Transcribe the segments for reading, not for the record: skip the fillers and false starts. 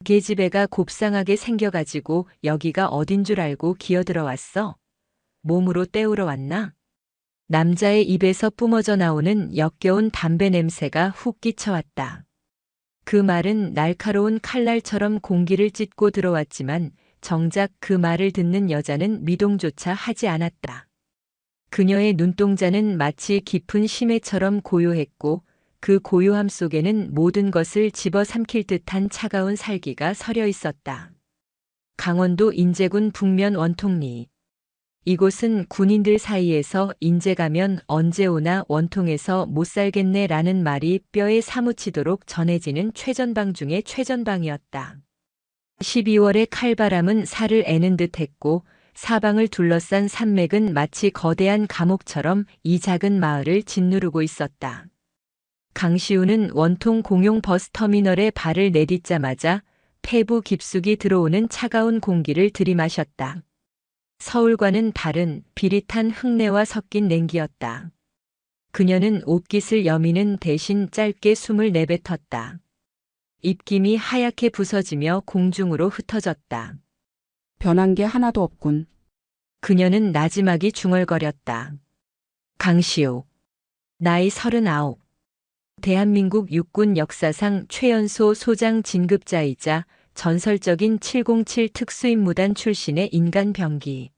계집애가 곱상하게 생겨가지고 여기가 어딘 줄 알고 기어들어왔어? 몸으로 때우러 왔나? 남자의 입에서 뿜어져 나오는 역겨운 담배 냄새가 훅 끼쳐왔다. 그 말은 날카로운 칼날처럼 공기를 찢고 들어왔지만 정작 그 말을 듣는 여자는 미동조차 하지 않았다. 그녀의 눈동자는 마치 깊은 심해처럼 고요했고 그 고요함 속에는 모든 것을 집어삼킬 듯한 차가운 살기가 서려 있었다. 강원도 인제군 북면 원통리. 이곳은 군인들 사이에서 인제 가면 언제 오나 원통에서 못 살겠네 라는 말이 뼈에 사무치도록 전해지는 최전방 중의 최전방이었다. 12월의 칼바람은 살을 애는 듯 했고 사방을 둘러싼 산맥은 마치 거대한 감옥처럼 이 작은 마을을 짓누르고 있었다. 강시우는 원통 공용 버스터미널에 발을 내딛자마자 폐부 깊숙이 들어오는 차가운 공기를 들이마셨다. 서울과는 다른 비릿한 흙내와 섞인 냉기였다. 그녀는 옷깃을 여미는 대신 짧게 숨을 내뱉었다. 입김이 하얗게 부서지며 공중으로 흩어졌다. 변한 게 하나도 없군. 그녀는 나지막이 중얼거렸다. 강시우. 나이 39. 대한민국 육군 역사상 최연소 소장 진급자이자 전설적인 707 특수임무단 출신의 인간병기.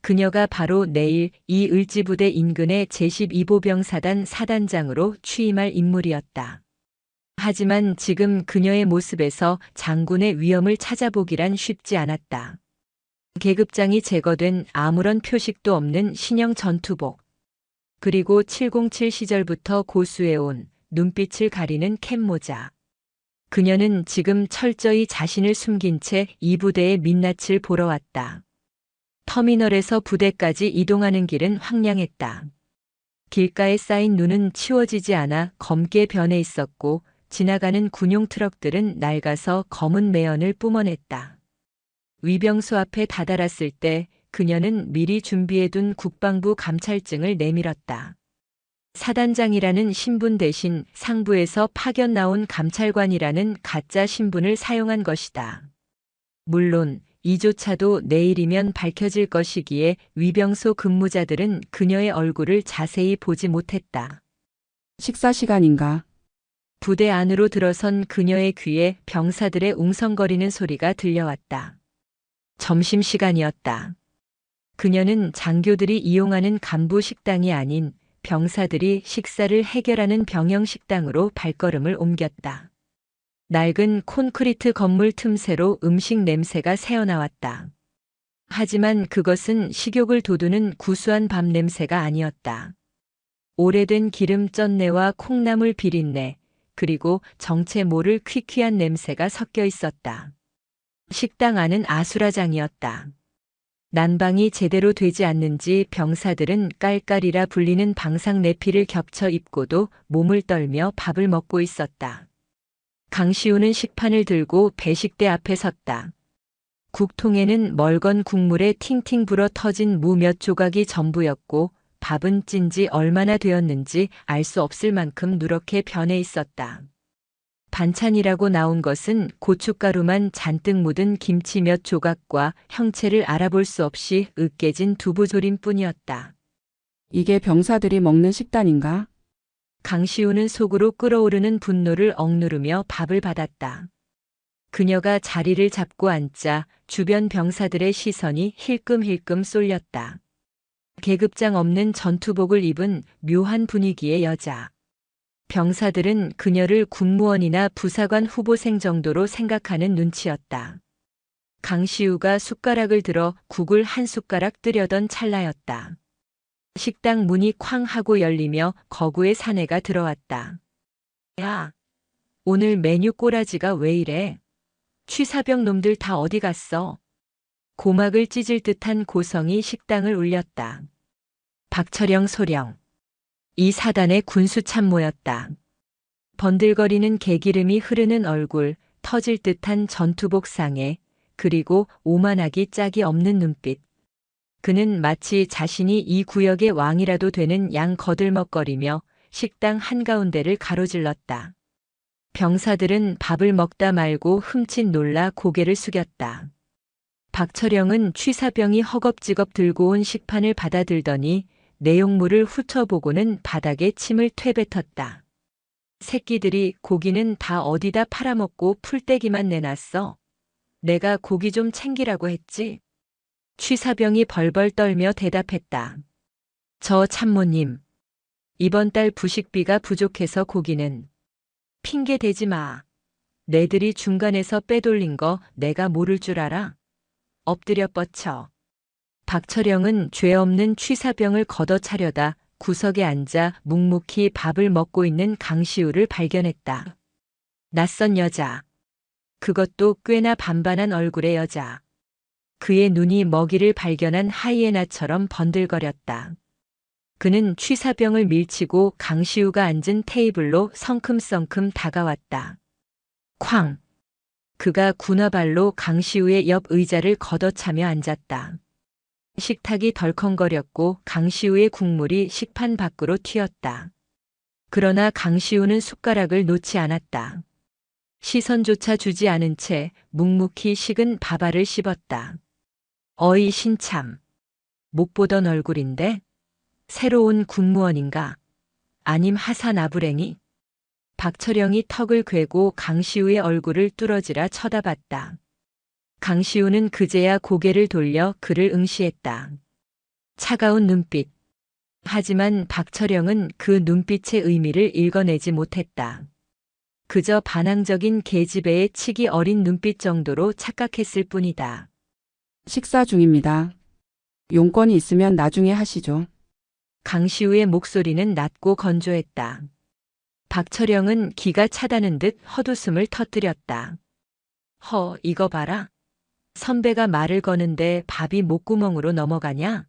그녀가 바로 내일 이 을지부대 인근의 제12보병사단 사단장으로 취임할 인물이었다. 하지만 지금 그녀의 모습에서 장군의 위엄을 찾아보기란 쉽지 않았다. 계급장이 제거된 아무런 표식도 없는 신형 전투복. 그리고 707 시절부터 고수해온 눈빛을 가리는 캡모자. 그녀는 지금 철저히 자신을 숨긴 채 이 부대의 민낯을 보러 왔다. 터미널에서 부대까지 이동하는 길은 황량했다. 길가에 쌓인 눈은 치워지지 않아 검게 변해 있었고 지나가는 군용 트럭들은 낡아서 검은 매연을 뿜어냈다. 위병소 앞에 다다랐을 때 그녀는 미리 준비해둔 국방부 감찰증을 내밀었다. 사단장이라는 신분 대신 상부에서 파견 나온 감찰관이라는 가짜 신분을 사용한 것이다. 물론 이조차도 내일이면 밝혀질 것이기에 위병소 근무자들은 그녀의 얼굴을 자세히 보지 못했다. 식사 시간인가? 부대 안으로 들어선 그녀의 귀에 병사들의 웅성거리는 소리가 들려왔다. 점심시간이었다. 그녀는 장교들이 이용하는 간부 식당이 아닌 병사들이 식사를 해결하는 병영 식당으로 발걸음을 옮겼다. 낡은 콘크리트 건물 틈새로 음식 냄새가 새어나왔다. 하지만 그것은 식욕을 돋우는 구수한 밥 냄새가 아니었다. 오래된 기름 쩐내와 콩나물 비린내, 그리고 정체 모를 퀴퀴한 냄새가 섞여 있었다. 식당 안은 아수라장이었다. 난방이 제대로 되지 않는지 병사들은 깔깔이라 불리는 방상 내피를 겹쳐 입고도 몸을 떨며 밥을 먹고 있었다. 강시우는 식판을 들고 배식대 앞에 섰다. 국통에는 멀건 국물에 팅팅 불어 터진 무 몇 조각이 전부였고 밥은 찐 지 얼마나 되었는지 알 수 없을 만큼 누렇게 변해 있었다. 반찬이라고 나온 것은 고춧가루만 잔뜩 묻은 김치 몇 조각과 형체를 알아볼 수 없이 으깨진 두부조림뿐이었다. 이게 병사들이 먹는 식단인가? 강시우는 속으로 끓어오르는 분노를 억누르며 밥을 받았다. 그녀가 자리를 잡고 앉자 주변 병사들의 시선이 힐끔힐끔 쏠렸다. 계급장 없는 전투복을 입은 묘한 분위기의 여자. 병사들은 그녀를 군무원이나 부사관 후보생 정도로 생각하는 눈치였다. 강시우가 숟가락을 들어 국을 한 숟가락 뜨려던 찰나였다. 식당 문이 쾅 하고 열리며 거구의 사내가 들어왔다. 야, 오늘 메뉴 꼬라지가 왜 이래? 취사병 놈들 다 어디 갔어? 고막을 찢을 듯한 고성이 식당을 울렸다. 박철영 소령. 이 사단의 군수 참모였다. 번들거리는 개기름이 흐르는 얼굴, 터질 듯한 전투복 상에, 그리고 오만하기 짝이 없는 눈빛. 그는 마치 자신이 이 구역의 왕이라도 되는 양 거들먹거리며 식당 한가운데를 가로질렀다. 병사들은 밥을 먹다 말고 흠칫 놀라 고개를 숙였다. 박철영은 취사병이 허겁지겁 들고 온 식판을 받아들더니 내용물을 훑어보고는 바닥에 침을 퇴뱉었다. 새끼들이 고기는 다 어디다 팔아먹고 풀떼기만 내놨어. 내가 고기 좀 챙기라고 했지. 취사병이 벌벌 떨며 대답했다. 저 참모님, 이번 달 부식비가 부족해서 고기는. 핑계 대지 마. 내들이 중간에서 빼돌린 거 내가 모를 줄 알아? 엎드려 뻗쳐. 박철영은 죄 없는 취사병을 걷어차려다 구석에 앉아 묵묵히 밥을 먹고 있는 강시우를 발견했다. 낯선 여자. 그것도 꽤나 반반한 얼굴의 여자. 그의 눈이 먹이를 발견한 하이에나처럼 번들거렸다. 그는 취사병을 밀치고 강시우가 앉은 테이블로 성큼성큼 다가왔다. 쾅! 그가 군화발로 강시우의 옆 의자를 걷어차며 앉았다. 식탁이 덜컹거렸고 강시우의 국물이 식판 밖으로 튀었다. 그러나 강시우는 숟가락을 놓지 않았다. 시선조차 주지 않은 채 묵묵히 식은 밥알을 씹었다. 어이 신참. 못 보던 얼굴인데? 새로운 군무원인가? 아님 하산 아부랭이? 박철영이 턱을 괴고 강시우의 얼굴을 뚫어지라 쳐다봤다. 강시우는 그제야 고개를 돌려 그를 응시했다. 차가운 눈빛. 하지만 박철영은 그 눈빛의 의미를 읽어내지 못했다. 그저 반항적인 계집애의 치기 어린 눈빛 정도로 착각했을 뿐이다. 식사 중입니다. 용건이 있으면 나중에 하시죠. 강시우의 목소리는 낮고 건조했다. 박철영은 기가 차다는 듯 헛웃음을 터뜨렸다. 이거 봐라. 선배가 말을 거는데 밥이 목구멍으로 넘어가냐?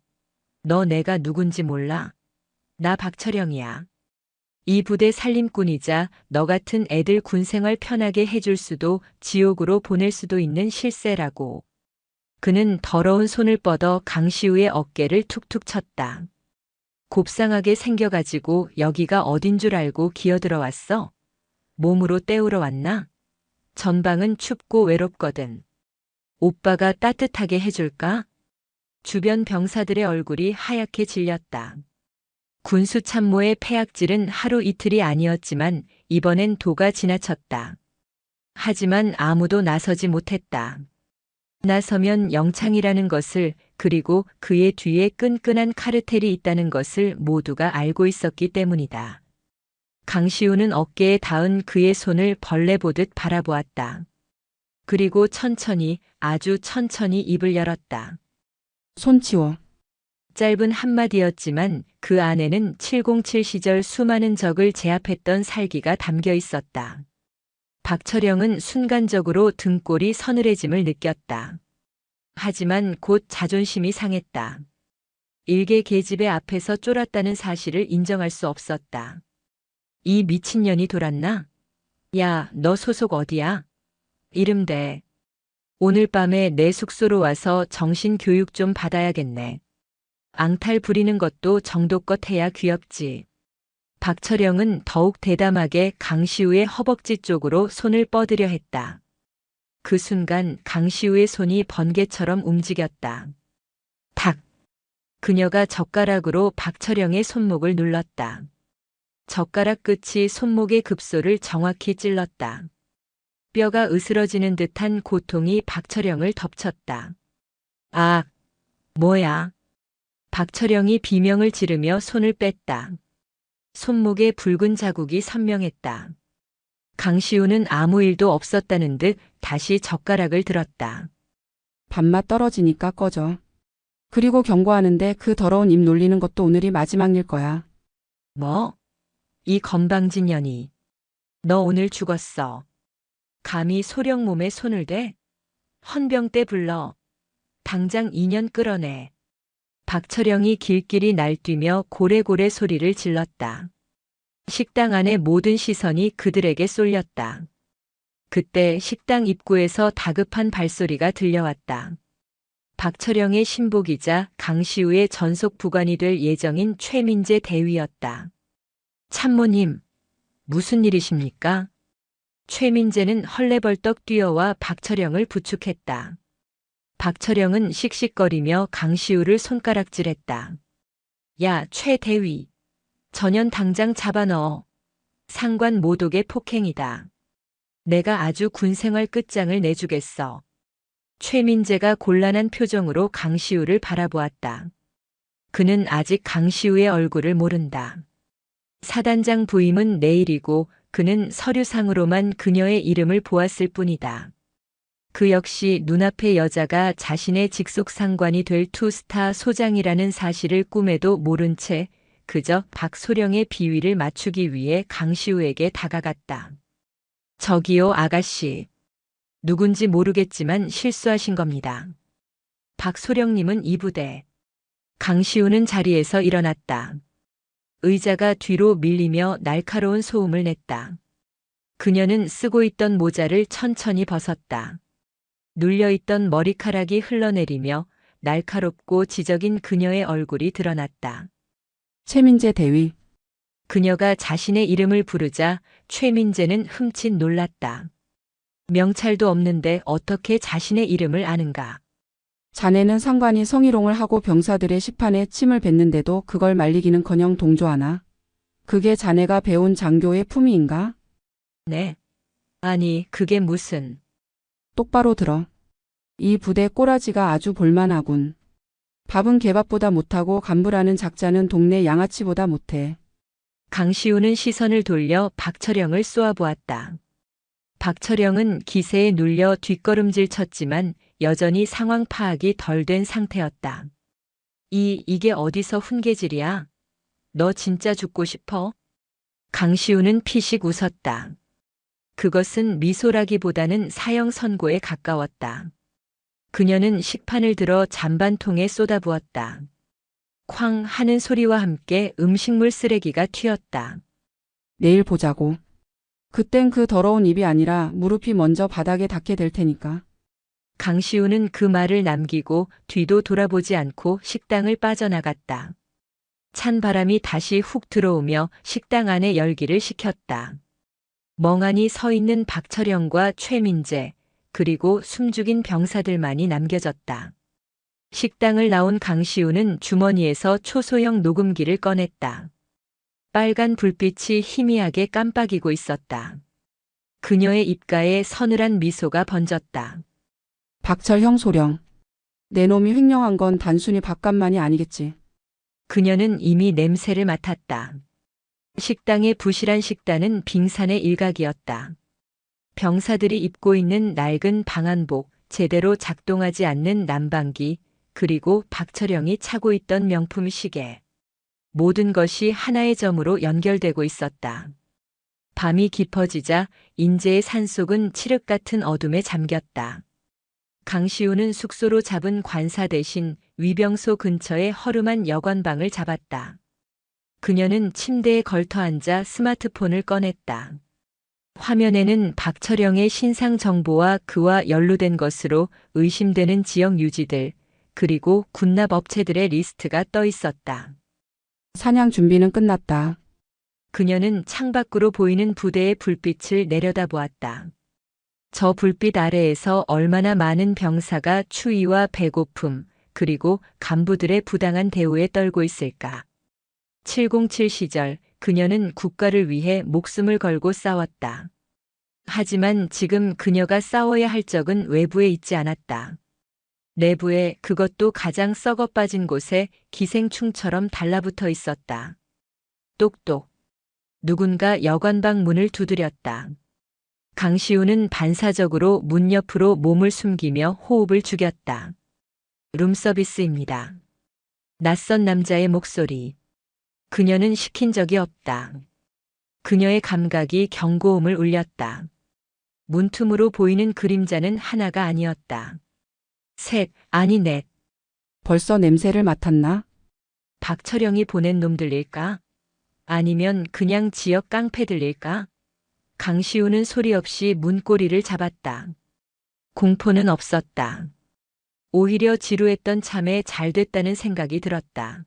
너 내가 누군지 몰라. 나 박철영이야. 이 부대 살림꾼이자 너 같은 애들 군생활 편하게 해줄 수도 지옥으로 보낼 수도 있는 실세라고. 그는 더러운 손을 뻗어 강시우의 어깨를 툭툭 쳤다. 곱상하게 생겨가지고 여기가 어딘 줄 알고 기어들어왔어? 몸으로 때우러 왔나? 전방은 춥고 외롭거든. 오빠가 따뜻하게 해줄까? 주변 병사들의 얼굴이 하얗게 질렸다. 군수 참모의 폐악질은 하루 이틀이 아니었지만 이번엔 도가 지나쳤다. 하지만 아무도 나서지 못했다. 나서면 영창이라는 것을, 그리고 그의 뒤에 끈끈한 카르텔이 있다는 것을 모두가 알고 있었기 때문이다. 강시우는 어깨에 닿은 그의 손을 벌레 보듯 바라보았다. 그리고 천천히, 아주 천천히 입을 열었다. 손 치워. 짧은 한마디였지만 그 안에는 707 시절 수많은 적을 제압했던 살기가 담겨 있었다. 박철영은 순간적으로 등골이 서늘해짐을 느꼈다. 하지만 곧 자존심이 상했다. 일개 계집애 앞에서 쫄았다는 사실을 인정할 수 없었다. 이 미친년이 돌았나? 야, 너 소속 어디야? 이름대. 오늘 밤에 내 숙소로 와서 정신교육 좀 받아야겠네. 앙탈 부리는 것도 정도껏 해야 귀엽지. 박철영은 더욱 대담하게 강시우의 허벅지 쪽으로 손을 뻗으려 했다. 그 순간 강시우의 손이 번개처럼 움직였다. 탁! 그녀가 젓가락으로 박철영의 손목을 눌렀다. 젓가락 끝이 손목의 급소를 정확히 찔렀다. 뼈가 으스러지는 듯한 고통이 박철영을 덮쳤다. 아, 뭐야? 박철영이 비명을 지르며 손을 뺐다. 손목에 붉은 자국이 선명했다. 강시우는 아무 일도 없었다는 듯 다시 젓가락을 들었다. 밥맛 떨어지니까 꺼져. 그리고 경고하는데 그 더러운 입 놀리는 것도 오늘이 마지막 일 거야. 뭐? 이 건방진 년이. 너 오늘 죽었어. 감히 소령 몸에 손을 대? 헌병대 불러. 당장 2년 끌어내. 박철영이 길길이 날뛰며 고래고래 소리를 질렀다. 식당 안의 모든 시선이 그들에게 쏠렸다. 그때 식당 입구에서 다급한 발소리가 들려왔다. 박철영의 신복이자 강시우의 전속 부관이 될 예정인 최민재 대위였다. 참모님, 무슨 일이십니까? 최민재는 헐레벌떡 뛰어와 박철영을 부축했다. 박철영은 씩씩거리며 강시우를 손가락질했다. 야, 최대위. 전현 당장 잡아넣어. 상관 모독의 폭행이다. 내가 아주 군생활 끝장을 내주겠어. 최민재가 곤란한 표정으로 강시우를 바라보았다. 그는 아직 강시우의 얼굴을 모른다. 사단장 부임은 내일이고 그는 서류상으로만 그녀의 이름을 보았을 뿐이다. 그 역시 눈앞의 여자가 자신의 직속 상관이 될 투스타 소장이라는 사실을 꿈에도 모른 채 그저 박소령의 비위를 맞추기 위해 강시우에게 다가갔다. 저기요, 아가씨. 누군지 모르겠지만 실수하신 겁니다. 박소령님은 이 부대. 강시우는 자리에서 일어났다. 의자가 뒤로 밀리며 날카로운 소음을 냈다. 그녀는 쓰고 있던 모자를 천천히 벗었다. 눌려있던 머리카락이 흘러내리며 날카롭고 지적인 그녀의 얼굴이 드러났다. 최민재 대위. 그녀가 자신의 이름을 부르자 최민재는 흠칫 놀랐다. 명찰도 없는데 어떻게 자신의 이름을 아는가? 자네는 상관이 성희롱을 하고 병사들의 시판에 침을 뱉는데도 그걸 말리기는커녕 동조하나? 그게 자네가 배운 장교의 품위인가? 네. 아니, 그게 무슨... 똑바로 들어. 이 부대 꼬라지가 아주 볼만하군. 밥은 개밥보다 못하고 간부라는 작자는 동네 양아치보다 못해. 강시우는 시선을 돌려 박철영을 쏘아보았다. 박철영은 기세에 눌려 뒷걸음질 쳤지만 여전히 상황 파악이 덜 된 상태였다. 이게 어디서 훈계질이야? 너 진짜 죽고 싶어? 강시우는 피식 웃었다. 그것은 미소라기보다는 사형 선고에 가까웠다. 그녀는 식판을 들어 잔반통에 쏟아부었다. 쾅 하는 소리와 함께 음식물 쓰레기가 튀었다. 내일 보자고. 그땐 그 더러운 입이 아니라 무릎이 먼저 바닥에 닿게 될 테니까. 강시우는 그 말을 남기고 뒤도 돌아보지 않고 식당을 빠져나갔다. 찬 바람이 다시 훅 들어오며 식당 안에 열기를 식혔다. 멍하니 서 있는 박철영과 최민재, 그리고 숨죽인 병사들만이 남겨졌다. 식당을 나온 강시우는 주머니에서 초소형 녹음기를 꺼냈다. 빨간 불빛이 희미하게 깜빡이고 있었다. 그녀의 입가에 서늘한 미소가 번졌다. 박철형 소령. 내 놈이 횡령한 건 단순히 밥값만이 아니겠지. 그녀는 이미 냄새를 맡았다. 식당의 부실한 식단은 빙산의 일각이었다. 병사들이 입고 있는 낡은 방한복, 제대로 작동하지 않는 난방기, 그리고 박철영이 차고 있던 명품 시계. 모든 것이 하나의 점으로 연결되고 있었다. 밤이 깊어지자 인재의 산속은 칠흑 같은 어둠에 잠겼다. 강시우는 숙소로 잡은 관사 대신 위병소 근처의 허름한 여관방을 잡았다. 그녀는 침대에 걸터 앉아 스마트폰을 꺼냈다. 화면에는 박철영의 신상 정보와 그와 연루된 것으로 의심되는 지역 유지들, 그리고 군납 업체들의 리스트가 떠 있었다. 사냥 준비는 끝났다. 그녀는 창밖으로 보이는 부대의 불빛을 내려다보았다. 저 불빛 아래에서 얼마나 많은 병사가 추위와 배고픔, 그리고 간부들의 부당한 대우에 떨고 있을까. 707 시절 그녀는 국가를 위해 목숨을 걸고 싸웠다. 하지만 지금 그녀가 싸워야 할 적은 외부에 있지 않았다. 내부에, 그것도 가장 썩어 빠진 곳에 기생충처럼 달라붙어 있었다. 똑똑. 누군가 여관방 문을 두드렸다. 강시우는 반사적으로 문 옆으로 몸을 숨기며 호흡을 죽였다. 룸서비스입니다. 낯선 남자의 목소리. 그녀는 시킨 적이 없다. 그녀의 감각이 경고음을 울렸다. 문틈으로 보이는 그림자는 하나가 아니었다. 셋, 아니 넷. 벌써 냄새를 맡았나? 박철영이 보낸 놈들일까? 아니면 그냥 지역 깡패들일까? 강시우는 소리 없이 문고리를 잡았다. 공포는 없었다. 오히려 지루했던 참에 잘됐다는 생각이 들었다.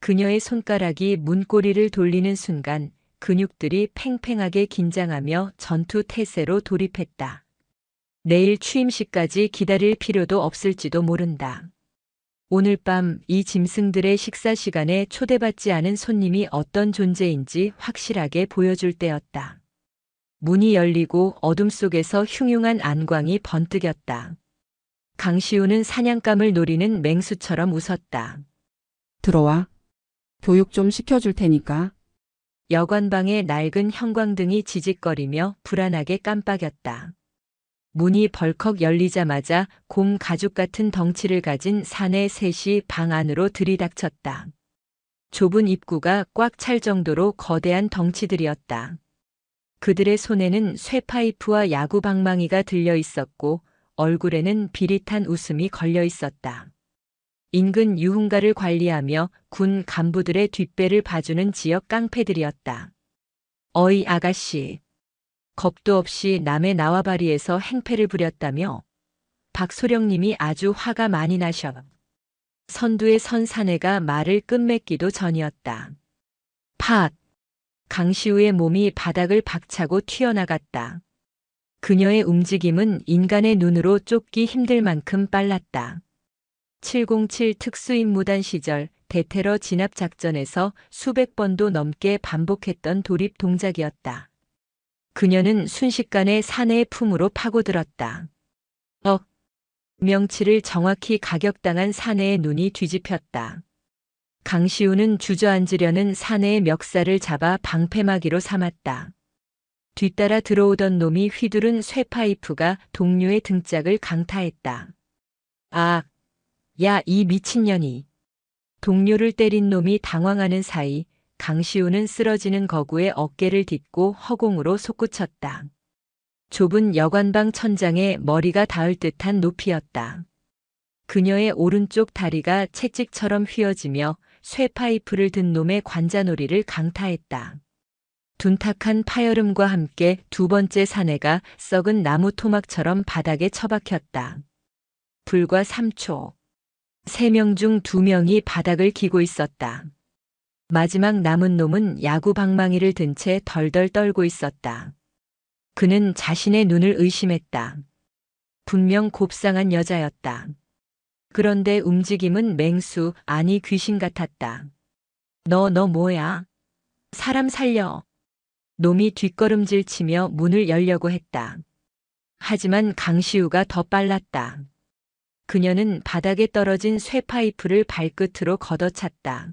그녀의 손가락이 문고리를 돌리는 순간 근육들이 팽팽하게 긴장하며 전투 태세로 돌입했다. 내일 취임식까지 기다릴 필요도 없을지도 모른다. 오늘 밤 이 짐승들의 식사 시간에 초대받지 않은 손님이 어떤 존재인지 확실하게 보여줄 때였다. 문이 열리고 어둠 속에서 흉흉한 안광이 번뜩였다. 강시우는 사냥감을 노리는 맹수처럼 웃었다. 들어와. 교육 좀 시켜줄 테니까. 여관방의 낡은 형광등이 지직거리며 불안하게 깜빡였다. 문이 벌컥 열리자마자 곰 가죽 같은 덩치를 가진 사내 셋이 방 안으로 들이닥쳤다. 좁은 입구가 꽉 찰 정도로 거대한 덩치들이었다. 그들의 손에는 쇠파이프와 야구 방망이가 들려 있었고 얼굴에는 비릿한 웃음이 걸려 있었다. 인근 유흥가를 관리하며 군 간부들의 뒷배를 봐주는 지역 깡패들이었다. 어이 아가씨. 겁도 없이 남의縄바리에서 행패를 부렸다며 박소령님이 아주 화가 많이 나셔. 선두에 선 사내가 말을 끝맺기도 전이었다. 팟! 강시우의 몸이 바닥을 박차고 튀어나갔다. 그녀의 움직임은 인간의 눈으로 쫓기 힘들 만큼 빨랐다. 707 특수임무단 시절 대테러 진압 작전에서 수백 번도 넘게 반복했던 돌입 동작이었다. 그녀는 순식간에 사내의 품으로 파고들었다. 명치를 정확히 가격당한 사내의 눈이 뒤집혔다. 강시우는 주저앉으려는 사내의 멱살을 잡아 방패막이로 삼았다. 뒤따라 들어오던 놈이 휘두른 쇠파이프가 동료의 등짝을 강타했다. 아, 야, 이 미친년이. 동료를 때린 놈이 당황하는 사이 강시우는 쓰러지는 거구의 어깨를 딛고 허공으로 솟구쳤다. 좁은 여관방 천장에 머리가 닿을 듯한 높이였다. 그녀의 오른쪽 다리가 채찍처럼 휘어지며 쇠파이프를 든 놈의 관자놀이를 강타했다. 둔탁한 파열음과 함께 두 번째 사내가 썩은 나무 토막처럼 바닥에 처박혔다. 불과 3초. 3명 중 2명이 바닥을 기고 있었다. 마지막 남은 놈은 야구 방망이를 든 채 덜덜 떨고 있었다. 그는 자신의 눈을 의심했다. 분명 곱상한 여자였다. 그런데 움직임은 맹수, 아니 귀신 같았다. 너 뭐야? 사람 살려. 놈이 뒷걸음질 치며 문을 열려고 했다. 하지만 강시우가 더 빨랐다. 그녀는 바닥에 떨어진 쇠파이프를 발끝으로 걷어찼다.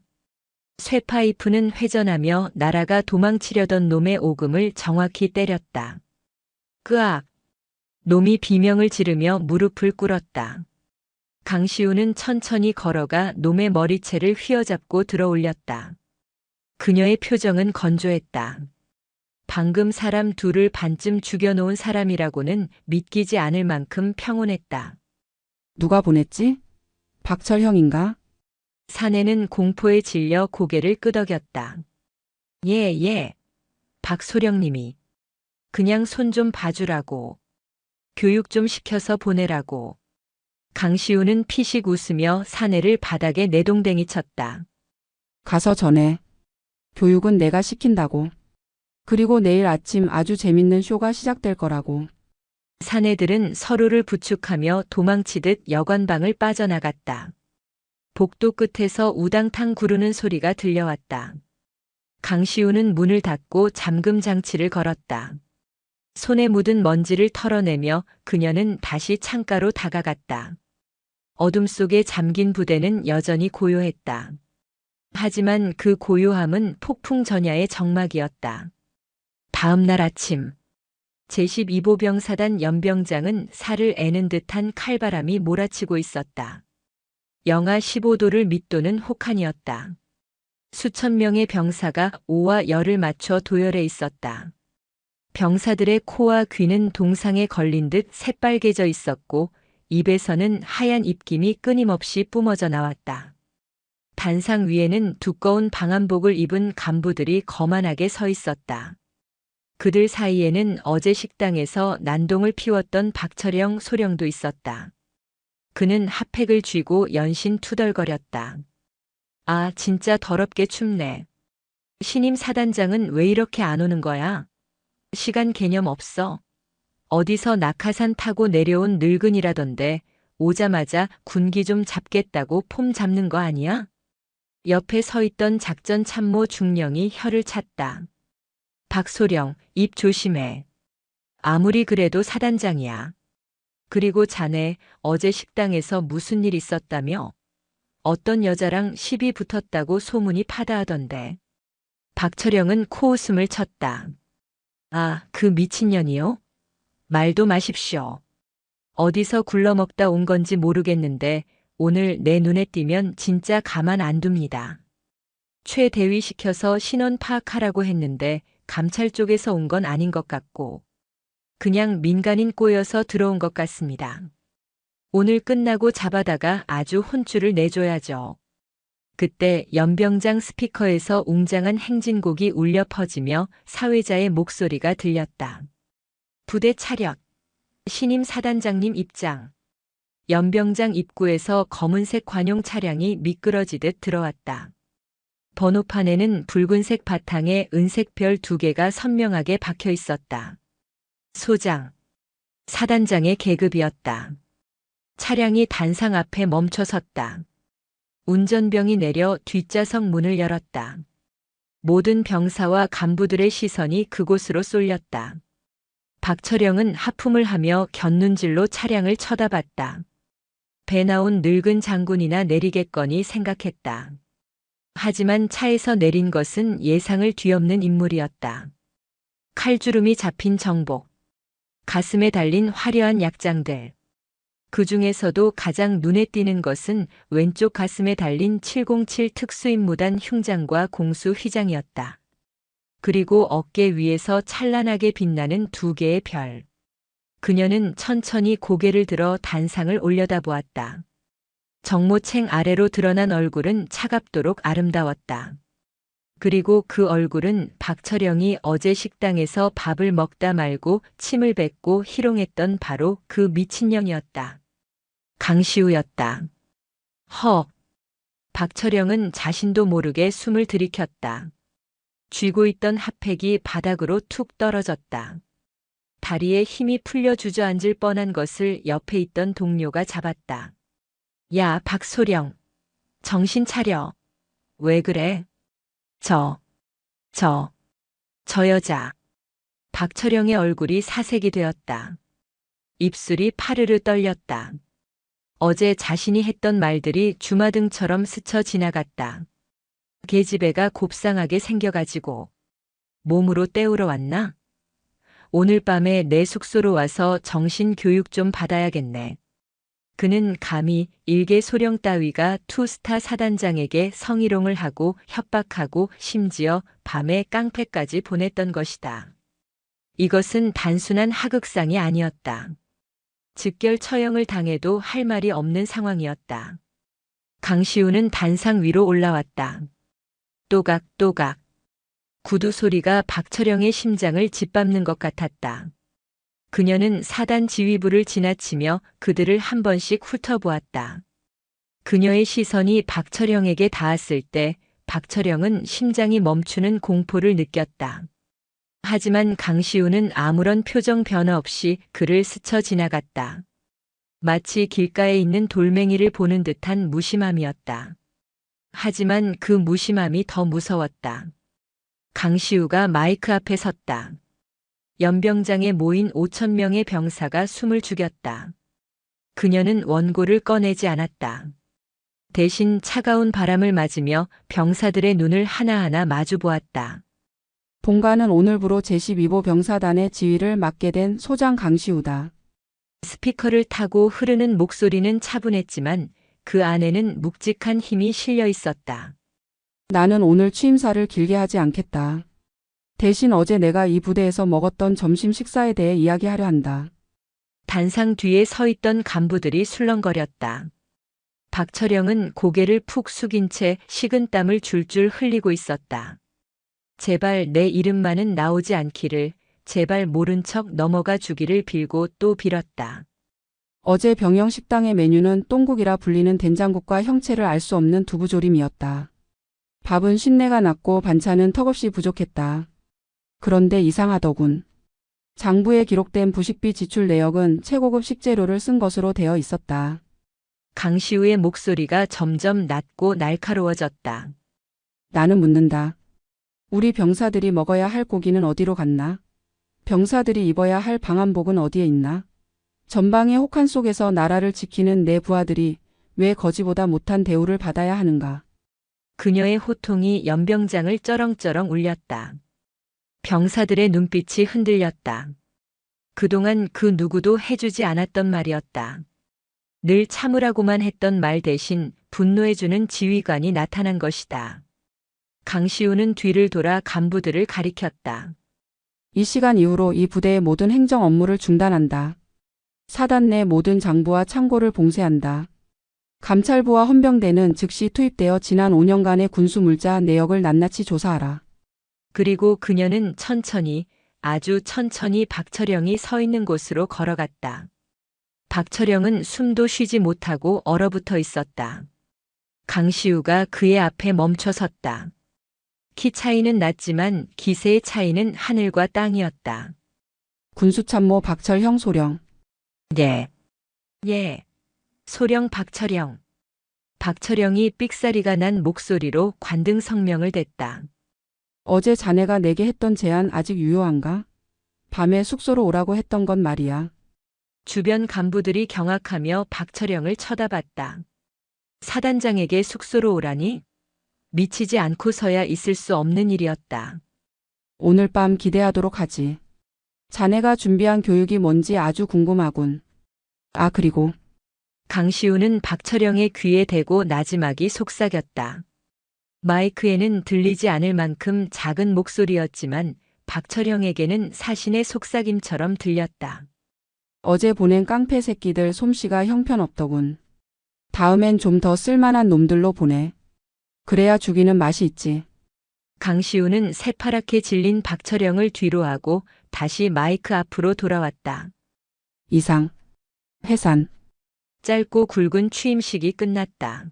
쇠파이프는 회전하며 날아가 도망치려던 놈의 오금을 정확히 때렸다. 끄악! 놈이 비명을 지르며 무릎을 꿇었다. 강시우는 천천히 걸어가 놈의 머리채를 휘어잡고 들어올렸다. 그녀의 표정은 건조했다. 방금 사람 둘을 반쯤 죽여놓은 사람이라고는 믿기지 않을 만큼 평온했다. 누가 보냈지? 박철형인가? 사내는 공포에 질려 고개를 끄덕였다. 예. 박소령님이. 그냥 손 좀 봐주라고. 교육 좀 시켜서 보내라고. 강시우는 피식 웃으며 사내를 바닥에 내동댕이 쳤다. 가서 전해. 교육은 내가 시킨다고. 그리고 내일 아침 아주 재밌는 쇼가 시작될 거라고. 사내들은 서로를 부축하며 도망치듯 여관방을 빠져나갔다. 복도 끝에서 우당탕 구르는 소리가 들려왔다. 강시우는 문을 닫고 잠금 장치를 걸었다. 손에 묻은 먼지를 털어내며 그녀는 다시 창가로 다가갔다. 어둠 속에 잠긴 부대는 여전히 고요했다. 하지만 그 고요함은 폭풍 전야의 정막이었다. 다음 날 아침 제12보병사단 연병장은 살을 애는 듯한 칼바람이 몰아치고 있었다. 영하 15도를 밑도는 혹한이었다. 수천 명의 병사가 오와 열을 맞춰 도열해 있었다. 병사들의 코와 귀는 동상에 걸린 듯 새빨개져 있었고 입에서는 하얀 입김이 끊임없이 뿜어져 나왔다. 단상 위에는 두꺼운 방한복을 입은 간부들이 거만하게 서 있었다. 그들 사이에는 어제 식당에서 난동을 피웠던 박철영 소령도 있었다. 그는 핫팩을 쥐고 연신 투덜거렸다. 아, 진짜 더럽게 춥네. 신임 사단장은 왜 이렇게 안 오는 거야? 시간 개념 없어. 어디서 낙하산 타고 내려온 늙은이라던데 오자마자 군기 좀 잡겠다고 폼 잡는 거 아니야? 옆에 서 있던 작전 참모 중령이 혀를 찼다. 박소령, 입 조심해. 아무리 그래도 사단장이야. 그리고 자네 어제 식당에서 무슨 일 있었다며? 어떤 여자랑 시비 붙었다고 소문이 파다하던데. 박철영은 코웃음을 쳤다. 아, 그 미친년이요? 말도 마십시오. 어디서 굴러먹다 온 건지 모르겠는데 오늘 내 눈에 띄면 진짜 가만 안 둡니다. 최 대위 시켜서 신원 파악하라고 했는데 감찰 쪽에서 온 건 아닌 것 같고 그냥 민간인 꼬여서 들어온 것 같습니다. 오늘 끝나고 잡아다가 아주 혼쭐을 내줘야죠. 그때 연병장 스피커에서 웅장한 행진곡이 울려 퍼지며 사회자의 목소리가 들렸다. 부대 차렷. 신임 사단장님 입장. 연병장 입구에서 검은색 관용 차량이 미끄러지듯 들어왔다. 번호판에는 붉은색 바탕에 은색 별 2개가 선명하게 박혀 있었다. 소장. 사단장의 계급이었다. 차량이 단상 앞에 멈춰 섰다. 운전병이 내려 뒷좌석 문을 열었다. 모든 병사와 간부들의 시선이 그곳으로 쏠렸다. 박철영은 하품을 하며 곁눈질로 차량을 쳐다봤다. 배 나온 늙은 장군이나 내리겠거니 생각했다. 하지만 차에서 내린 것은 예상을 뒤엎는 인물이었다. 칼주름이 잡힌 정복, 가슴에 달린 화려한 약장들. 그 중에서도 가장 눈에 띄는 것은 왼쪽 가슴에 달린 707 특수임무단 흉장과 공수 휘장이었다. 그리고 어깨 위에서 찬란하게 빛나는 2개의 별. 그녀는 천천히 고개를 들어 단상을 올려다보았다. 정모챙 아래로 드러난 얼굴은 차갑도록 아름다웠다. 그리고 그 얼굴은 박철영이 어제 식당에서 밥을 먹다 말고 침을 뱉고 희롱했던 바로 그 미친년이었다. 강시우였다. 허. 박철영은 자신도 모르게 숨을 들이켰다. 쥐고 있던 핫팩이 바닥으로 툭 떨어졌다. 다리에 힘이 풀려 주저앉을 뻔한 것을 옆에 있던 동료가 잡았다. 야, 박소령. 정신 차려. 왜 그래? 저 여자. 박철영의 얼굴이 사색이 되었다. 입술이 파르르 떨렸다. 어제 자신이 했던 말들이 주마등처럼 스쳐 지나갔다. 계집애가 곱상하게 생겨가지고 몸으로 때우러 왔나? 오늘 밤에 내 숙소로 와서 정신 교육 좀 받아야겠네. 그는 감히 일개 소령 따위가 투스타 사단장에게 성희롱을 하고 협박하고 심지어 밤에 깡패까지 보냈던 것이다. 이것은 단순한 하극상이 아니었다. 즉결 처형을 당해도 할 말이 없는 상황이었다. 강시우는 단상 위로 올라왔다. 또각또각. 구두 소리가 박철영의 심장을 짓밟는 것 같았다. 그녀는 사단 지휘부를 지나치며 그들을 한 번씩 훑어보았다. 그녀의 시선이 박철영에게 닿았을 때 박철영은 심장이 멈추는 공포를 느꼈다. 하지만 강시우는 아무런 표정 변화 없이 그를 스쳐 지나갔다. 마치 길가에 있는 돌멩이를 보는 듯한 무심함이었다. 하지만 그 무심함이 더 무서웠다. 강시우가 마이크 앞에 섰다. 연병장에 모인 5,000명의 병사가 숨을 죽였다. 그녀는 원고를 꺼내지 않았다. 대신 차가운 바람을 맞으며 병사들의 눈을 하나하나 마주 보았다. 본관은 오늘부로 제12보 병사단의 지휘를 맡게 된 소장 강시우다. 스피커를 타고 흐르는 목소리는 차분했지만 그 안에는 묵직한 힘이 실려 있었다. 나는 오늘 취임사를 길게 하지 않겠다. 대신 어제 내가 이 부대에서 먹었던 점심 식사에 대해 이야기하려 한다. 단상 뒤에 서 있던 간부들이 술렁거렸다. 박철영은 고개를 푹 숙인 채 식은땀을 줄줄 흘리고 있었다. 제발 내 이름만은 나오지 않기를, 제발 모른 척 넘어가 주기를 빌고 또 빌었다. 어제 병영 식당의 메뉴는 똥국이라 불리는 된장국과 형체를 알 수 없는 두부조림이었다. 밥은 쉰내가 났고 반찬은 턱없이 부족했다. 그런데 이상하더군. 장부에 기록된 부식비 지출 내역은 최고급 식재료를 쓴 것으로 되어 있었다. 강시우의 목소리가 점점 낮고 날카로워졌다. 나는 묻는다. 우리 병사들이 먹어야 할 고기는 어디로 갔나? 병사들이 입어야 할 방한복은 어디에 있나? 전방의 혹한 속에서 나라를 지키는 내 부하들이 왜 거지보다 못한 대우를 받아야 하는가? 그녀의 호통이 연병장을 쩌렁쩌렁 울렸다. 병사들의 눈빛이 흔들렸다. 그동안 그 누구도 해주지 않았던 말이었다. 늘 참으라고만 했던 말 대신 분노해주는 지휘관이 나타난 것이다. 강시우는 뒤를 돌아 간부들을 가리켰다. 이 시간 이후로 이 부대의 모든 행정 업무를 중단한다. 사단 내 모든 장부와 창고를 봉쇄한다. 감찰부와 헌병대는 즉시 투입되어 지난 5년간의 군수 물자 내역을 낱낱이 조사하라. 그리고 그녀는 천천히, 아주 천천히 박철영이 서 있는 곳으로 걸어갔다. 박철영은 숨도 쉬지 못하고 얼어붙어 있었다. 강시우가 그의 앞에 멈춰 섰다. 키 차이는 났지만 기세의 차이는 하늘과 땅이었다. 군수참모 박철형 소령. 네. 예. 소령 박철영. 박철영이 삑사리가 난 목소리로 관등 성명을 댔다. 어제 자네가 내게 했던 제안 아직 유효한가? 밤에 숙소로 오라고 했던 건 말이야. 주변 간부들이 경악하며 박철영을 쳐다봤다. 사단장에게 숙소로 오라니? 미치지 않고서야 있을 수 없는 일이었다. 오늘 밤 기대하도록 하지. 자네가 준비한 교육이 뭔지 아주 궁금하군. 아, 그리고 강시우는 박철영의 귀에 대고 나지막이 속삭였다. 마이크에는 들리지 않을 만큼 작은 목소리였지만 박철영에게는 사신의 속삭임처럼 들렸다. 어제 보낸 깡패 새끼들 솜씨가 형편없더군. 다음엔 좀 더 쓸만한 놈들로 보내. 그래야 죽이는 맛이 있지. 강시우는 새파랗게 질린 박철영을 뒤로 하고 다시 마이크 앞으로 돌아왔다. 이상. 해산. 짧고 굵은 취임식이 끝났다.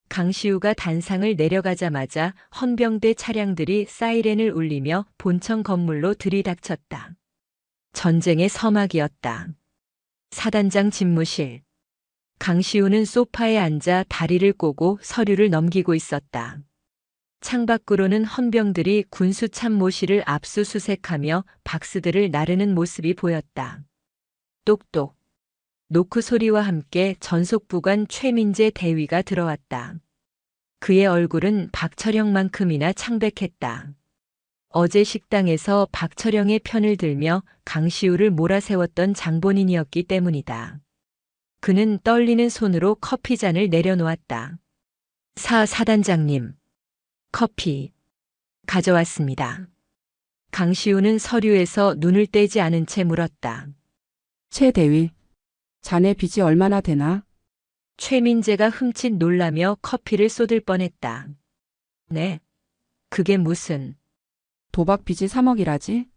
강시우가 단상을 내려가자마자 헌병대 차량들이 사이렌을 울리며 본청 건물로 들이닥쳤다. 전쟁의 서막이었다. 사단장 집무실. 강시우는 소파에 앉아 다리를 꼬고 서류를 넘기고 있었다. 창밖으로는 헌병들이 군수 참모실을 압수수색하며 박스들을 나르는 모습이 보였다. 똑똑. 노크 소리와 함께 전속부관 최민재 대위가 들어왔다. 그의 얼굴은 박철영만큼이나 창백했다. 어제 식당에서 박철영의 편을 들며 강시우를 몰아세웠던 장본인이었기 때문이다. 그는 떨리는 손으로 커피잔을 내려놓았다. 사단장님. 커피. 가져왔습니다. 강시우는 서류에서 눈을 떼지 않은 채 물었다. 최 대위. 자네 빚이 얼마나 되나? 최민재가 흠칫 놀라며 커피를 쏟을 뻔했다. 네. 그게 무슨... 도박 빚이 3억이라지?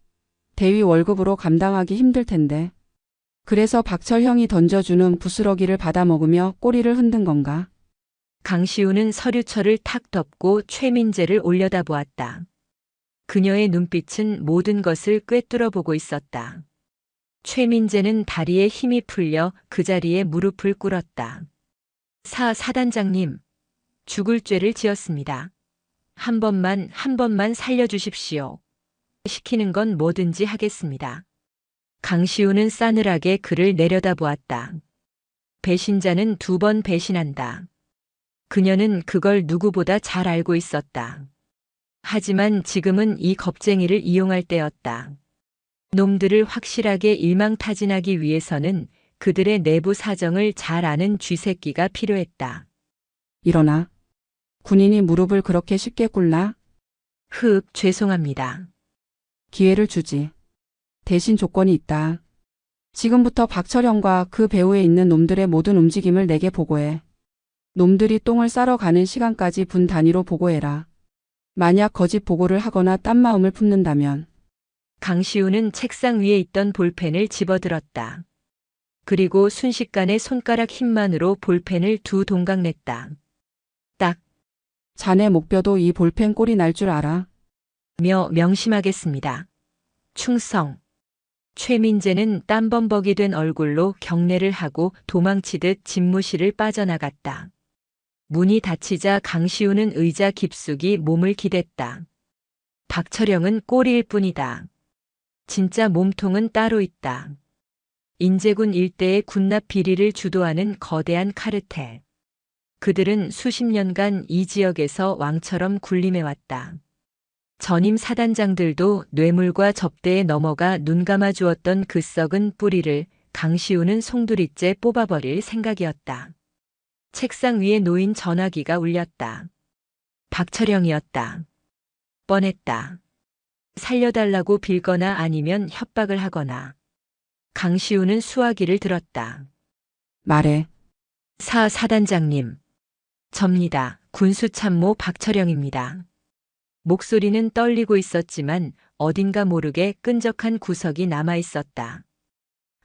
대위 월급으로 감당하기 힘들 텐데. 그래서 박철형이 던져주는 부스러기를 받아먹으며 꼬리를 흔든 건가? 강시우는 서류철을 탁 덮고 최민재를 올려다보았다. 그녀의 눈빛은 모든 것을 꿰뚫어 보고 있었다. 최민재는 다리에 힘이 풀려 그 자리에 무릎을 꿇었다. 사단장님, 죽을 죄를 지었습니다. 한 번만 살려주십시오. 시키는 건 뭐든지 하겠습니다. 강시우는 싸늘하게 그를 내려다보았다. 배신자는 2번 배신한다. 그녀는 그걸 누구보다 잘 알고 있었다. 하지만 지금은 이 겁쟁이를 이용할 때였다. 놈들을 확실하게 일망타진하기 위해서는 그들의 내부 사정을 잘 아는 쥐새끼가 필요했다. 일어나. 군인이 무릎을 그렇게 쉽게 꿇나? 죄송합니다. 기회를 주지. 대신 조건이 있다. 지금부터 박철영과 그 배후에 있는 놈들의 모든 움직임을 내게 보고해. 놈들이 똥을 싸러 가는 시간까지 분 단위로 보고해라. 만약 거짓 보고를 하거나 딴 마음을 품는다면. 강시우는 책상 위에 있던 볼펜을 집어들었다. 그리고 순식간에 손가락 힘만으로 볼펜을 2 동강 냈다. 딱. 자네 목뼈도 이 볼펜 꼴이 날 줄 알아. 명심하겠습니다. 충성. 최민재는 땀범벅이 된 얼굴로 경례를 하고 도망치듯 집무실을 빠져나갔다. 문이 닫히자 강시우는 의자 깊숙이 몸을 기댔다. 박철영은 꼴일 뿐이다. 진짜 몸통은 따로 있다. 인제군 일대의 군납 비리를 주도하는 거대한 카르텔. 그들은 수십 년간 이 지역에서 왕처럼 군림해왔다. 전임 사단장들도 뇌물과 접대에 넘어가 눈 감아 주었던 그 썩은 뿌리를 강시우는 송두리째 뽑아버릴 생각이었다. 책상 위에 놓인 전화기가 울렸다. 박철영이었다. 뻔했다. 살려달라고 빌거나 아니면 협박을 하거나. 강시우는 수화기를 들었다. 말해. 사단장님. 접니다. 군수참모 박철영입니다. 목소리는 떨리고 있었지만 어딘가 모르게 끈적한 구석이 남아 있었다.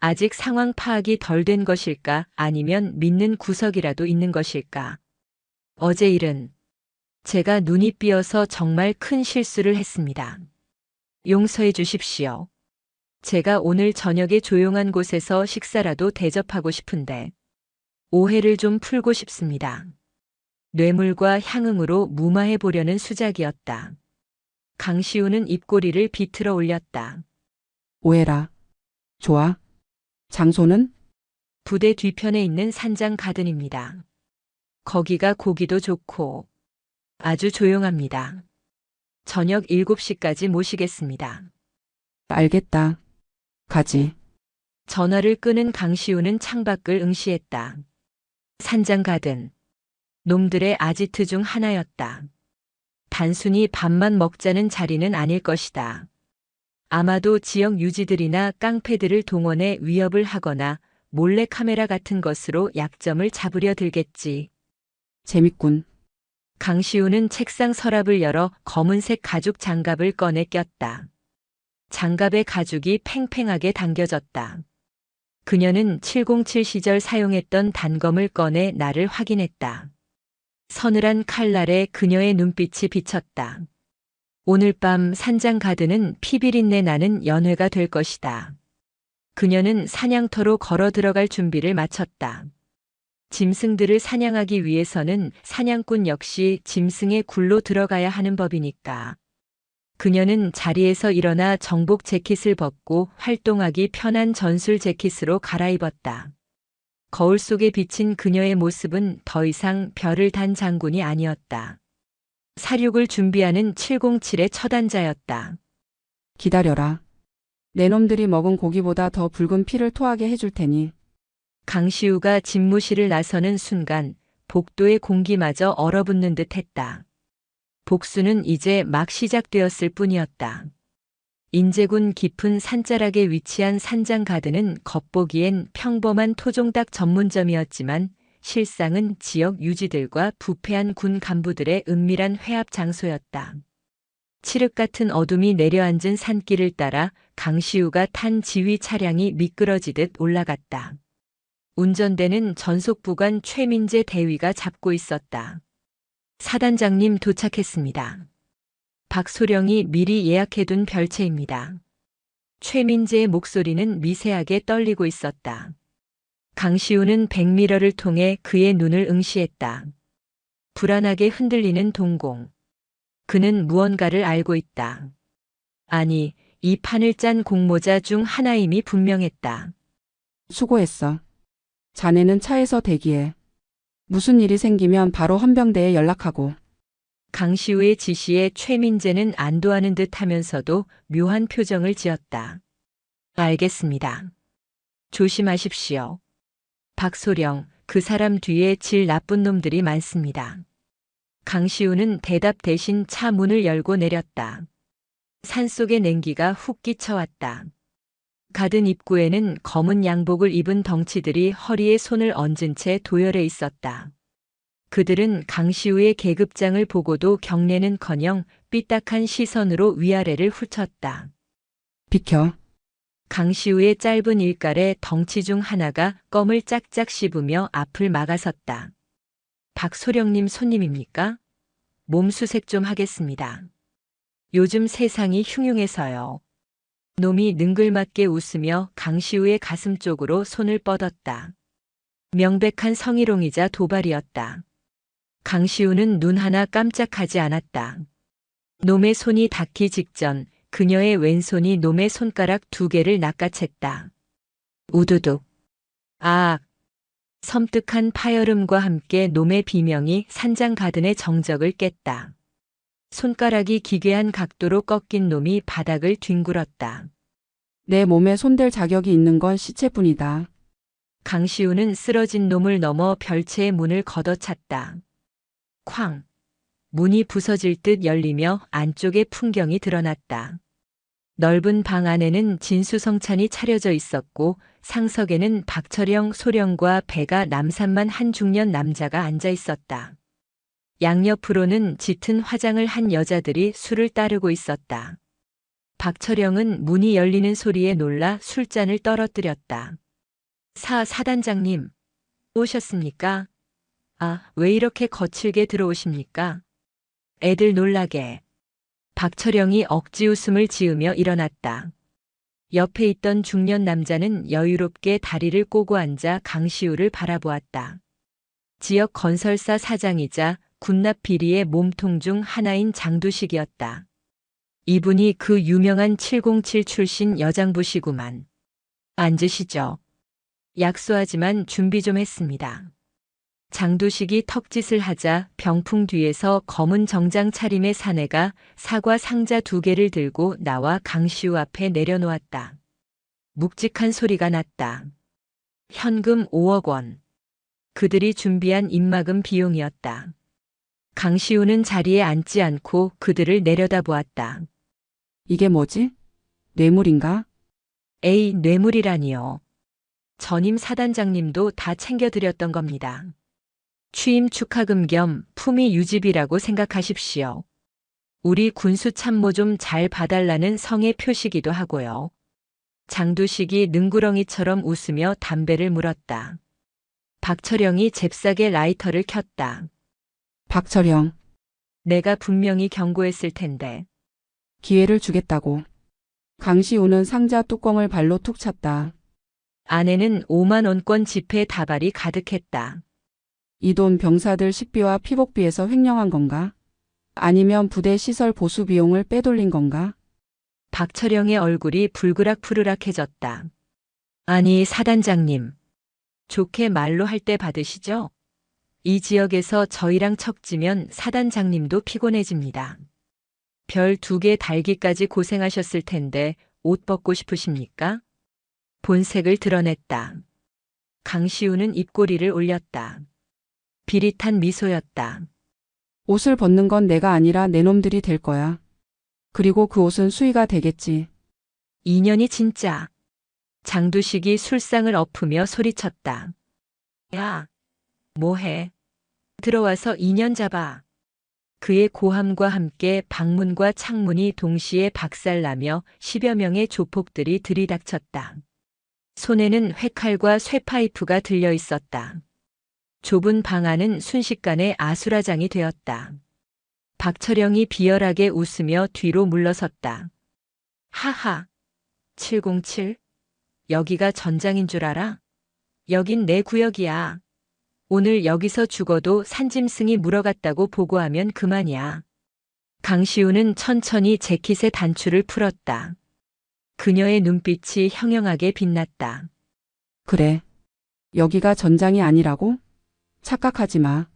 아직 상황 파악이 덜 된 것일까 아니면 믿는 구석이라도 있는 것일까. 어제 일은 제가 눈이 삐어서 정말 큰 실수를 했습니다. 용서해 주십시오. 제가 오늘 저녁에 조용한 곳에서 식사라도 대접하고 싶은데 오해를 좀 풀고 싶습니다. 뇌물과 향응으로 무마해 보려는 수작이었다. 강시우는 입꼬리를 비틀어 올렸다. 오해라. 좋아. 장소는? 부대 뒤편에 있는 산장 가든입니다. 거기가 고기도 좋고 아주 조용합니다. 저녁 7시까지 모시겠습니다. 알겠다. 가지. 전화를 끄는 강시우는 창밖을 응시했다. 산장 가든. 놈들의 아지트 중 하나였다. 단순히 밥만 먹자는 자리는 아닐 것이다. 아마도 지역 유지들이나 깡패들을 동원해 위협을 하거나 몰래 카메라 같은 것으로 약점을 잡으려 들겠지. 재밌군. 강시우는 책상 서랍을 열어 검은색 가죽 장갑을 꺼내 꼈다. 장갑의 가죽이 팽팽하게 당겨졌다. 그녀는 707 시절 사용했던 단검을 꺼내 나를 확인했다. 서늘한 칼날에 그녀의 눈빛이 비쳤다. 오늘 밤 산장 가드는 피비린내 나는 연회가 될 것이다. 그녀는 사냥터로 걸어 들어갈 준비를 마쳤다. 짐승들을 사냥하기 위해서는 사냥꾼 역시 짐승의 굴로 들어가야 하는 법이니까. 그녀는 자리에서 일어나 정복 재킷을 벗고 활동하기 편한 전술 재킷으로 갈아입었다. 거울 속에 비친 그녀의 모습은 더 이상 별을 단 장군이 아니었다. 사륙을 준비하는 707의 처단자였다. 기다려라. 내 놈들이 먹은 고기보다 더 붉은 피를 토하게 해줄 테니. 강시우가 집무실을 나서는 순간 복도의 공기마저 얼어붙는 듯 했다. 복수는 이제 막 시작되었을 뿐이었다. 인제군 깊은 산자락에 위치한 산장 가드는 겉보기엔 평범한 토종닭 전문점이었지만 실상은 지역 유지들과 부패한 군 간부들의 은밀한 회합 장소였다. 칠흑 같은 어둠이 내려앉은 산길을 따라 강시우가 탄 지휘 차량이 미끄러지듯 올라갔다. 운전대는 전속부관 최민재 대위가 잡고 있었다. 사단장님 도착했습니다. 박소령이 미리 예약해둔 별채입니다. 최민재의 목소리는 미세하게 떨리고 있었다. 강시우는 백미러를 통해 그의 눈을 응시했다. 불안하게 흔들리는 동공. 그는 무언가를 알고 있다. 아니, 이 판을 짠 공모자 중 하나임이 분명했다. 수고했어. 자네는 차에서 대기해. 무슨 일이 생기면 바로 헌병대에 연락하고. 강시우의 지시에 최민재는 안도하는 듯 하면서도 묘한 표정을 지었다. 알겠습니다. 조심하십시오. 박소령, 그 사람 뒤에 질 나쁜 놈들이 많습니다. 강시우는 대답 대신 차 문을 열고 내렸다. 산속의 냉기가 훅 끼쳐왔다. 가든 입구에는 검은 양복을 입은 덩치들이 허리에 손을 얹은 채 도열해 있었다. 그들은 강시우의 계급장을 보고도 경례는커녕 삐딱한 시선으로 위아래를 훑었다. 비켜. 강시우의 짧은 일깔에 덩치 중 하나가 껌을 짝짝 씹으며 앞을 막아섰다. 박소령님 손님입니까? 몸 수색 좀 하겠습니다. 요즘 세상이 흉흉해서요. 놈이 능글맞게 웃으며 강시우의 가슴 쪽으로 손을 뻗었다. 명백한 성희롱이자 도발이었다. 강시우는 눈 하나 깜짝하지 않았다. 놈의 손이 닿기 직전 그녀의 왼손이 놈의 손가락 2개를 낚아챘다. 우두둑. 아! 섬뜩한 파열음과 함께 놈의 비명이 산장가든의 정적을 깼다. 손가락이 기괴한 각도로 꺾인 놈이 바닥을 뒹굴었다. 내 몸에 손댈 자격이 있는 건 시체뿐이다. 강시우는 쓰러진 놈을 넘어 별채의 문을 걷어찼다. 쾅! 문이 부서질 듯 열리며 안쪽의 풍경이 드러났다. 넓은 방 안에는 진수성찬이 차려져 있었고 상석에는 박철영, 소령과 배가 남산만 한 중년 남자가 앉아 있었다. 양옆으로는 짙은 화장을 한 여자들이 술을 따르고 있었다. 박철영은 문이 열리는 소리에 놀라 술잔을 떨어뜨렸다. 사단장님, 오셨습니까? 아, 왜 이렇게 거칠게 들어오십니까? 애들 놀라게. 박철영이 억지 웃음을 지으며 일어났다. 옆에 있던 중년 남자는 여유롭게 다리를 꼬고 앉아 강시우를 바라보았다. 지역 건설사 사장이자 군납 비리의 몸통 중 하나인 장두식이었다. 이분이 그 유명한 707 출신 여장부시구만. 앉으시죠. 약소하지만 준비 좀 했습니다. 장두식이 턱짓을 하자 병풍 뒤에서 검은 정장 차림의 사내가 사과 상자 2개를 들고 나와 강시우 앞에 내려놓았다. 묵직한 소리가 났다. 현금 5억 원. 그들이 준비한 입막음 비용이었다. 강시우는 자리에 앉지 않고 그들을 내려다보았다. 이게 뭐지? 뇌물인가? 에이, 뇌물이라니요. 전임 사단장님도 다 챙겨드렸던 겁니다. 취임 축하금 겸 품위 유지비라고 생각하십시오. 우리 군수 참모 좀 잘 봐달라는 성의 표시기도 하고요. 장두식이 능구렁이처럼 웃으며 담배를 물었다. 박철영이 잽싸게 라이터를 켰다. 박철영, 내가 분명히 경고했을 텐데. 기회를 주겠다고. 강시우는 상자 뚜껑을 발로 툭 찼다. 안에는 5만 원권 지폐 다발이 가득했다. 이 돈 병사들 식비와 피복비에서 횡령한 건가? 아니면 부대 시설 보수 비용을 빼돌린 건가? 박철영의 얼굴이 불그락푸르락해졌다. 아니, 사단장님. 좋게 말로 할 때 받으시죠? 이 지역에서 저희랑 척지면 사단장님도 피곤해집니다. 별 2개 달기까지 고생하셨을 텐데 옷 벗고 싶으십니까? 본색을 드러냈다. 강시우는 입꼬리를 올렸다. 비릿한 미소였다. 옷을 벗는 건 내가 아니라 내 놈들이 될 거야. 그리고 그 옷은 수의가 되겠지. 2년이 진짜. 장두식이 술상을 엎으며 소리쳤다. 야, 뭐해? 들어와서 2년 잡아. 그의 고함과 함께 방문과 창문이 동시에 박살나며 10여 명의 조폭들이 들이닥쳤다. 손에는 회칼과 쇠파이프가 들려 있었다. 좁은 방 안은 순식간에 아수라장이 되었다. 박철영이 비열하게 웃으며 뒤로 물러섰다. 하하, 707? 여기가 전장인 줄 알아? 여긴 내 구역이야. 오늘 여기서 죽어도 산짐승이 물어갔다고 보고하면 그만이야. 강시우는 천천히 재킷의 단추를 풀었다. 그녀의 눈빛이 형형하게 빛났다. 그래. 여기가 전장이 아니라고? 착각하지 마.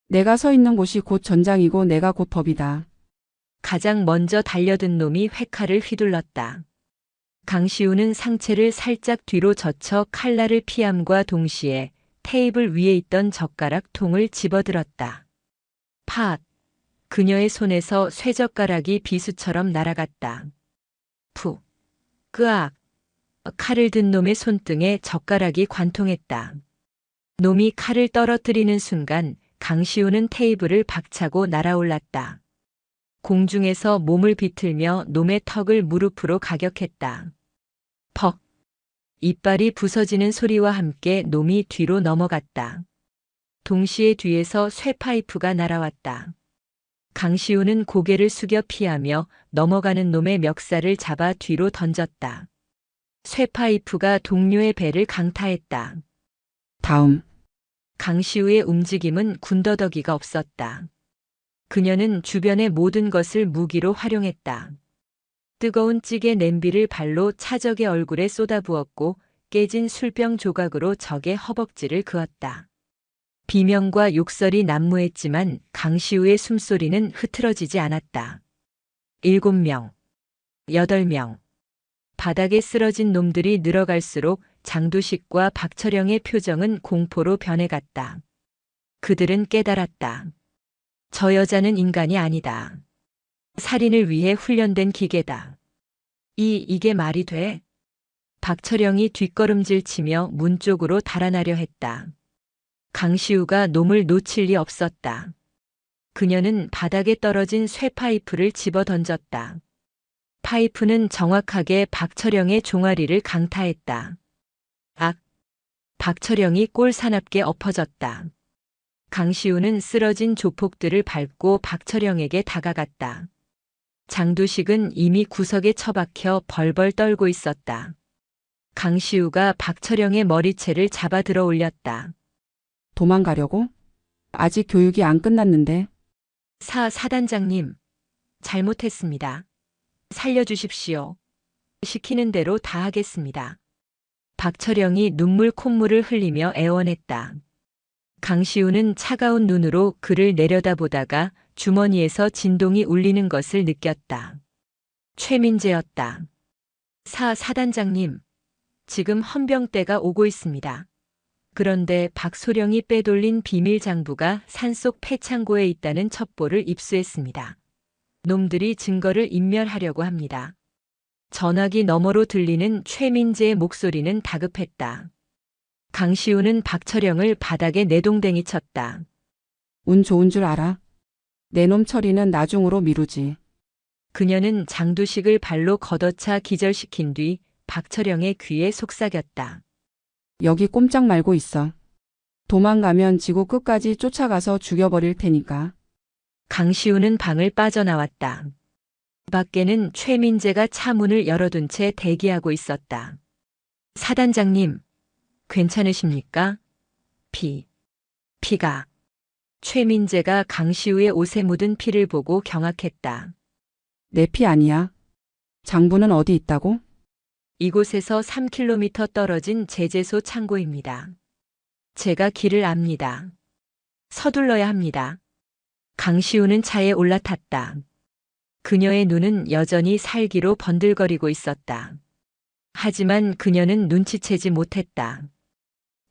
내가 서 있는 곳이 곧 전장이고 내가 곧 법이다. 가장 먼저 달려든 놈이 회칼을 휘둘렀다. 강시우는 상체를 살짝 뒤로 젖혀 칼날을 피함과 동시에 테이블 위에 있던 젓가락 통을 집어들었다. 팟! 그녀의 손에서 쇠젓가락이 비수처럼 날아갔다. 푹! 끄악! 칼을 든 놈의 손등에 젓가락이 관통했다. 놈이 칼을 떨어뜨리는 순간 강시우는 테이블을 박차고 날아올랐다. 공중에서 몸을 비틀며 놈의 턱을 무릎으로 가격했다. 퍽! 이빨이 부서지는 소리와 함께 놈이 뒤로 넘어갔다. 동시에 뒤에서 쇠파이프가 날아왔다. 강시우는 고개를 숙여 피하며 넘어가는 놈의 멱살을 잡아 뒤로 던졌다. 쇠파이프가 동료의 배를 강타했다. 다음. 강시우의 움직임은 군더더기가 없었다. 그녀는 주변의 모든 것을 무기로 활용했다. 뜨거운 찌개 냄비를 발로 차 적의 얼굴에 쏟아부었고 깨진 술병 조각으로 적의 허벅지를 그었다. 비명과 욕설이 난무했지만 강시우의 숨소리는 흐트러지지 않았다. 7명, 8명. 바닥에 쓰러진 놈들이 늘어갈수록 장두식과 박철영의 표정은 공포로 변해갔다. 그들은 깨달았다. 저 여자는 인간이 아니다. 살인을 위해 훈련된 기계다. 이게 말이 돼? 박철영이 뒷걸음질 치며 문 쪽으로 달아나려 했다. 강시우가 놈을 놓칠 리 없었다. 그녀는 바닥에 떨어진 쇠파이프를 집어 던졌다. 파이프는 정확하게 박철영의 종아리를 강타했다. 악! 박철영이 꼴사납게 엎어졌다. 강시우는 쓰러진 조폭들을 밟고 박철영에게 다가갔다. 장두식은 이미 구석에 처박혀 벌벌 떨고 있었다. 강시우가 박철영의 머리채를 잡아 들어 올렸다. 도망가려고? 아직 교육이 안 끝났는데. 사단장님, 잘못했습니다. 살려주십시오. 시키는 대로 다 하겠습니다. 박철영이 눈물 콧물을 흘리며 애원했다. 강시우는 차가운 눈으로 그를 내려다보다가 주머니에서 진동이 울리는 것을 느꼈다. 최민재였다. 사단장님, 지금 헌병대가 오고 있습니다. 그런데 박소령이 빼돌린 비밀 장부가 산속 폐창고에 있다는 첩보를 입수했습니다. 놈들이 증거를 인멸하려고 합니다. 전화기 너머로 들리는 최민재의 목소리는 다급했다. 강시우는 박철영을 바닥에 내동댕이 쳤다. 운 좋은 줄 알아? 내 놈 처리는 나중으로 미루지. 그녀는 장두식을 발로 걷어차 기절시킨 뒤 박철영의 귀에 속삭였다. 여기 꼼짝 말고 있어. 도망가면 지구 끝까지 쫓아가서 죽여버릴 테니까. 강시우는 방을 빠져나왔다. 밖에는 최민재가 차 문을 열어둔 채 대기하고 있었다. 사단장님, 괜찮으십니까? 피가. 최민재가 강시우의 옷에 묻은 피를 보고 경악했다. 내 피 아니야. 장부는 어디 있다고? 이곳에서 3km 떨어진 제재소 창고입니다. 제가 길을 압니다. 서둘러야 합니다. 강시우는 차에 올라탔다. 그녀의 눈은 여전히 살기로 번들거리고 있었다. 하지만 그녀는 눈치채지 못했다.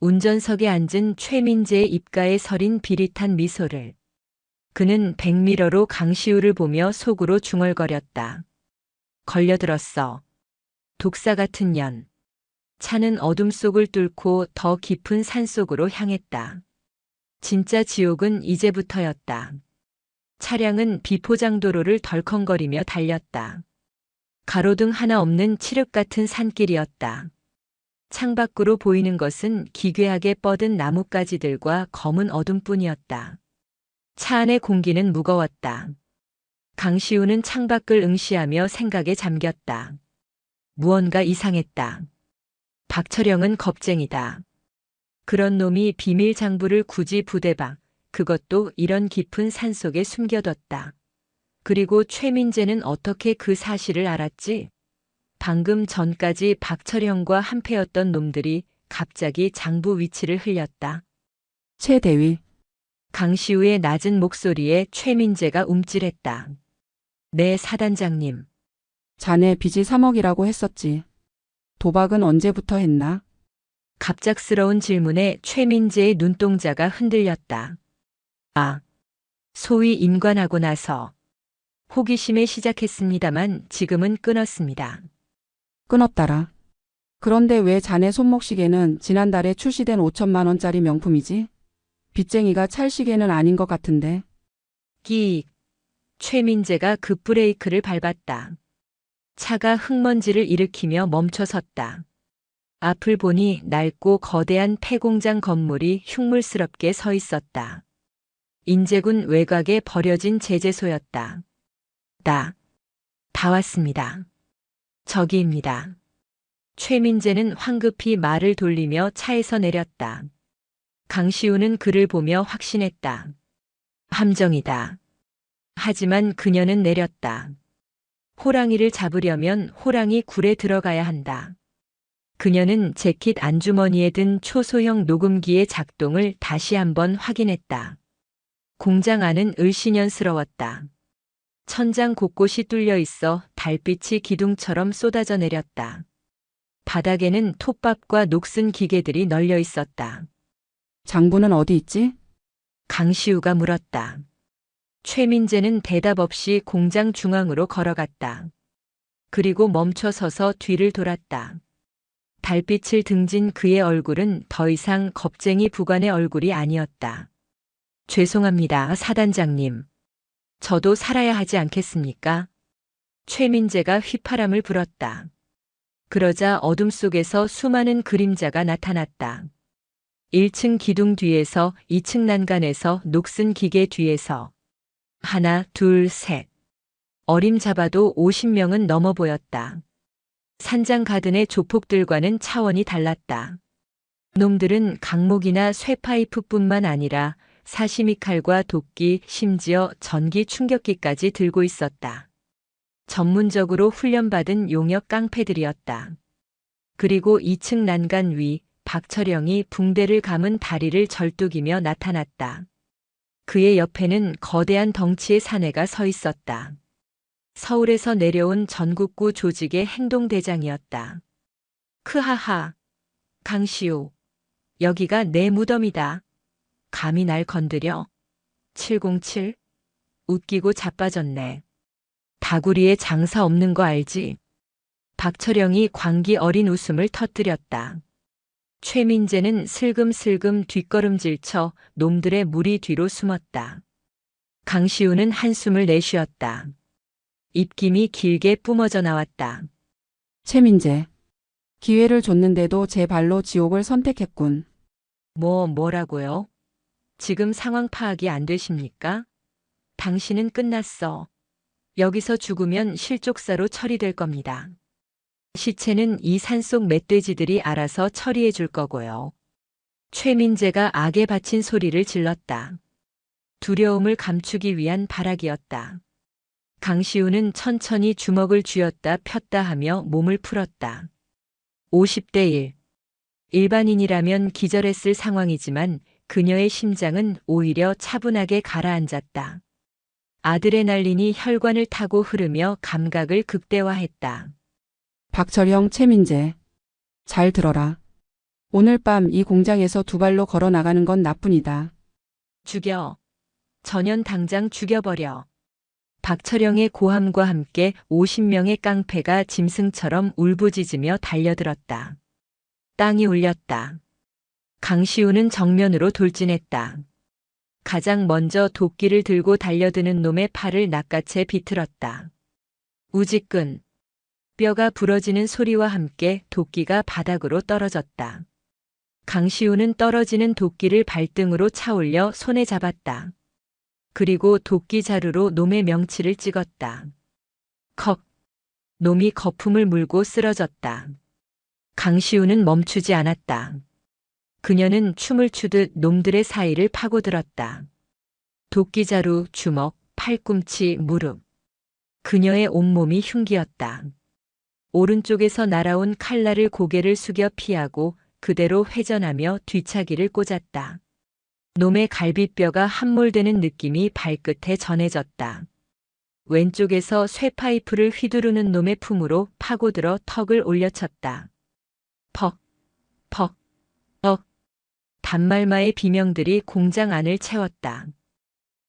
운전석에 앉은 최민재의 입가에 서린 비릿한 미소를. 그는 백미러로 강시우를 보며 속으로 중얼거렸다. 걸려들었어. 독사 같은 년. 차는 어둠 속을 뚫고 더 깊은 산속으로 향했다. 진짜 지옥은 이제부터였다. 차량은 비포장도로를 덜컹거리며 달렸다. 가로등 하나 없는 칠흑 같은 산길이었다. 창밖으로 보이는 것은 기괴하게 뻗은 나뭇가지들과 검은 어둠뿐이었다. 차 안의 공기는 무거웠다. 강시우는 창밖을 응시하며 생각에 잠겼다. 무언가 이상했다. 박철영은 겁쟁이다. 그런 놈이 비밀 장부를 굳이 부대박, 그것도 이런 깊은 산속에 숨겨뒀다. 그리고 최민재는 어떻게 그 사실을 알았지? 방금 전까지 박철영과 한패였던 놈들이 갑자기 장부 위치를 흘렸다. 최 대위. 강시우의 낮은 목소리에 최민재가 움찔했다. 네, 사단장님. 자네 빚이 3억이라고 했었지. 도박은 언제부터 했나? 갑작스러운 질문에 최민재의 눈동자가 흔들렸다. 소위 임관하고 나서. 호기심에 시작했습니다만 지금은 끊었습니다. 끊었다라. 그런데 왜 자네 손목시계는 지난달에 출시된 5천만 원짜리 명품이지? 빚쟁이가 찰 시계는 아닌 것 같은데. 끼익. 최민재가 급브레이크를 밟았다. 차가 흙먼지를 일으키며 멈춰섰다. 앞을 보니 낡고 거대한 폐공장 건물이 흉물스럽게 서 있었다. 인제군 외곽에 버려진 제재소였다. 다 왔습니다. 저기입니다. 최민재는 황급히 말을 돌리며 차에서 내렸다. 강시우는 그를 보며 확신했다. 함정이다. 하지만 그녀는 내렸다. 호랑이를 잡으려면 호랑이 굴에 들어가야 한다. 그녀는 재킷 안주머니에 든 초소형 녹음기의 작동을 다시 한번 확인했다. 공장 안은 을씨년스러웠다. 천장 곳곳이 뚫려 있어 달빛이 기둥처럼 쏟아져 내렸다. 바닥에는 톱밥과 녹슨 기계들이 널려 있었다. 장부는 어디 있지? 강시우가 물었다. 최민재는 대답 없이 공장 중앙으로 걸어갔다. 그리고 멈춰 서서 뒤를 돌았다. 달빛을 등진 그의 얼굴은 더 이상 겁쟁이 부관의 얼굴이 아니었다. 죄송합니다, 사단장님. 저도 살아야 하지 않겠습니까? 최민재가 휘파람을 불었다. 그러자 어둠 속에서 수많은 그림자가 나타났다. 1층 기둥 뒤에서, 2층 난간에서, 녹슨 기계 뒤에서. 하나, 둘, 셋. 어림잡아도 50명은 넘어 보였다. 산장 가든의 조폭들과는 차원이 달랐다. 놈들은 강목이나 쇠파이프뿐만 아니라 사시미 칼과 도끼, 심지어 전기 충격기까지 들고 있었다. 전문적으로 훈련받은 용역 깡패들이었다. 그리고 2층 난간 위, 박철영이 붕대를 감은 다리를 절뚝이며 나타났다. 그의 옆에는 거대한 덩치의 사내가 서 있었다. 서울에서 내려온 전국구 조직의 행동대장이었다. 크하하. 강시우. 여기가 내 무덤이다. 감히 날 건드려? 707? 웃기고 자빠졌네. 다구리에 장사 없는 거 알지? 박철영이 광기 어린 웃음을 터뜨렸다. 최민재는 슬금슬금 뒷걸음질쳐 놈들의 무리 뒤로 숨었다. 강시우는 한숨을 내쉬었다. 입김이 길게 뿜어져 나왔다. 최민재. 기회를 줬는데도 제 발로 지옥을 선택했군. 뭐라고요? 지금 상황 파악이 안 되십니까? 당신은 끝났어. 여기서 죽으면 실족사로 처리될 겁니다. 시체는 이 산속 멧돼지들이 알아서 처리해 줄 거고요. 최민재가 악에 바친 소리를 질렀다. 두려움을 감추기 위한 발악이었다. 강시우는 천천히 주먹을 쥐었다 폈다 하며 몸을 풀었다. 50대 1. 일반인이라면 기절했을 상황이지만 그녀의 심장은 오히려 차분하게 가라앉았다. 아드레날린이 혈관을 타고 흐르며 감각을 극대화했다. 박철영, 최민재. 잘 들어라. 오늘 밤 이 공장에서 두 발로 걸어 나가는 건 나뿐이다. 죽여. 전현 당장 죽여버려. 박철영의 고함과 함께 50명의 깡패가 짐승처럼 울부짖으며 달려들었다. 땅이 울렸다. 강시우는 정면으로 돌진했다. 가장 먼저 도끼를 들고 달려드는 놈의 팔을 낚아채 비틀었다. 우지끈. 뼈가 부러지는 소리와 함께 도끼가 바닥으로 떨어졌다. 강시우는 떨어지는 도끼를 발등으로 차올려 손에 잡았다. 그리고 도끼 자루로 놈의 명치를 찍었다. 컥. 놈이 거품을 물고 쓰러졌다. 강시우는 멈추지 않았다. 그녀는 춤을 추듯 놈들의 사이를 파고들었다. 도끼 자루, 주먹, 팔꿈치, 무릎. 그녀의 온몸이 흉기였다. 오른쪽에서 날아온 칼날을 고개를 숙여 피하고 그대로 회전하며 뒤차기를 꽂았다. 놈의 갈비뼈가 함몰되는 느낌이 발끝에 전해졌다. 왼쪽에서 쇠파이프를 휘두르는 놈의 품으로 파고들어 턱을 올려쳤다. 퍽, 퍽, 퍽. 단말마의 비명들이 공장 안을 채웠다.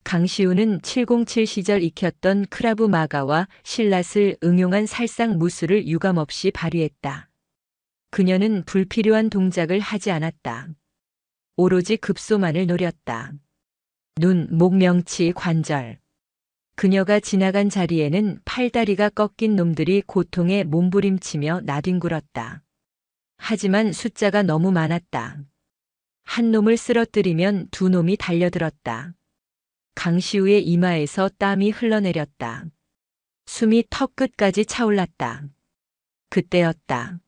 강시우는 707 시절 익혔던 크라브 마가와 실랏을 응용한 살상 무술을 유감없이 발휘했다. 그녀는 불필요한 동작을 하지 않았다. 오로지 급소만을 노렸다. 눈, 목, 명치, 관절. 그녀가 지나간 자리에는 팔다리가 꺾인 놈들이 고통에 몸부림치며 나뒹굴었다. 하지만 숫자가 너무 많았다. 한 놈을 쓰러뜨리면 두 놈이 달려들었다. 강시우의 이마에서 땀이 흘러내렸다. 숨이 턱 끝까지 차올랐다. 그때였다.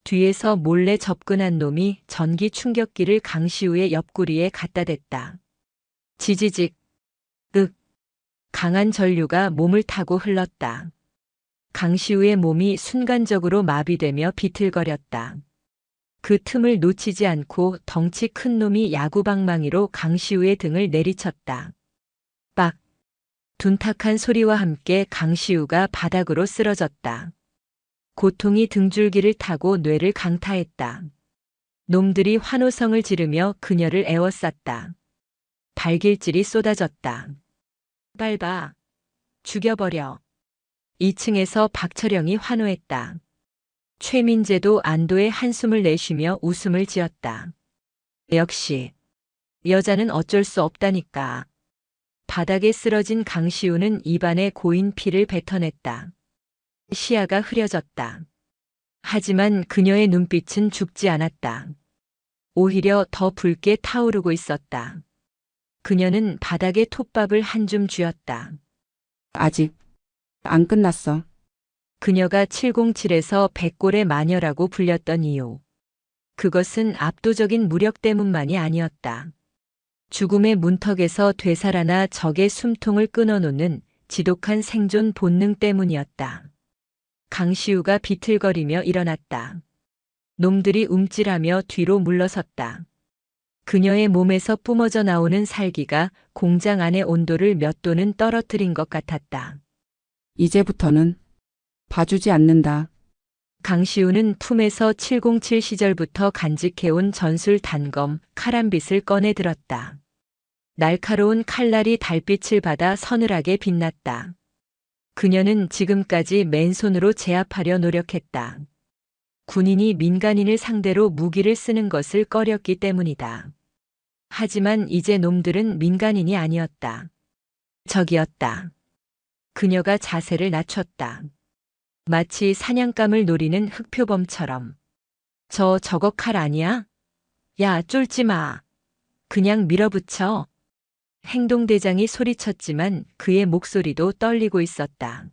뒤에서 몰래 접근한 놈이 전기 충격기를 강시우의 옆구리에 갖다 댔다. 지지직, 윽. 강한 전류가 몸을 타고 흘렀다. 강시우의 몸이 순간적으로 마비되며 비틀거렸다. 그 틈을 놓치지 않고 덩치 큰 놈이 야구방망이로 강시우의 등을 내리쳤다. 빡! 둔탁한 소리와 함께 강시우가 바닥으로 쓰러졌다. 고통이 등줄기를 타고 뇌를 강타했다. 놈들이 환호성을 지르며 그녀를 에워쌌다. 발길질이 쏟아졌다. 밟아. 죽여버려. 2층에서 박철영이 환호했다. 최민재도 안도의 한숨을 내쉬며 웃음을 지었다. 역시 여자는 어쩔 수 없다니까. 바닥에 쓰러진 강시우는 입안에 고인 피를 뱉어냈다. 시야가 흐려졌다. 하지만 그녀의 눈빛은 죽지 않았다. 오히려 더 붉게 타오르고 있었다. 그녀는 바닥에 톱밥을 한 줌 쥐었다. 아직 안 끝났어. 그녀가 707에서 백골의 마녀라고 불렸던 이유. 그것은 압도적인 무력 때문만이 아니었다. 죽음의 문턱에서 되살아나 적의 숨통을 끊어놓는 지독한 생존 본능 때문이었다. 강시우가 비틀거리며 일어났다. 놈들이 움찔하며 뒤로 물러섰다. 그녀의 몸에서 뿜어져 나오는 살기가 공장 안의 온도를 몇 도는 떨어뜨린 것 같았다. 이제부터는 봐주지 않는다. 강시우는 품에서 707 시절부터 간직해온 전술 단검 칼한빗을 꺼내 들었다. 날카로운 칼날이 달빛을 받아 서늘하게 빛났다. 그녀는 지금까지 맨손으로 제압하려 노력했다. 군인이 민간인을 상대로 무기를 쓰는 것을 꺼렸기 때문이다. 하지만 이제 놈들은 민간인이 아니었다. 적이었다. 그녀가 자세를 낮췄다. 마치 사냥감을 노리는 흑표범처럼. 저거 칼 아니야? 야, 쫄지 마. 그냥 밀어붙여. 행동대장이 소리쳤지만 그의 목소리도 떨리고 있었다.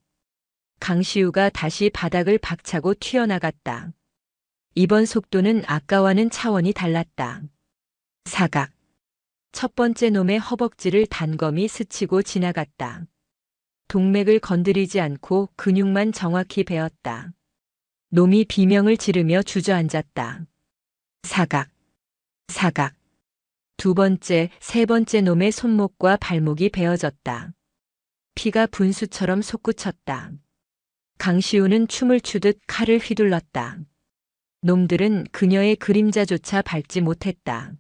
강시우가 다시 바닥을 박차고 튀어나갔다. 이번 속도는 아까와는 차원이 달랐다. 사각. 첫 번째 놈의 허벅지를 단검이 스치고 지나갔다. 동맥을 건드리지 않고 근육만 정확히 베었다. 놈이 비명을 지르며 주저앉았다. 사각. 사각. 두 번째, 세 번째 놈의 손목과 발목이 베어졌다. 피가 분수처럼 솟구쳤다. 강시우는 춤을 추듯 칼을 휘둘렀다. 놈들은 그녀의 그림자조차 밟지 못했다.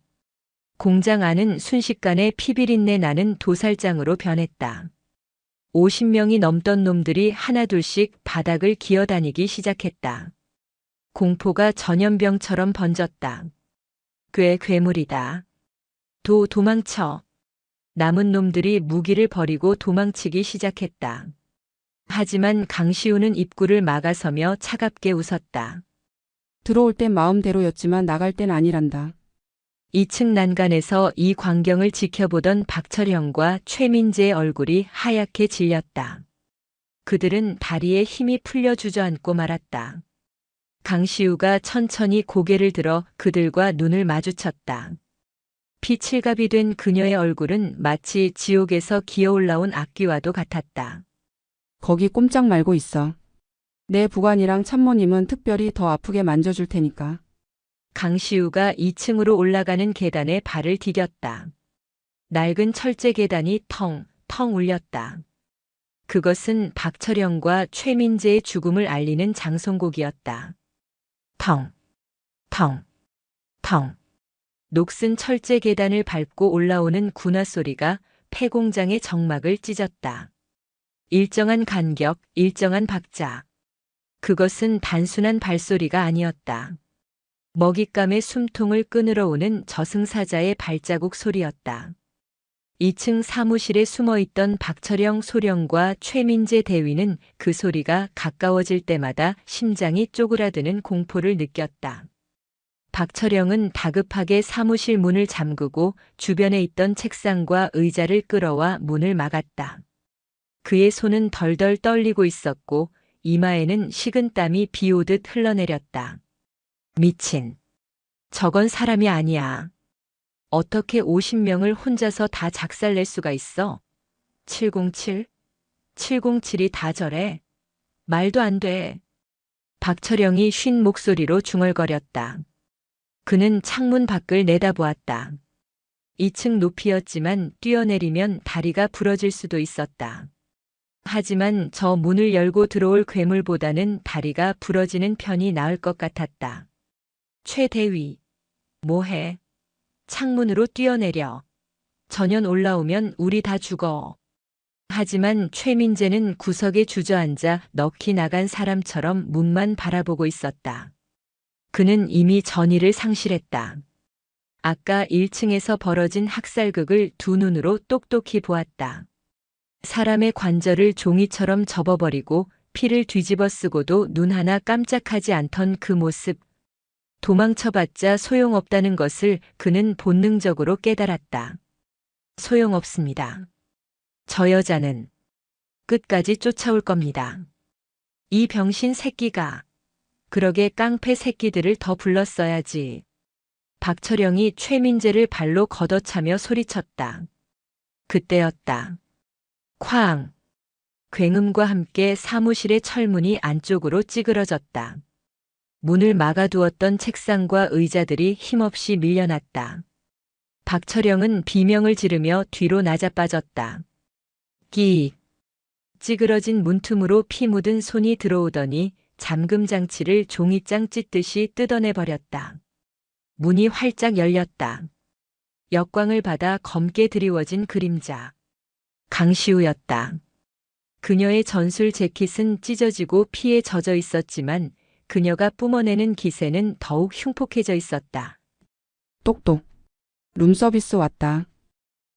공장 안은 순식간에 피비린내 나는 도살장으로 변했다. 50명이 넘던 놈들이 하나둘씩 바닥을 기어다니기 시작했다. 공포가 전염병처럼 번졌다. 괴물이다. 도망쳐. 남은 놈들이 무기를 버리고 도망치기 시작했다. 하지만 강시우는 입구를 막아서며 차갑게 웃었다. 들어올 땐 마음대로였지만 나갈 땐 아니란다. 2층 난간에서 이 광경을 지켜보던 박철형과 최민재의 얼굴이 하얗게 질렸다. 그들은 다리에 힘이 풀려 주저앉고 말았다. 강시우가 천천히 고개를 들어 그들과 눈을 마주쳤다. 피칠갑이 된 그녀의 얼굴은 마치 지옥에서 기어올라온 악귀와도 같았다. 거기 꼼짝 말고 있어. 내 부관이랑 참모님은 특별히 더 아프게 만져줄 테니까. 강시우가 2층으로 올라가는 계단에 발을 디뎠다. 낡은 철제 계단이 텅텅 울렸다. 그것은 박철영과 최민재의 죽음을 알리는 장송곡이었다. 텅, 텅, 텅. 녹슨 철제 계단을 밟고 올라오는 군화 소리가 폐공장의 정막을 찢었다. 일정한 간격, 일정한 박자. 그것은 단순한 발소리가 아니었다. 먹잇감의 숨통을 끊으러 오는 저승사자의 발자국 소리였다. 2층 사무실에 숨어있던 박철영 소령과 최민재 대위는 그 소리가 가까워질 때마다 심장이 쪼그라드는 공포를 느꼈다. 박철영은 다급하게 사무실 문을 잠그고 주변에 있던 책상과 의자를 끌어와 문을 막았다. 그의 손은 덜덜 떨리고 있었고 이마에는 식은땀이 비 오듯 흘러내렸다. 미친. 저건 사람이 아니야. 어떻게 50명을 혼자서 다 작살낼 수가 있어? 707? 707이 다 저래? 말도 안 돼. 박철영이 쉰 목소리로 중얼거렸다. 그는 창문 밖을 내다보았다. 2층 높이였지만 뛰어내리면 다리가 부러질 수도 있었다. 하지만 저 문을 열고 들어올 괴물보다는 다리가 부러지는 편이 나을 것 같았다. 최대위. 뭐해? 창문으로 뛰어내려. 전연 올라오면 우리 다 죽어. 하지만 최민재는 구석에 주저앉아 넋이 나간 사람처럼 문만 바라보고 있었다. 그는 이미 전의를 상실했다. 아까 1층에서 벌어진 학살극을 두 눈으로 똑똑히 보았다. 사람의 관절을 종이처럼 접어버리고 피를 뒤집어 쓰고도 눈 하나 깜짝하지 않던 그 모습. 도망쳐봤자 소용없다는 것을 그는 본능적으로 깨달았다. 소용없습니다. 저 여자는 끝까지 쫓아올 겁니다. 이 병신 새끼가. 그러게 깡패 새끼들을 더 불렀어야지. 박철영이 최민재를 발로 걷어차며 소리쳤다. 그때였다. 쾅! 굉음과 함께 사무실의 철문이 안쪽으로 찌그러졌다. 문을 막아두었던 책상과 의자들이 힘없이 밀려났다. 박철영은 비명을 지르며 뒤로 낮아빠졌다. 끼익! 찌그러진 문틈으로 피 묻은 손이 들어오더니 잠금 장치를 종이장 찢듯이 뜯어내버렸다. 문이 활짝 열렸다. 역광을 받아 검게 드리워진 그림자. 강시우였다. 그녀의 전술 재킷은 찢어지고 피에 젖어 있었지만 그녀가 뿜어내는 기세는 더욱 흉폭해져 있었다. 똑똑. 룸서비스 왔다.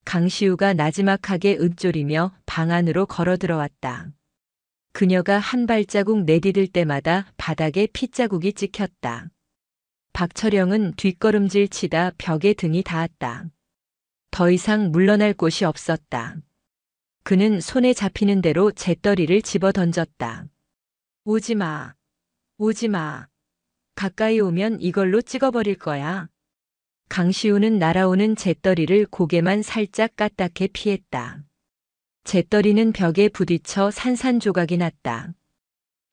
강시우가 나지막하게 읊조리며 방 안으로 걸어 들어왔다. 그녀가 한 발자국 내디딜 때마다 바닥에 핏자국이 찍혔다. 박철영은 뒷걸음질 치다 벽에 등이 닿았다. 더 이상 물러날 곳이 없었다. 그는 손에 잡히는 대로 재떨이를 집어 던졌다. 오지 마. 오지 마. 가까이 오면 이걸로 찍어버릴 거야. 강시우는 날아오는 재떨이를 고개만 살짝 까딱해 피했다. 재떨이는 벽에 부딪혀 산산조각이 났다.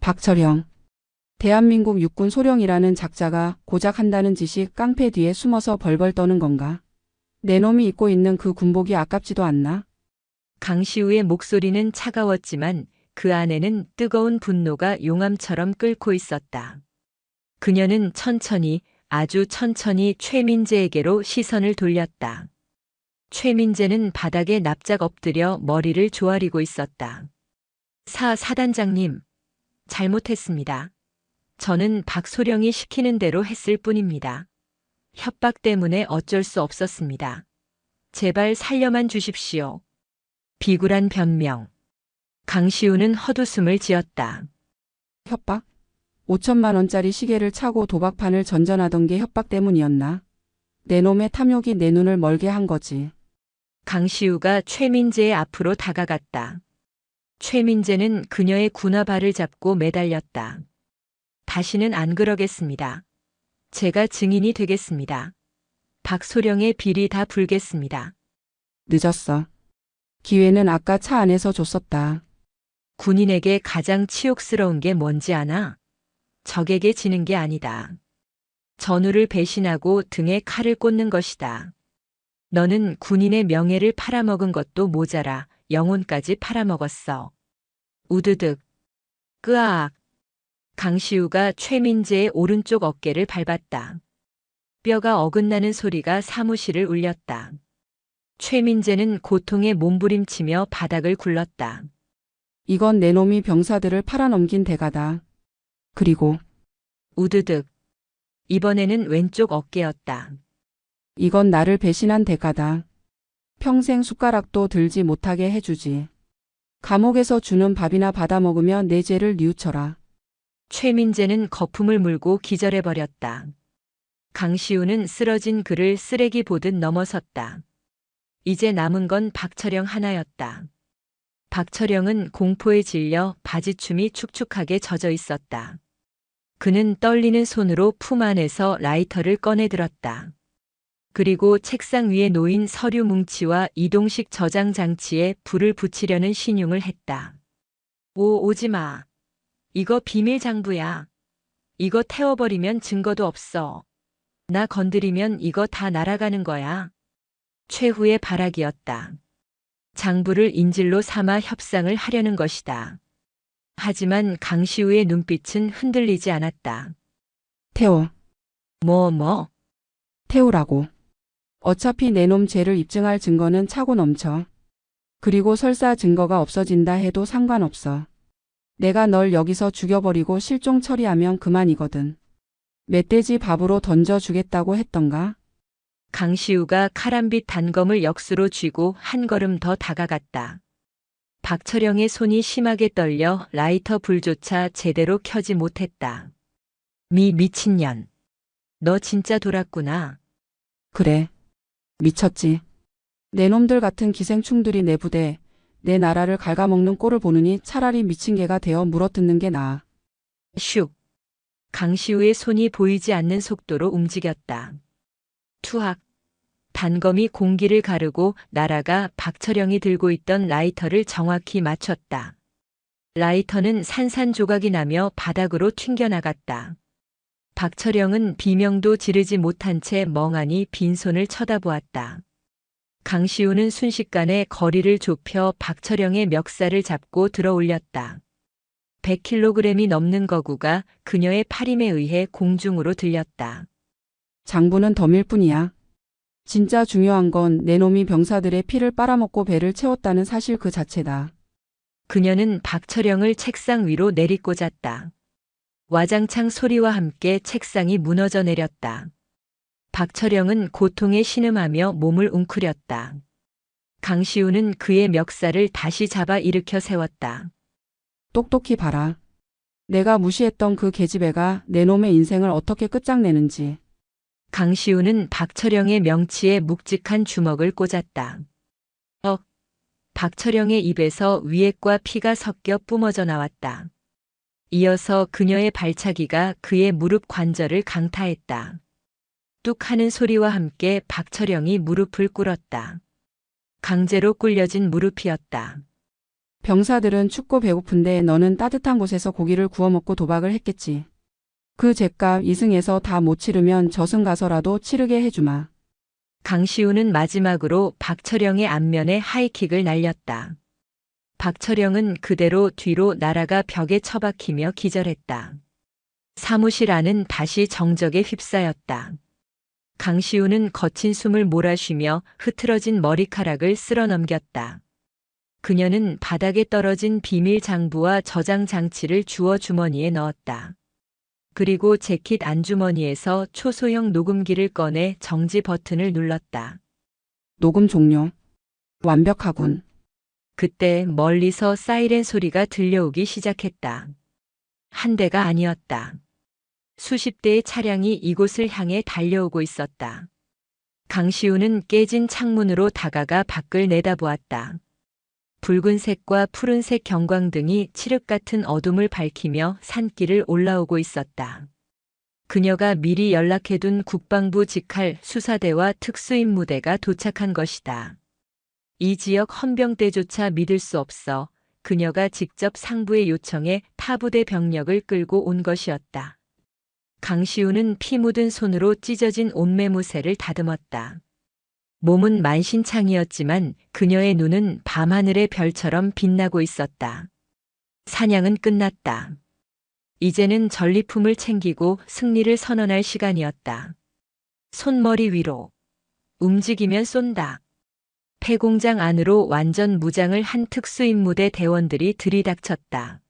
박철영. 대한민국 육군 소령이라는 작자가 고작 한다는 짓이 깡패 뒤에 숨어서 벌벌 떠는 건가? 내 놈이 입고 있는 그 군복이 아깝지도 않나? 강시우의 목소리는 차가웠지만 그 안에는 뜨거운 분노가 용암처럼 끓고 있었다. 그녀는 천천히, 아주 천천히 최민재에게로 시선을 돌렸다. 최민재는 바닥에 납작 엎드려 머리를 조아리고 있었다. 사단장님, 잘못했습니다. 저는 박소령이 시키는 대로 했을 뿐입니다. 협박 때문에 어쩔 수 없었습니다. 제발 살려만 주십시오. 비굴한 변명. 강시우는 헛웃음을 지었다. 협박? 5천만 원짜리 시계를 차고 도박판을 전전하던 게 협박 때문이었나? 내 놈의 탐욕이 내 눈을 멀게 한 거지. 강시우가 최민재의 앞으로 다가갔다. 최민재는 그녀의 군화발을 잡고 매달렸다. 다시는 안 그러겠습니다. 제가 증인이 되겠습니다. 박소령의 비리 다 불겠습니다. 늦었어. 기회는 아까 차 안에서 줬었다. 군인에게 가장 치욕스러운 게 뭔지 아나? 적에게 지는 게 아니다. 전우를 배신하고 등에 칼을 꽂는 것이다. 너는 군인의 명예를 팔아먹은 것도 모자라 영혼까지 팔아먹었어. 우드득. 끄악. 강시우가 최민재의 오른쪽 어깨를 밟았다. 뼈가 어긋나는 소리가 사무실을 울렸다. 최민재는 고통에 몸부림치며 바닥을 굴렀다. 이건 내 놈이 병사들을 팔아넘긴 대가다. 그리고 우드득. 이번에는 왼쪽 어깨였다. 이건 나를 배신한 대가다. 평생 숟가락도 들지 못하게 해주지. 감옥에서 주는 밥이나 받아 먹으며 내 죄를 뉘우쳐라. 최민재는 거품을 물고 기절해버렸다. 강시우는 쓰러진 그를 쓰레기 보듯 넘어섰다. 이제 남은 건 박철영 하나였다. 박철영은 공포에 질려 바지춤이 축축하게 젖어 있었다. 그는 떨리는 손으로 품 안에서 라이터를 꺼내 들었다. 그리고 책상 위에 놓인 서류 뭉치와 이동식 저장 장치에 불을 붙이려는 신용을 했다. 오지 마. 이거 비밀 장부야. 이거 태워버리면 증거도 없어. 나 건드리면 이거 다 날아가는 거야. 최후의 발악이었다. 장부를 인질로 삼아 협상을 하려는 것이다. 하지만 강시우의 눈빛은 흔들리지 않았다. 태워. 뭐? 태우라고. 어차피 내 놈 죄를 입증할 증거는 차고 넘쳐. 그리고 설사 증거가 없어진다 해도 상관없어. 내가 널 여기서 죽여버리고 실종 처리하면 그만이거든. 멧돼지 밥으로 던져주겠다고 했던가? 강시우가 카람빛 단검을 역수로 쥐고 한 걸음 더 다가갔다. 박철영의 손이 심하게 떨려 라이터 불조차 제대로 켜지 못했다. 미친년. 너 진짜 돌았구나. 그래. 미쳤지. 내 놈들 같은 기생충들이 내 부대, 내 나라를 갉아먹는 꼴을 보느니 차라리 미친 개가 되어 물어뜯는 게 나아. 슉. 강시우의 손이 보이지 않는 속도로 움직였다. 투학. 단검이 공기를 가르고 날아가 박철영이 들고 있던 라이터를 정확히 맞췄다. 라이터는 산산조각이 나며 바닥으로 튕겨나갔다. 박철영은 비명도 지르지 못한 채 멍하니 빈손을 쳐다보았다. 강시우는 순식간에 거리를 좁혀 박철영의 멱살을 잡고 들어올렸다. 100kg이 넘는 거구가 그녀의 팔힘에 의해 공중으로 들렸다. 장부는 덤일 뿐이야. 진짜 중요한 건 내 놈이 병사들의 피를 빨아먹고 배를 채웠다는 사실 그 자체다. 그녀는 박철영을 책상 위로 내리꽂았다. 와장창 소리와 함께 책상이 무너져 내렸다. 박철영은 고통에 신음하며 몸을 웅크렸다. 강시우는 그의 멱살을 다시 잡아 일으켜 세웠다. 똑똑히 봐라. 내가 무시했던 그 계집애가 내 놈의 인생을 어떻게 끝장내는지. 강시우는 박철영의 명치에 묵직한 주먹을 꽂았다. 박철영의 입에서 위액과 피가 섞여 뿜어져 나왔다. 이어서 그녀의 발차기가 그의 무릎 관절을 강타했다. 뚝 하는 소리와 함께 박철영이 무릎을 꿇었다. 강제로 꿀려진 무릎이었다. 병사들은 춥고 배고픈데 너는 따뜻한 곳에서 고기를 구워 먹고 도박을 했겠지. 그 죗값 이승에서 다 못 치르면 저승 가서라도 치르게 해주마. 강시우는 마지막으로 박철영의 안면에 하이킥을 날렸다. 박철영은 그대로 뒤로 날아가 벽에 처박히며 기절했다. 사무실 안은 다시 정적에 휩싸였다. 강시우는 거친 숨을 몰아쉬며 흐트러진 머리카락을 쓸어 넘겼다. 그녀는 바닥에 떨어진 비밀 장부와 저장 장치를 주워 주머니에 넣었다. 그리고 재킷 안주머니에서 초소형 녹음기를 꺼내 정지 버튼을 눌렀다. 녹음 종료. 완벽하군. 그때 멀리서 사이렌 소리가 들려오기 시작했다. 한 대가 아니었다. 수십 대의 차량이 이곳을 향해 달려오고 있었다. 강시우는 깨진 창문으로 다가가 밖을 내다보았다. 붉은색과 푸른색 경광등이 칠흑 같은 어둠을 밝히며 산길을 올라오고 있었다. 그녀가 미리 연락해둔 국방부 직할 수사대와 특수임무대가 도착한 것이다. 이 지역 헌병대조차 믿을 수 없어 그녀가 직접 상부의 요청에 타부대 병력을 끌고 온 것이었다. 강시우는 피 묻은 손으로 찢어진 옷매무새를 다듬었다. 몸은 만신창이었지만 그녀의 눈은 밤하늘의 별처럼 빛나고 있었다. 사냥은 끝났다. 이제는 전리품을 챙기고 승리를 선언할 시간이었다. 손머리 위로. 움직이면 쏜다. 폐공장 안으로 완전 무장을 한 특수임무대 대원들이 들이닥쳤다.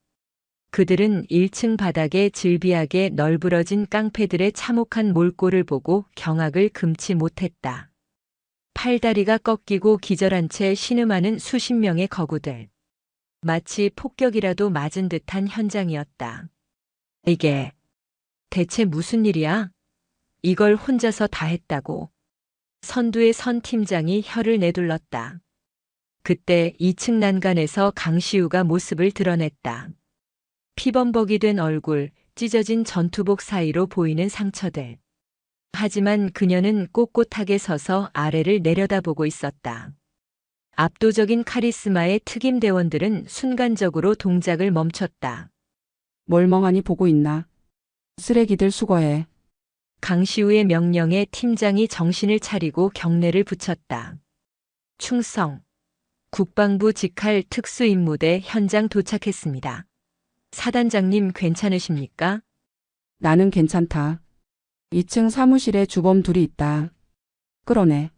그들은 1층 바닥에 질비하게 널브러진 깡패들의 참혹한 몰골을 보고 경악을 금치 못했다. 팔다리가 꺾이고 기절한 채 신음하는 수십 명의 거구들. 마치 폭격이라도 맞은 듯한 현장이었다. 이게 대체 무슨 일이야? 이걸 혼자서 다 했다고. 선두의 선 팀장이 혀를 내둘렀다. 그때 2층 난간에서 강시우가 모습을 드러냈다. 피범벅이 된 얼굴, 찢어진 전투복 사이로 보이는 상처들. 하지만 그녀는 꼿꼿하게 서서 아래를 내려다보고 있었다. 압도적인 카리스마의 특임 대원들은 순간적으로 동작을 멈췄다. 뭘 멍하니 보고 있나? 쓰레기들 수거해. 강시우의 명령에 팀장이 정신을 차리고 경례를 붙였다. 충성. 국방부 직할 특수임무대 현장 도착했습니다. 사단장님 괜찮으십니까? 나는 괜찮다. 2층 사무실에 주범 둘이 있다. 끌어내.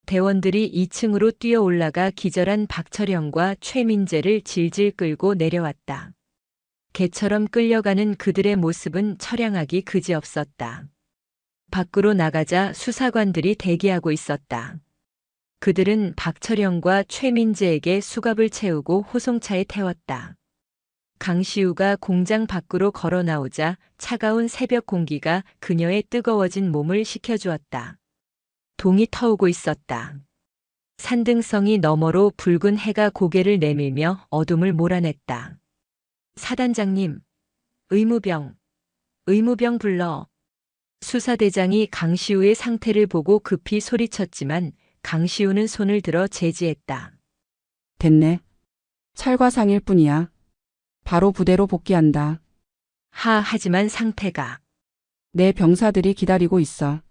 대원들이 2층으로 뛰어 올라가 기절한 박철영과 최민재를 질질 끌고 내려왔다. 개처럼 끌려가는 그들의 모습은 처량하기 그지없었다. 밖으로 나가자 수사관들이 대기하고 있었다. 그들은 박철영과 최민재에게 수갑을 채우고 호송차에 태웠다. 강시우가 공장 밖으로 걸어 나오자 차가운 새벽 공기가 그녀의 뜨거워진 몸을 식혀주었다. 동이 터오고 있었다. 산등성이 너머로 붉은 해가 고개를 내밀며 어둠을 몰아냈다. 사단장님, 의무병 불러. 수사대장이 강시우의 상태를 보고 급히 소리쳤지만 강시우는 손을 들어 제지했다. 됐네. 찰과상일 뿐이야. 바로 부대로 복귀한다. 하지만 상태가. 내 병사들이 기다리고 있어.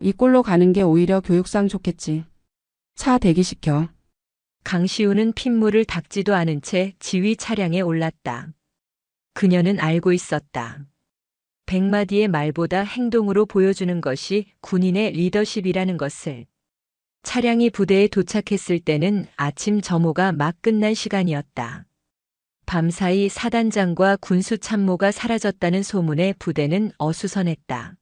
이 꼴로 가는 게 오히려 교육상 좋겠지. 차 대기시켜. 강시우는 핏물을 닦지도 않은 채 지휘 차량에 올랐다. 그녀는 알고 있었다. 100마디의 말보다 행동으로 보여주는 것이 군인의 리더십이라는 것을. 차량이 부대에 도착했을 때는 아침 점호가 막 끝난 시간이었다. 밤사이 사단장과 군수참모가 사라졌다는 소문에 부대는 어수선했다.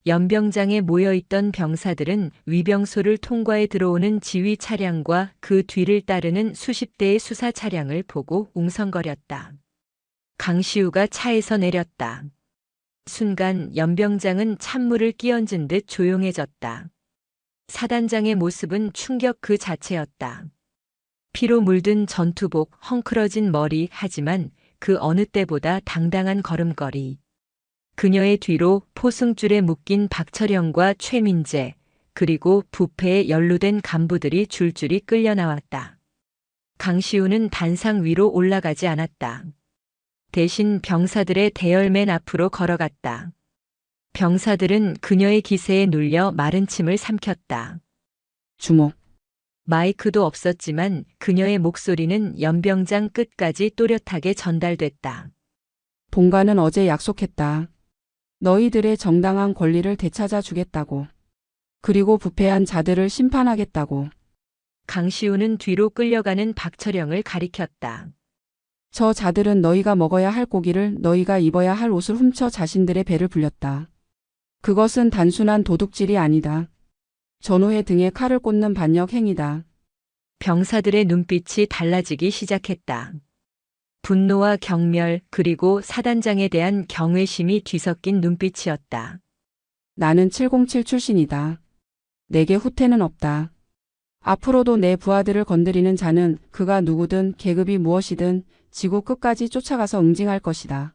연병장에 모여있던 병사들은 위병소를 통과해 들어오는 지휘 차량과 그 뒤를 따르는 수십 대의 수사 차량을 보고 웅성거렸다. 강시우가 차에서 내렸다. 순간 연병장은 찬물을 끼얹은 듯 조용해졌다. 사단장의 모습은 충격 그 자체였다. 피로 물든 전투복, 헝클어진 머리, 하지만 그 어느 때보다 당당한 걸음걸이. 그녀의 뒤로 포승줄에 묶인 박철영과 최민재, 그리고 부패에 연루된 간부들이 줄줄이 끌려 나왔다. 강시우는 단상 위로 올라가지 않았다. 대신 병사들의 대열 맨 앞으로 걸어갔다. 병사들은 그녀의 기세에 눌려 마른 침을 삼켰다. 주목. 마이크도 없었지만 그녀의 목소리는 연병장 끝까지 또렷하게 전달됐다. 본관은 어제 약속했다. 너희들의 정당한 권리를 되찾아 주겠다고. 그리고 부패한 자들을 심판하겠다고. 강시우는 뒤로 끌려가는 박철영을 가리켰다. 저 자들은 너희가 먹어야 할 고기를, 너희가 입어야 할 옷을 훔쳐 자신들의 배를 불렸다. 그것은 단순한 도둑질이 아니다. 전우의 등에 칼을 꽂는 반역 행위다. 병사들의 눈빛이 달라지기 시작했다. 분노와 경멸, 그리고 사단장에 대한 경외심이 뒤섞인 눈빛이었다. 나는 707 출신이다. 내게 후퇴는 없다. 앞으로도 내 부하들을 건드리는 자는 그가 누구든 계급이 무엇이든 지구 끝까지 쫓아가서 응징할 것이다.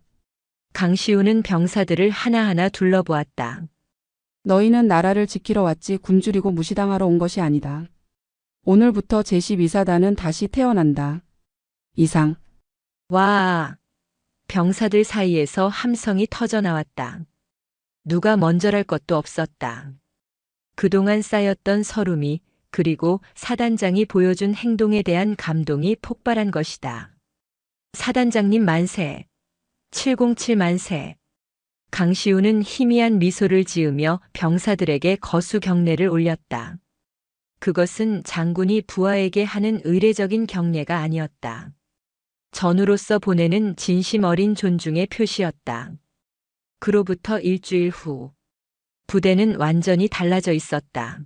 강시우는 병사들을 하나하나 둘러보았다. 너희는 나라를 지키러 왔지 굶주리고 무시당하러 온 것이 아니다. 오늘부터 제12사단은 다시 태어난다. 이상. 와! 병사들 사이에서 함성이 터져 나왔다. 누가 먼저랄 것도 없었다. 그동안 쌓였던 서름이, 그리고 사단장이 보여준 행동에 대한 감동이 폭발한 것이다. 사단장님 만세. 707 만세. 강시우는 희미한 미소를 지으며 병사들에게 거수 경례를 올렸다. 그것은 장군이 부하에게 하는 의례적인 경례가 아니었다. 전우로서 보내는 진심 어린 존중의 표시였다. 그로부터 일주일 후, 부대는 완전히 달라져 있었다.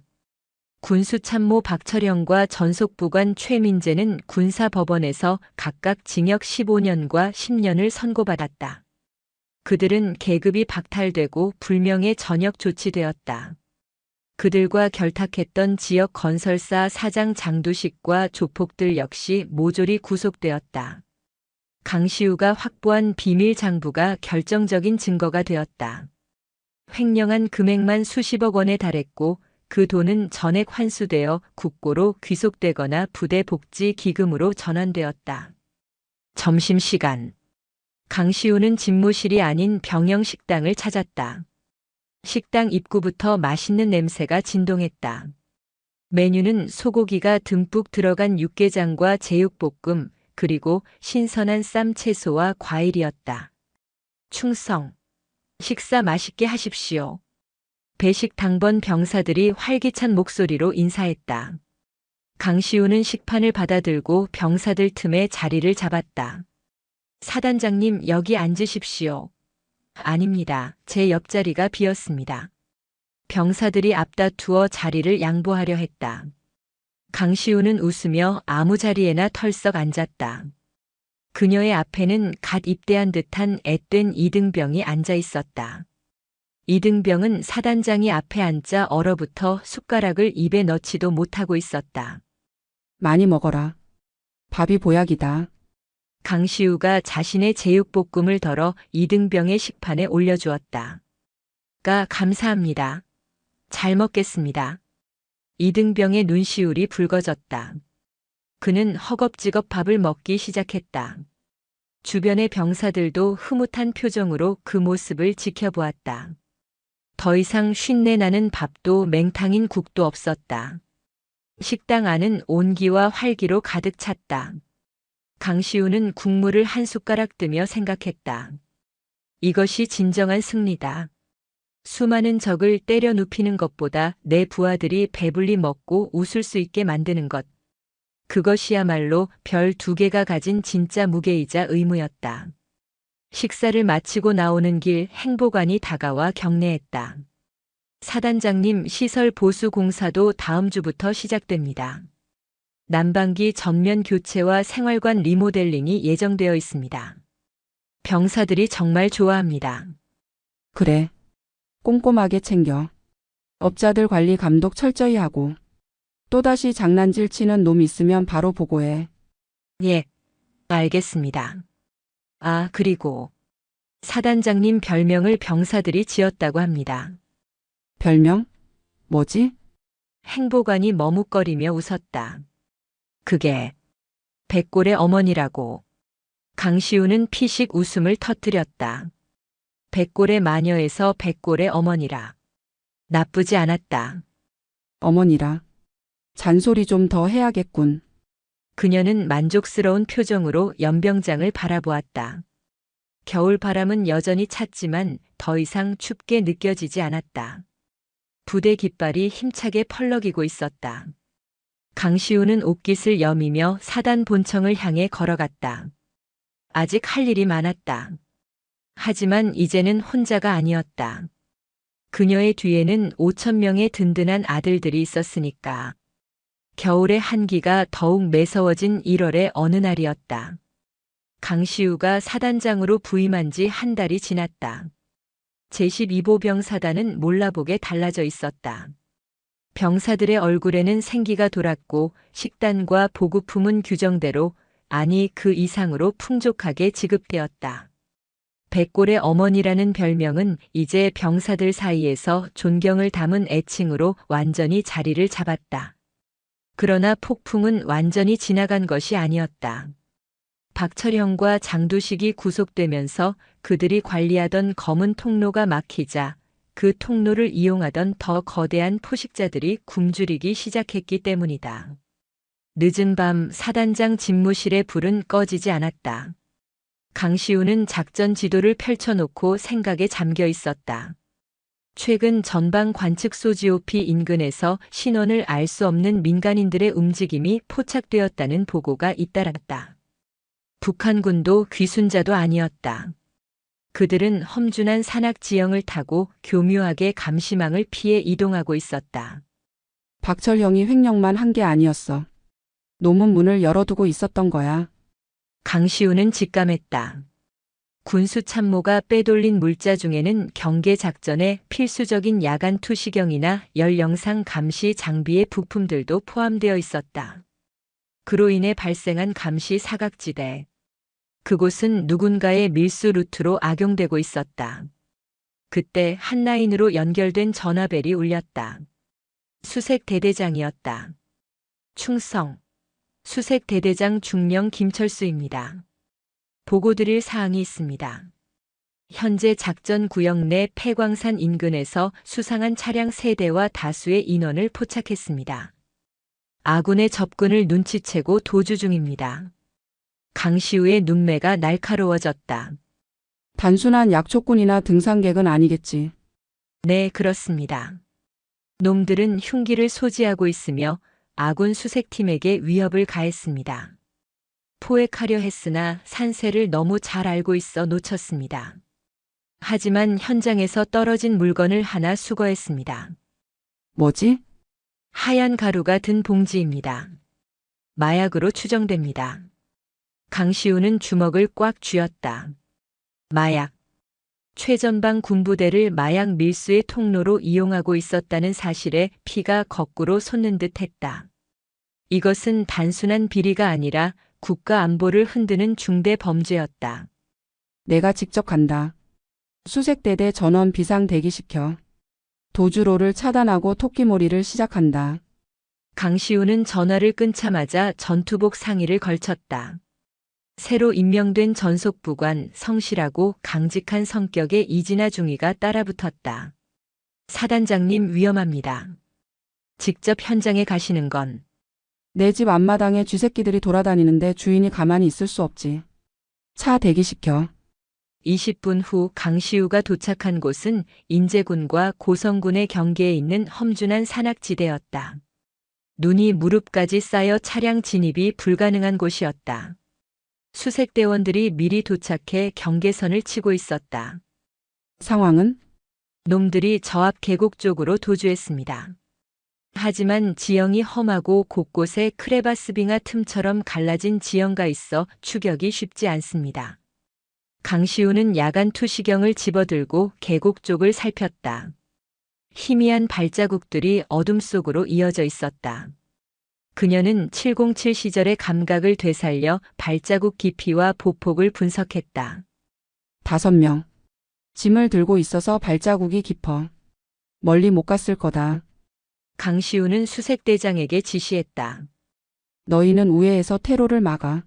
군수참모 박철영과 전속부관 최민재는 군사법원에서 각각 징역 15년과 10년을 선고받았다. 그들은 계급이 박탈되고 불명예 전역 조치되었다. 그들과 결탁했던 지역 건설사 사장 장두식과 조폭들 역시 모조리 구속되었다. 강시우가 확보한 비밀 장부가 결정적인 증거가 되었다. 횡령한 금액만 수십억 원에 달했고 그 돈은 전액 환수되어 국고로 귀속되거나 부대 복지 기금으로 전환되었다. 점심시간. 강시우는 집무실이 아닌 병영식당을 찾았다. 식당 입구부터 맛있는 냄새가 진동했다. 메뉴는 소고기가 듬뿍 들어간 육개장과 제육볶음, 그리고 신선한 쌈 채소와 과일이었다. 충성. 식사 맛있게 하십시오. 배식 당번 병사들이 활기찬 목소리로 인사했다. 강시우는 식판을 받아들고 병사들 틈에 자리를 잡았다. 사단장님, 여기 앉으십시오. 아닙니다. 제 옆자리가 비었습니다. 병사들이 앞다투어 자리를 양보하려 했다. 강시우는 웃으며 아무 자리에나 털썩 앉았다. 그녀의 앞에는 갓 입대한 듯한 앳된 이등병이 앉아 있었다. 이등병은 사단장이 앞에 앉아 얼어붙어 숟가락을 입에 넣지도 못하고 있었다. 많이 먹어라. 밥이 보약이다. 강시우가 자신의 제육볶음을 덜어 이등병의 식판에 올려주었다. 감사합니다. 잘 먹겠습니다. 이등병의 눈시울이 붉어졌다. 그는 허겁지겁 밥을 먹기 시작했다. 주변의 병사들도 흐뭇한 표정으로 그 모습을 지켜보았다. 더 이상 쉰내 나는 밥도 맹탕인 국도 없었다. 식당 안은 온기와 활기로 가득 찼다. 강시우는 국물을 한 숟가락 뜨며 생각했다. 이것이 진정한 승리다. 수많은 적을 때려 눕히는 것보다 내 부하들이 배불리 먹고 웃을 수 있게 만드는 것. 그것이야말로 별 2개가 가진 진짜 무게이자 의무였다. 식사를 마치고 나오는 길 행보관이 다가와 격려했다. 사단장님, 시설 보수 공사도 다음 주부터 시작됩니다. 난방기 전면 교체와 생활관 리모델링이 예정되어 있습니다. 병사들이 정말 좋아합니다. 그래. 꼼꼼하게 챙겨. 업자들 관리 감독 철저히 하고. 또다시 장난질 치는 놈 있으면 바로 보고해. 예, 알겠습니다. 아, 그리고 사단장님 별명을 병사들이 지었다고 합니다. 별명? 뭐지? 행보관이 머뭇거리며 웃었다. 그게 백골의 어머니라고. 강시우는 피식 웃음을 터뜨렸다. 백골의 마녀에서 백골의 어머니라. 나쁘지 않았다. 어머니라. 잔소리 좀 더 해야겠군. 그녀는 만족스러운 표정으로 연병장을 바라보았다. 겨울 바람은 여전히 찼지만 더 이상 춥게 느껴지지 않았다. 부대 깃발이 힘차게 펄럭이고 있었다. 강시우는 옷깃을 여미며 사단 본청을 향해 걸어갔다. 아직 할 일이 많았다. 하지만 이제는 혼자가 아니었다. 그녀의 뒤에는 5,000명의 든든한 아들들이 있었으니까. 겨울의 한기가 더욱 매서워진 1월의 어느 날이었다. 강시우가 사단장으로 부임한 지 한 달이 지났다. 제12보병 사단은 몰라보게 달라져 있었다. 병사들의 얼굴에는 생기가 돌았고 식단과 보급품은 규정대로, 아니 그 이상으로 풍족하게 지급되었다. 백골의 어머니라는 별명은 이제 병사들 사이에서 존경을 담은 애칭으로 완전히 자리를 잡았다. 그러나 폭풍은 완전히 지나간 것이 아니었다. 박철형과 장두식이 구속되면서 그들이 관리하던 검은 통로가 막히자 그 통로를 이용하던 더 거대한 포식자들이 굶주리기 시작했기 때문이다. 늦은 밤 사단장 집무실의 불은 꺼지지 않았다. 강시우는 작전 지도를 펼쳐놓고 생각에 잠겨 있었다. 최근 전방 관측소 GOP 인근에서 신원을 알 수 없는 민간인들의 움직임이 포착되었다는 보고가 잇따랐다. 북한군도 귀순자도 아니었다. 그들은 험준한 산악 지형을 타고 교묘하게 감시망을 피해 이동하고 있었다. 박철형이 횡령만 한 게 아니었어. 놈은 문을 열어두고 있었던 거야. 강시우는 직감했다. 군수 참모가 빼돌린 물자 중에는 경계 작전에 필수적인 야간 투시경이나 열 영상 감시 장비의 부품들도 포함되어 있었다. 그로 인해 발생한 감시 사각지대. 그곳은 누군가의 밀수 루트로 악용되고 있었다. 그때 한 라인으로 연결된 전화벨이 울렸다. 수색 대대장이었다. 충성. 수색 대대장 중령 김철수입니다. 보고드릴 사항이 있습니다. 현재 작전 구역 내 폐광산 인근에서 수상한 차량 3대와 다수의 인원을 포착했습니다. 아군의 접근을 눈치채고 도주 중입니다. 강시우의 눈매가 날카로워졌다. 단순한 약초꾼이나 등산객은 아니겠지. 네, 그렇습니다. 놈들은 흉기를 소지하고 있으며 아군 수색팀에게 위협을 가했습니다. 포획하려 했으나 산세를 너무 잘 알고 있어 놓쳤습니다. 하지만 현장에서 떨어진 물건을 하나 수거했습니다. 뭐지? 하얀 가루가 든 봉지입니다. 마약으로 추정됩니다. 강시우는 주먹을 꽉 쥐었다. 마약. 최전방 군부대를 마약 밀수의 통로로 이용하고 있었다는 사실에 피가 거꾸로 솟는 듯 했다. 이것은 단순한 비리가 아니라 국가 안보를 흔드는 중대 범죄였다. 내가 직접 간다. 수색대대 전원 비상 대기시켜. 도주로를 차단하고 토끼몰이를 시작한다. 강시우는 전화를 끊자마자 전투복 상의를 걸쳤다. 새로 임명된 전속부관 성실하고 강직한 성격의 이진아 중위가 따라붙었다. 사단장님 위험합니다. 직접 현장에 가시는 건 내 집 앞마당에 쥐새끼들이 돌아다니는데 주인이 가만히 있을 수 없지. 차 대기시켜. 20분 후 강시우가 도착한 곳은 인제군과 고성군의 경계에 있는 험준한 산악지대였다. 눈이 무릎까지 쌓여 차량 진입이 불가능한 곳이었다. 수색대원들이 미리 도착해 경계선을 치고 있었다. 상황은? 놈들이 저 앞 계곡 쪽으로 도주했습니다. 하지만 지형이 험하고 곳곳에 크레바스빙하 틈처럼 갈라진 지형가 있어 추격이 쉽지 않습니다. 강시우는 야간 투시경을 집어들고 계곡 쪽을 살폈다. 희미한 발자국들이 어둠 속으로 이어져 있었다. 그녀는 707 시절의 감각을 되살려 발자국 깊이와 보폭을 분석했다. 5명. 짐을 들고 있어서 발자국이 깊어. 멀리 못 갔을 거다. 강시우는 수색대장에게 지시했다. 너희는 우회해서 테러를 막아.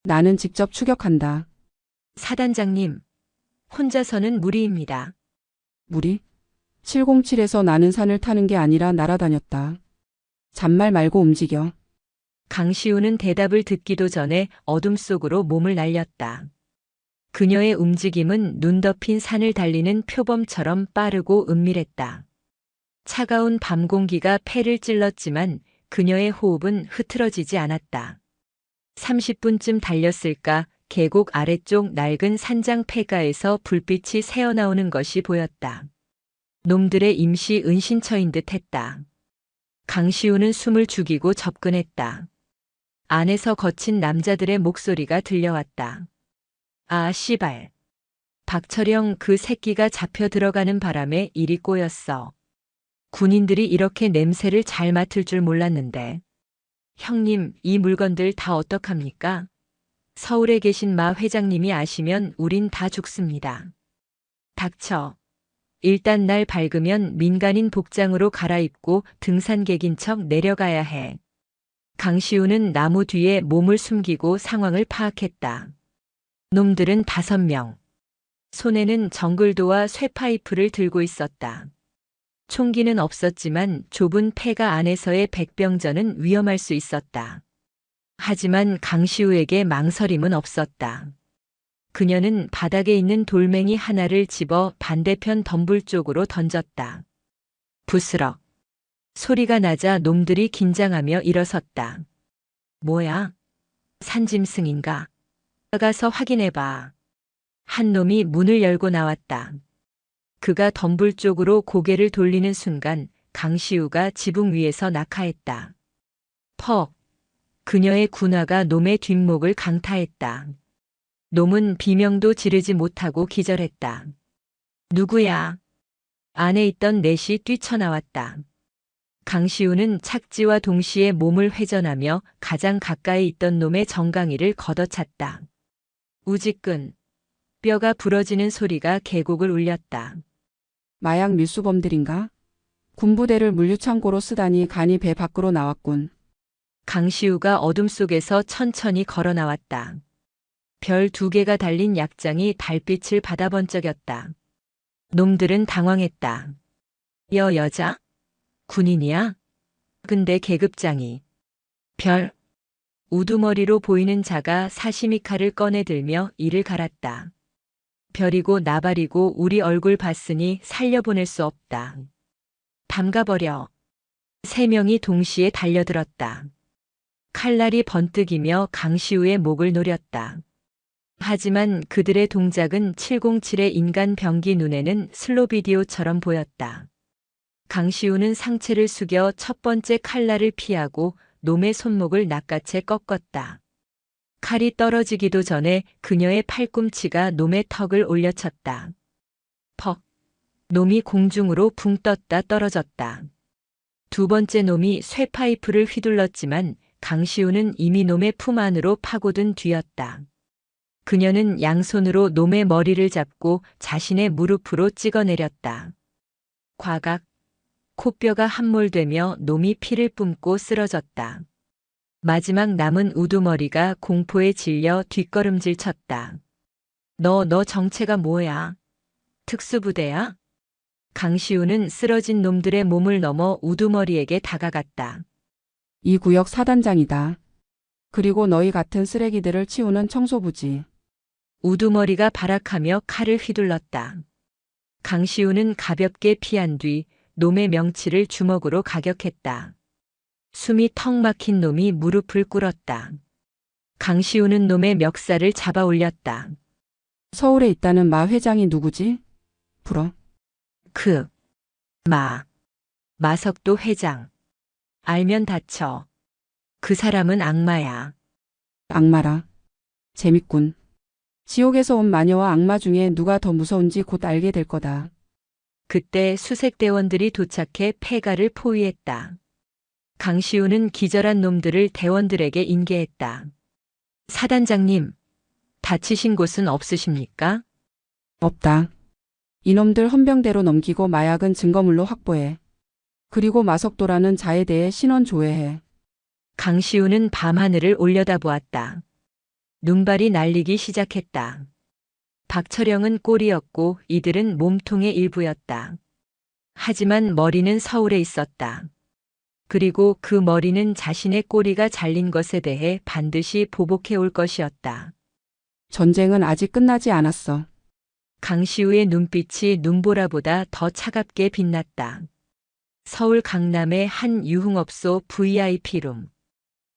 나는 직접 추격한다. 사단장님, 혼자서는 무리입니다. 무리? 707에서 나는 산을 타는 게 아니라 날아다녔다. 잔말 말고 움직여. 강시우는 대답을 듣기도 전에 어둠 속으로 몸을 날렸다. 그녀의 움직임은 눈 덮인 산을 달리는 표범처럼 빠르고 은밀했다. 차가운 밤 공기가 폐를 찔렀지만 그녀의 호흡은 흐트러지지 않았다. 30분쯤 달렸을까 계곡 아래쪽 낡은 산장 폐가에서 불빛이 새어나오는 것이 보였다. 놈들의 임시 은신처인 듯 했다. 강시우는 숨을 죽이고 접근했다. 안에서 거친 남자들의 목소리가 들려왔다. 아, 씨발. 박철영 그 새끼가 잡혀 들어가는 바람에 일이 꼬였어. 군인들이 이렇게 냄새를 잘 맡을 줄 몰랐는데. 형님, 이 물건들 다 어떡합니까? 서울에 계신 마 회장님이 아시면 우린 다 죽습니다. 닥쳐. 일단 날 밝으면 민간인 복장으로 갈아입고 등산객인 척 내려가야 해. 강시우는 나무 뒤에 몸을 숨기고 상황을 파악했다. 놈들은 5명. 손에는 정글도와 쇠파이프를 들고 있었다. 총기는 없었지만 좁은 폐가 안에서의 백병전은 위험할 수 있었다. 하지만 강시우에게 망설임은 없었다. 그녀는 바닥에 있는 돌멩이 하나를 집어 반대편 덤불 쪽으로 던졌다. 부스럭. 소리가 나자 놈들이 긴장하며 일어섰다. 뭐야? 산짐승인가? 가서 확인해봐. 한 놈이 문을 열고 나왔다. 그가 덤불 쪽으로 고개를 돌리는 순간 강시우가 지붕 위에서 낙하했다. 퍽. 그녀의 군화가 놈의 뒷목을 강타했다. 놈은 비명도 지르지 못하고 기절했다. 누구야? 안에 있던 넷이 뛰쳐나왔다. 강시우는 착지와 동시에 몸을 회전하며 가장 가까이 있던 놈의 정강이를 걷어찼다. 우지끈. 뼈가 부러지는 소리가 계곡을 울렸다. 마약 밀수범들인가? 군부대를 물류창고로 쓰다니 간이 배 밖으로 나왔군. 강시우가 어둠 속에서 천천히 걸어 나왔다. 별 2개가 달린 약장이 달빛을 받아 번쩍였다. 놈들은 당황했다. 여자? 군인이야? 근데 계급장이. 별. 우두머리로 보이는 자가 사시미 칼을 꺼내들며 이를 갈았다. 별이고 나발이고 우리 얼굴 봤으니 살려보낼 수 없다. 담가버려. 3명이 동시에 달려들었다. 칼날이 번뜩이며 강시우의 목을 노렸다. 하지만 그들의 동작은 707의 인간 병기 눈에는 슬로비디오처럼 보였다. 강시우는 상체를 숙여 첫 번째 칼날을 피하고 놈의 손목을 낚아채 꺾었다. 칼이 떨어지기도 전에 그녀의 팔꿈치가 놈의 턱을 올려쳤다. 퍽. 놈이 공중으로 붕 떴다 떨어졌다. 2번째 놈이 쇠파이프를 휘둘렀지만 강시우는 이미 놈의 품 안으로 파고든 뒤였다. 그녀는 양손으로 놈의 머리를 잡고 자신의 무릎으로 찍어내렸다. 과각. 코뼈가 함몰되며 놈이 피를 뿜고 쓰러졌다. 마지막 남은 우두머리가 공포에 질려 뒷걸음질 쳤다. 너 정체가 뭐야? 특수부대야? 강시우는 쓰러진 놈들의 몸을 넘어 우두머리에게 다가갔다. 이 구역 사단장이다. 그리고 너희 같은 쓰레기들을 치우는 청소부지. 우두머리가 발악하며 칼을 휘둘렀다. 강시우는 가볍게 피한 뒤 놈의 명치를 주먹으로 가격했다. 숨이 턱 막힌 놈이 무릎을 꿇었다. 강시우는 놈의 멱살을 잡아 올렸다. 서울에 있다는 마 회장이 누구지? 불어. 마석도 회장. 알면 다쳐. 그 사람은 악마야. 악마라. 재밌군. 지옥에서 온 마녀와 악마 중에 누가 더 무서운지 곧 알게 될 거다. 그때 수색대원들이 도착해 폐가를 포위했다. 강시우는 기절한 놈들을 대원들에게 인계했다. 사단장님, 다치신 곳은 없으십니까? 없다. 이놈들 헌병대로 넘기고 마약은 증거물로 확보해. 그리고 마석도라는 자에 대해 신원 조회해. 강시우는 밤하늘을 올려다보았다. 눈발이 날리기 시작했다. 박철영은 꼴이었고 이들은 몸통의 일부였다. 하지만 머리는 서울에 있었다. 그리고 그 머리는 자신의 꼬리가 잘린 것에 대해 반드시 보복해 올 것이었다. 전쟁은 아직 끝나지 않았어. 강시우의 눈빛이 눈보라보다 더 차갑게 빛났다. 서울 강남의 한 유흥업소 VIP룸.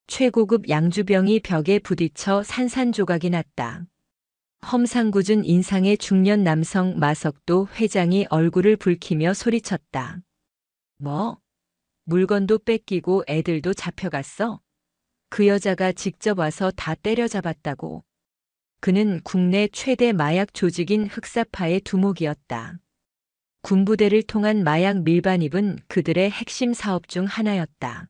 최고급 양주병이 벽에 부딪혀 산산조각이 났다. 험상궂은 인상의 중년 남성 마석도 회장이 얼굴을 붉히며 소리쳤다. 뭐? 물건도 뺏기고 애들도 잡혀갔어? 그 여자가 직접 와서 다 때려잡았다고. 그는 국내 최대 마약 조직인 흑사파의 두목이었다. 군부대를 통한 마약 밀반입은 그들의 핵심 사업 중 하나였다.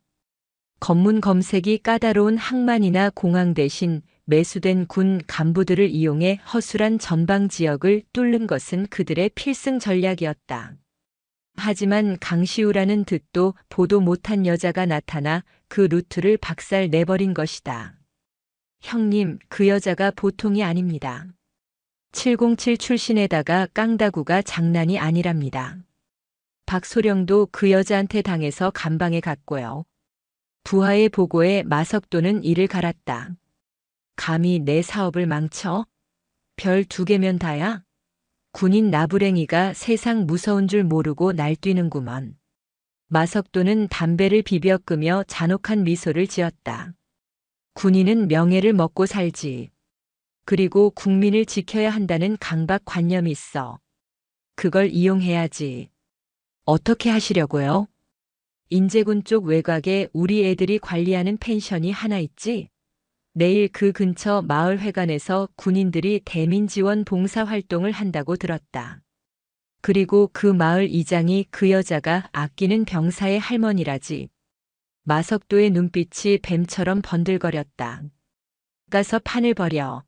검문 검색이 까다로운 항만이나 공항 대신 매수된 군 간부들을 이용해 허술한 전방 지역을 뚫는 것은 그들의 필승 전략이었다. 하지만 강시우라는 듣도 보도 못한 여자가 나타나 그 루트를 박살 내버린 것이다. 형님, 그 여자가 보통이 아닙니다. 707 출신에다가 깡다구가 장난이 아니랍니다. 박소령도 그 여자한테 당해서 감방에 갔고요. 부하의 보고에 마석도는 이를 갈았다. 감히 내 사업을 망쳐? 별 2개면 다야? 군인 나부랭이가 세상 무서운 줄 모르고 날뛰는구먼. 마석도는 담배를 비벼 끄며 잔혹한 미소를 지었다. 군인은 명예를 먹고 살지. 그리고 국민을 지켜야 한다는 강박관념이 있어. 그걸 이용해야지. 어떻게 하시려고요? 인제군 쪽 외곽에 우리 애들이 관리하는 펜션이 하나 있지? 내일 그 근처 마을회관에서 군인들이 대민지원 봉사활동을 한다고 들었다. 그리고 그 마을 이장이 그 여자가 아끼는 병사의 할머니라지. 마석도의 눈빛이 뱀처럼 번들거렸다. 가서 판을 벌여.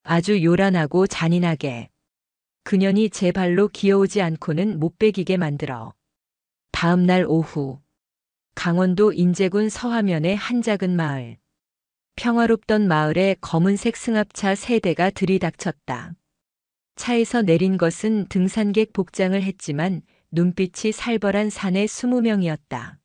아주 요란하고 잔인하게. 그년이 제 발로 기어오지 않고는 못 베기게 만들어. 다음 날 오후. 강원도 인제군 서화면의 한 작은 마을. 평화롭던 마을에 검은색 승합차 3대가 들이닥쳤다. 차에서 내린 것은 등산객 복장을 했지만 눈빛이 살벌한 사내 20명이었다.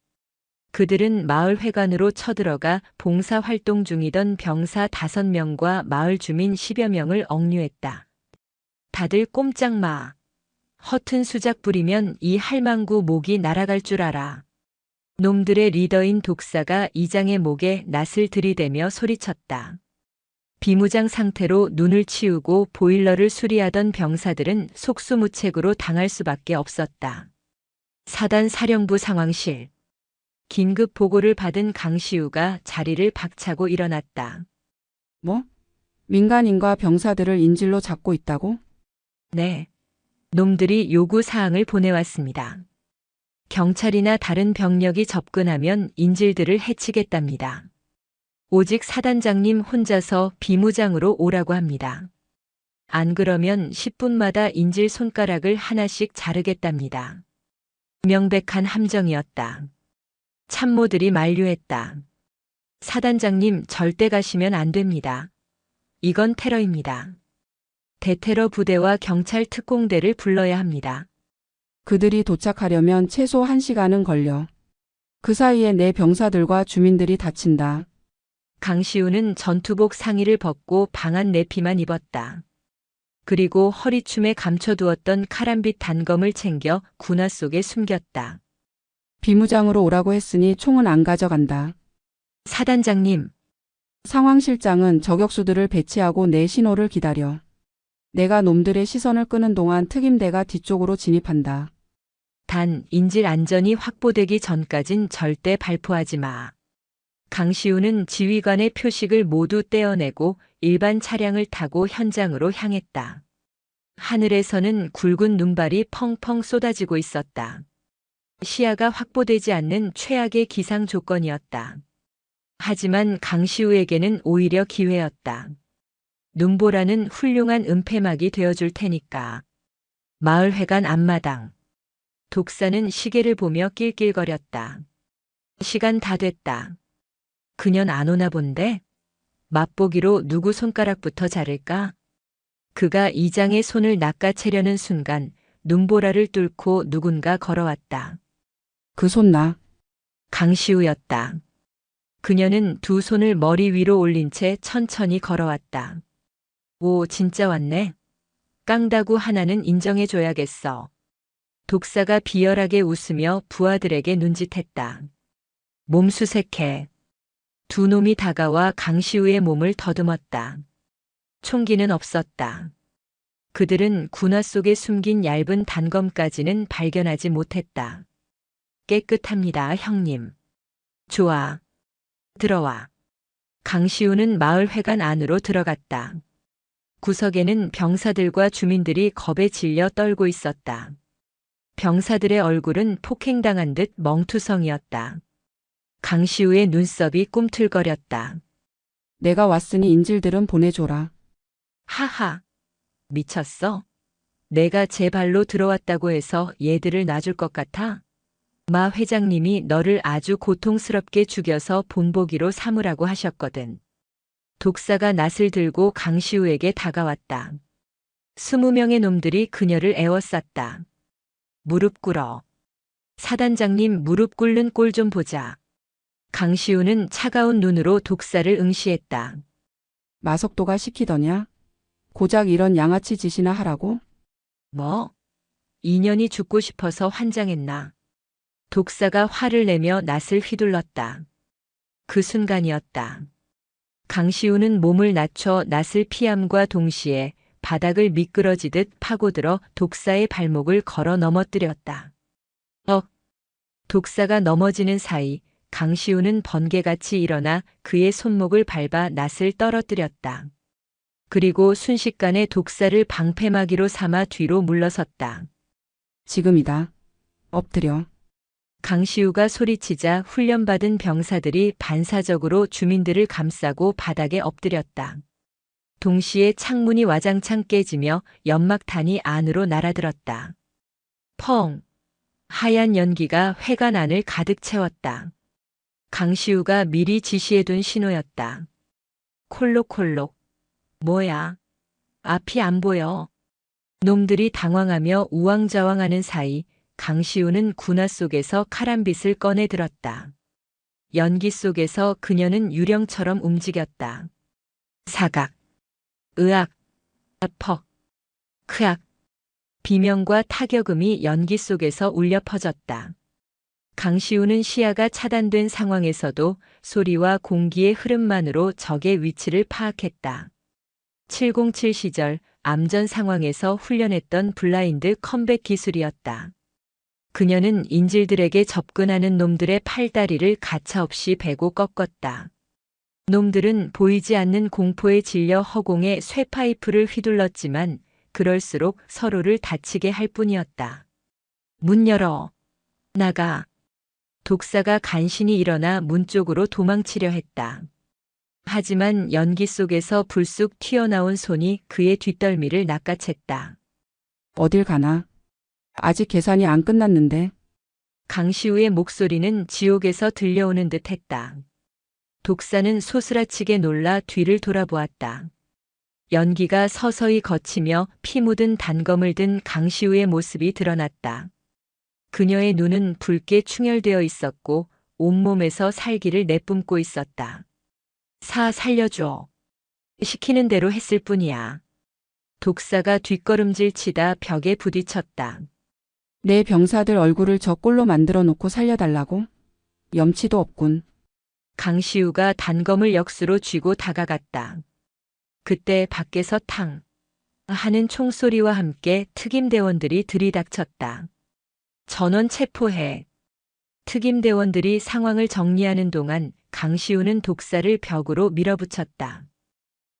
그들은 마을 회관으로 쳐들어가 봉사활동 중이던 병사 5명과 마을 주민 10여 명을 억류했다. 다들 꼼짝 마. 허튼 수작 부리면 이 할망구 목이 날아갈 줄 알아. 놈들의 리더인 독사가 이장의 목에 낫을 들이대며 소리쳤다. 비무장 상태로 눈을 치우고 보일러를 수리하던 병사들은 속수무책으로 당할 수밖에 없었다. 사단 사령부 상황실. 긴급 보고를 받은 강시우가 자리를 박차고 일어났다. 뭐? 민간인과 병사들을 인질로 잡고 있다고? 네. 놈들이 요구 사항을 보내왔습니다. 경찰이나 다른 병력이 접근하면 인질들을 해치겠답니다. 오직 사단장님 혼자서 비무장으로 오라고 합니다. 안 그러면 10분마다 인질 손가락을 하나씩 자르겠답니다. 명백한 함정이었다. 참모들이 만류했다. 사단장님 절대 가시면 안 됩니다. 이건 테러입니다. 대테러 부대와 경찰 특공대를 불러야 합니다. 그들이 도착하려면 최소 1시간은 걸려. 그 사이에 내 병사들과 주민들이 다친다. 강시우는 전투복 상의를 벗고 방한 내피만 입었다. 그리고 허리춤에 감춰두었던 카람빗 단검을 챙겨 군화 속에 숨겼다. 비무장으로 오라고 했으니 총은 안 가져간다. 사단장님, 상황실장은 저격수들을 배치하고 내 신호를 기다려. 내가 놈들의 시선을 끄는 동안 특임대가 뒤쪽으로 진입한다. 단 인질 안전이 확보되기 전까진 절대 발포하지 마. 강시우는 지휘관의 표식을 모두 떼어내고 일반 차량을 타고 현장으로 향했다. 하늘에서는 굵은 눈발이 펑펑 쏟아지고 있었다. 시야가 확보되지 않는 최악의 기상 조건이었다. 하지만 강시우에게는 오히려 기회였다. 눈보라는 훌륭한 은폐막이 되어줄 테니까. 마을회관 앞마당. 독사는 시계를 보며 낄낄거렸다. 시간 다 됐다. 그년 안 오나 본데? 맛보기로 누구 손가락부터 자를까? 그가 이장의 손을 낚아채려는 순간 눈보라를 뚫고 누군가 걸어왔다. 그 손 나. 강시우였다. 그녀는 두 손을 머리 위로 올린 채 천천히 걸어왔다. 오, 진짜 왔네. 깡다구 하나는 인정해줘야겠어. 독사가 비열하게 웃으며 부하들에게 눈짓했다. 몸수색해. 두 놈이 다가와 강시우의 몸을 더듬었다. 총기는 없었다. 그들은 군화 속에 숨긴 얇은 단검까지는 발견하지 못했다. 깨끗합니다, 형님. 좋아. 들어와. 강시우는 마을회관 안으로 들어갔다. 구석에는 병사들과 주민들이 겁에 질려 떨고 있었다. 병사들의 얼굴은 폭행당한 듯 멍투성이었다. 강시우의 눈썹이 꿈틀거렸다. 내가 왔으니 인질들은 보내줘라. 하하. 미쳤어? 내가 제 발로 들어왔다고 해서 얘들을 놔줄 것 같아? 마 회장님이 너를 아주 고통스럽게 죽여서 본보기로 삼으라고 하셨거든. 독사가 낫을 들고 강시우에게 다가왔다. 20명의 놈들이 그녀를 에워쌌다. 무릎 꿇어. 사단장님 무릎 꿇는 꼴 좀 보자. 강시우는 차가운 눈으로 독사를 응시했다. 마석도가 시키더냐? 고작 이런 양아치 짓이나 하라고? 뭐? 인연이 죽고 싶어서 환장했나? 독사가 화를 내며 낫을 휘둘렀다. 그 순간이었다. 강시우는 몸을 낮춰 낫을 피함과 동시에 바닥을 미끄러지듯 파고들어 독사의 발목을 걸어 넘어뜨렸다. 독사가 넘어지는 사이 강시우는 번개같이 일어나 그의 손목을 밟아 낫을 떨어뜨렸다. 그리고 순식간에 독사를 방패막이로 삼아 뒤로 물러섰다. 지금이다. 엎드려. 강시우가 소리치자 훈련받은 병사들이 반사적으로 주민들을 감싸고 바닥에 엎드렸다. 동시에 창문이 와장창 깨지며 연막탄이 안으로 날아들었다. 펑! 하얀 연기가 회관 안을 가득 채웠다. 강시우가 미리 지시해둔 신호였다. 콜록콜록. 뭐야? 앞이 안 보여. 놈들이 당황하며 우왕좌왕하는 사이 강시우는 군화 속에서 카람빗을 꺼내 들었다. 연기 속에서 그녀는 유령처럼 움직였다. 사각, 으악, 퍽, 크악. 비명과 타격음이 연기 속에서 울려 퍼졌다. 강시우는 시야가 차단된 상황에서도 소리와 공기의 흐름만으로 적의 위치를 파악했다. 707 시절 암전 상황에서 훈련했던 블라인드 컴백 기술이었다. 그녀는 인질들에게 접근하는 놈들의 팔다리를 가차없이 베고 꺾었다. 놈들은 보이지 않는 공포에 질려 허공에 쇠파이프를 휘둘렀지만 그럴수록 서로를 다치게 할 뿐이었다. 문 열어. 나가. 독사가 간신히 일어나 문 쪽으로 도망치려 했다. 하지만 연기 속에서 불쑥 튀어나온 손이 그의 뒷덜미를 낚아챘다. 어딜 가나? 아직 계산이 안 끝났는데. 강시우의 목소리는 지옥에서 들려오는 듯 했다. 독사는 소스라치게 놀라 뒤를 돌아보았다. 연기가 서서히 걷히며 피 묻은 단검을 든 강시우의 모습이 드러났다. 그녀의 눈은 붉게 충혈되어 있었고 온몸에서 살기를 내뿜고 있었다. 살려줘. 시키는 대로 했을 뿐이야. 독사가 뒷걸음질 치다 벽에 부딪혔다. 내 병사들 얼굴을 저 꼴로 만들어 놓고 살려달라고? 염치도 없군. 강시우가 단검을 역수로 쥐고 다가갔다. 그때 밖에서 탕 하는 총소리와 함께 특임대원들이 들이닥쳤다. 전원 체포해. 특임대원들이 상황을 정리하는 동안 강시우는 독사를 벽으로 밀어붙였다.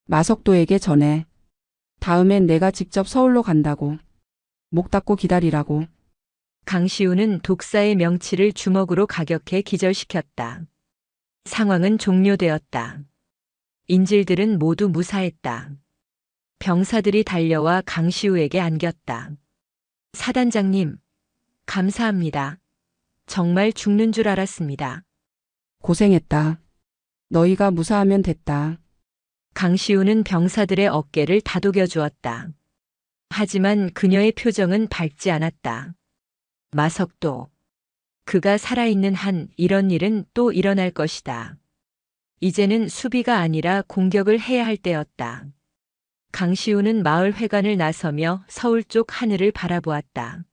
마석도에게 전해. 다음엔 내가 직접 서울로 간다고. 목 닫고 기다리라고. 강시우는 독사의 명치를 주먹으로 가격해 기절시켰다. 상황은 종료되었다. 인질들은 모두 무사했다. 병사들이 달려와 강시우에게 안겼다. 사단장님, 감사합니다. 정말 죽는 줄 알았습니다. 고생했다. 너희가 무사하면 됐다. 강시우는 병사들의 어깨를 다독여 주었다. 하지만 그녀의 표정은 밝지 않았다. 마석도. 그가 살아있는 한 이런 일은 또 일어날 것이다. 이제는 수비가 아니라 공격을 해야 할 때였다. 강시우는 마을 회관을 나서며 서울 쪽 하늘을 바라보았다.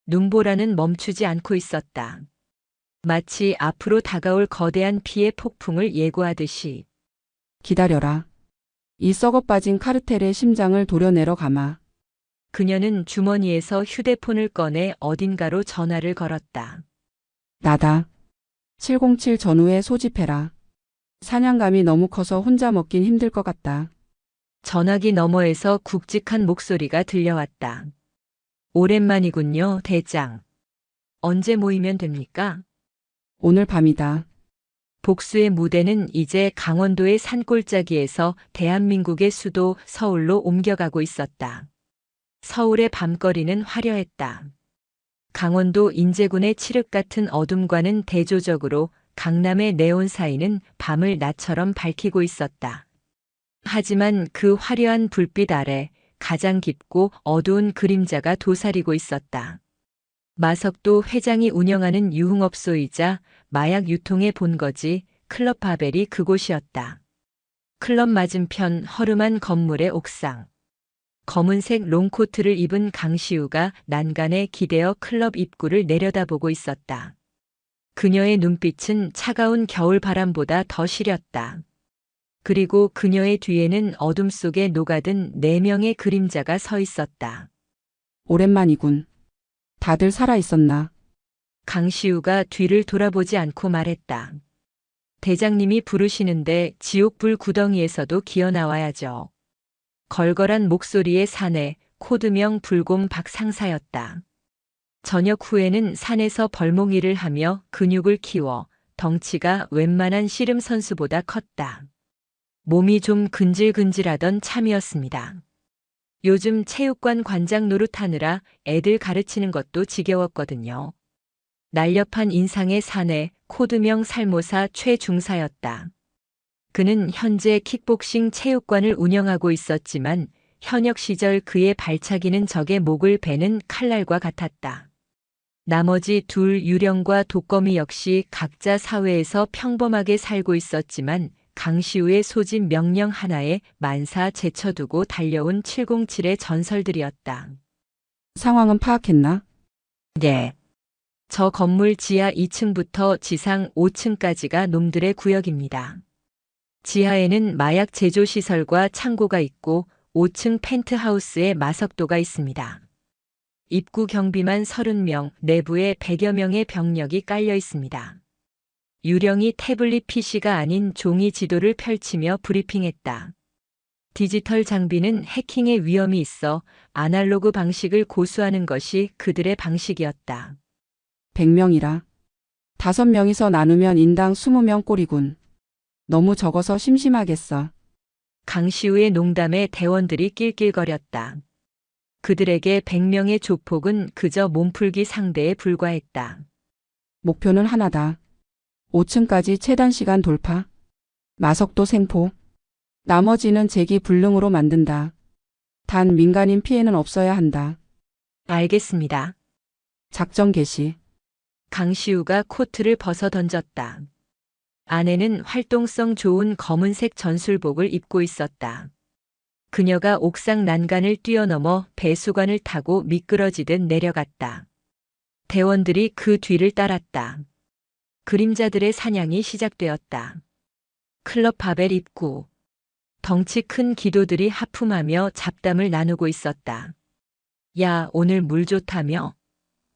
눈보라는 멈추지 않고 있었다. 마치 앞으로 다가올 거대한 피의 폭풍을 예고하듯이. 기다려라. 이 썩어 빠진 카르텔의 심장을 도려내러 가마. 그녀는 주머니에서 휴대폰을 꺼내 어딘가로 전화를 걸었다. 나다. 707 전후에 소집해라. 사냥감이 너무 커서 혼자 먹긴 힘들 것 같다. 전화기 너머에서 굵직한 목소리가 들려왔다. 오랜만이군요, 대장. 언제 모이면 됩니까? 오늘 밤이다. 복수의 무대는 이제 강원도의 산골짜기에서 대한민국의 수도 서울로 옮겨가고 있었다. 서울의 밤거리는 화려했다. 강원도 인제군의 칠흑 같은 어둠과는 대조적으로 강남의 네온사인은 밤을 낮처럼 밝히고 있었다. 하지만 그 화려한 불빛 아래 가장 깊고 어두운 그림자가 도사리고 있었다. 마석도 회장이 운영하는 유흥업소이자 마약 유통의 본거지 클럽 바벨이 그곳이었다. 클럽 맞은편 허름한 건물의 옥상. 검은색 롱코트를 입은 강시우가 난간에 기대어 클럽 입구를 내려다보고 있었다. 그녀의 눈빛은 차가운 겨울 바람보다 더 시렸다. 그리고 그녀의 뒤에는 어둠 속에 녹아든 4명의 그림자가 서 있었다. 오랜만이군. 다들 살아 있었나? 강시우가 뒤를 돌아보지 않고 말했다. 대장님이 부르시는데 지옥불 구덩이에서도 기어 나와야죠. 걸걸한 목소리의 사내, 코드명 불곰 박상사였다. 저녁 후에는 산에서 벌몽이를 하며 근육을 키워 덩치가 웬만한 씨름 선수보다 컸다. 몸이 좀 근질근질하던 참이었습니다. 요즘 체육관 관장 노릇하느라 애들 가르치는 것도 지겨웠거든요. 날렵한 인상의 사내, 코드명 살모사 최중사였다. 그는 현재 킥복싱 체육관을 운영하고 있었지만 현역 시절 그의 발차기는 적의 목을 베는 칼날과 같았다. 나머지 둘 유령과 독거미 역시 각자 사회에서 평범하게 살고 있었지만 강시우의 소집 명령 하나에 만사 제쳐두고 달려온 707의 전설들이었다. 상황은 파악했나? 네. 저 건물 지하 2층부터 지상 5층까지가 놈들의 구역입니다. 지하에는 마약 제조 시설과 창고가 있고 5층 펜트하우스에 마석도가 있습니다. 입구 경비만 30명, 내부에 100여 명의 병력이 깔려 있습니다. 유령이 태블릿 PC가 아닌 종이 지도를 펼치며 브리핑했다. 디지털 장비는 해킹의 위험이 있어 아날로그 방식을 고수하는 것이 그들의 방식이었다. 100명이라. 5명이서 나누면 인당 20명 꼴이군. 너무 적어서 심심하겠어. 강시우의 농담에 대원들이 낄낄거렸다. 그들에게 100명의 조폭은 그저 몸풀기 상대에 불과했다. 목표는 하나다. 5층까지 최단 시간 돌파. 마석도 생포. 나머지는 재기 불능으로 만든다. 단 민간인 피해는 없어야 한다. 알겠습니다. 작전 개시. 강시우가 코트를 벗어 던졌다. 아내는 활동성 좋은 검은색 전술복을 입고 있었다. 그녀가 옥상 난간을 뛰어넘어 배수관을 타고 미끄러지듯 내려갔다. 대원들이 그 뒤를 따랐다. 그림자들의 사냥이 시작되었다. 클럽 바벨 입구. 덩치 큰 기도들이 하품하며 잡담을 나누고 있었다. 야, 오늘 물 좋다며?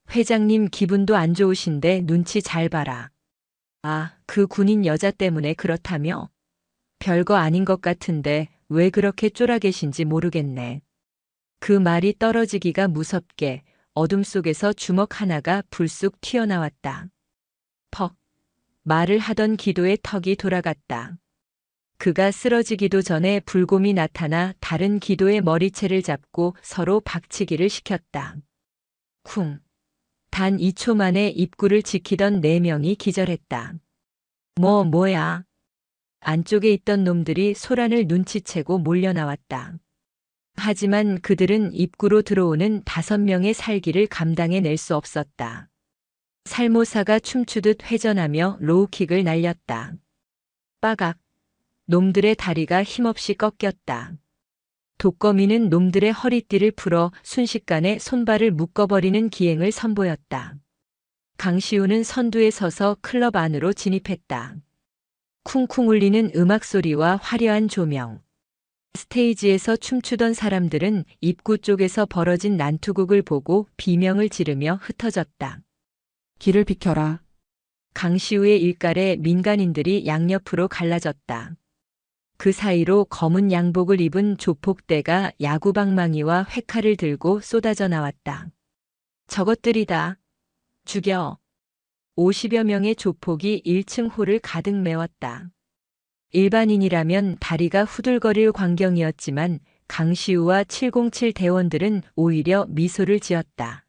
회장님 기분도 안 좋으신데 눈치 잘 봐라. 아, 그 군인 여자 때문에 그렇다며? 별거 아닌 것 같은데 왜 그렇게 쫄아계신지 모르겠네. 그 말이 떨어지기가 무섭게 어둠 속에서 주먹 하나가 불쑥 튀어나왔다. 퍽. 말을 하던 기도의 턱이 돌아갔다. 그가 쓰러지기도 전에 불곰이 나타나 다른 기도의 머리채를 잡고 서로 박치기를 시켰다. 쿵. 단 2초 만에 입구를 지키던 4명이 기절했다. 뭐야. 안쪽에 있던 놈들이 소란을 눈치채고 몰려나왔다. 하지만 그들은 입구로 들어오는 5명의 살기를 감당해낼 수 없었다. 살모사가 춤추듯 회전하며 로우킥을 날렸다. 빠각. 놈들의 다리가 힘없이 꺾였다. 독거미는 놈들의 허리띠를 풀어 순식간에 손발을 묶어버리는 기행을 선보였다. 강시우는 선두에 서서 클럽 안으로 진입했다. 쿵쿵 울리는 음악 소리와 화려한 조명. 스테이지에서 춤추던 사람들은 입구 쪽에서 벌어진 난투극을 보고 비명을 지르며 흩어졌다. 길을 비켜라. 강시우의 일갈에 민간인들이 양옆으로 갈라졌다. 그 사이로 검은 양복을 입은 조폭대가 야구방망이와 회칼을 들고 쏟아져 나왔다. 저것들이다. 죽여. 50여 명의 조폭이 1층 홀을 가득 메웠다. 일반인이라면 다리가 후들거릴 광경이었지만 강시우와 707 대원들은 오히려 미소를 지었다.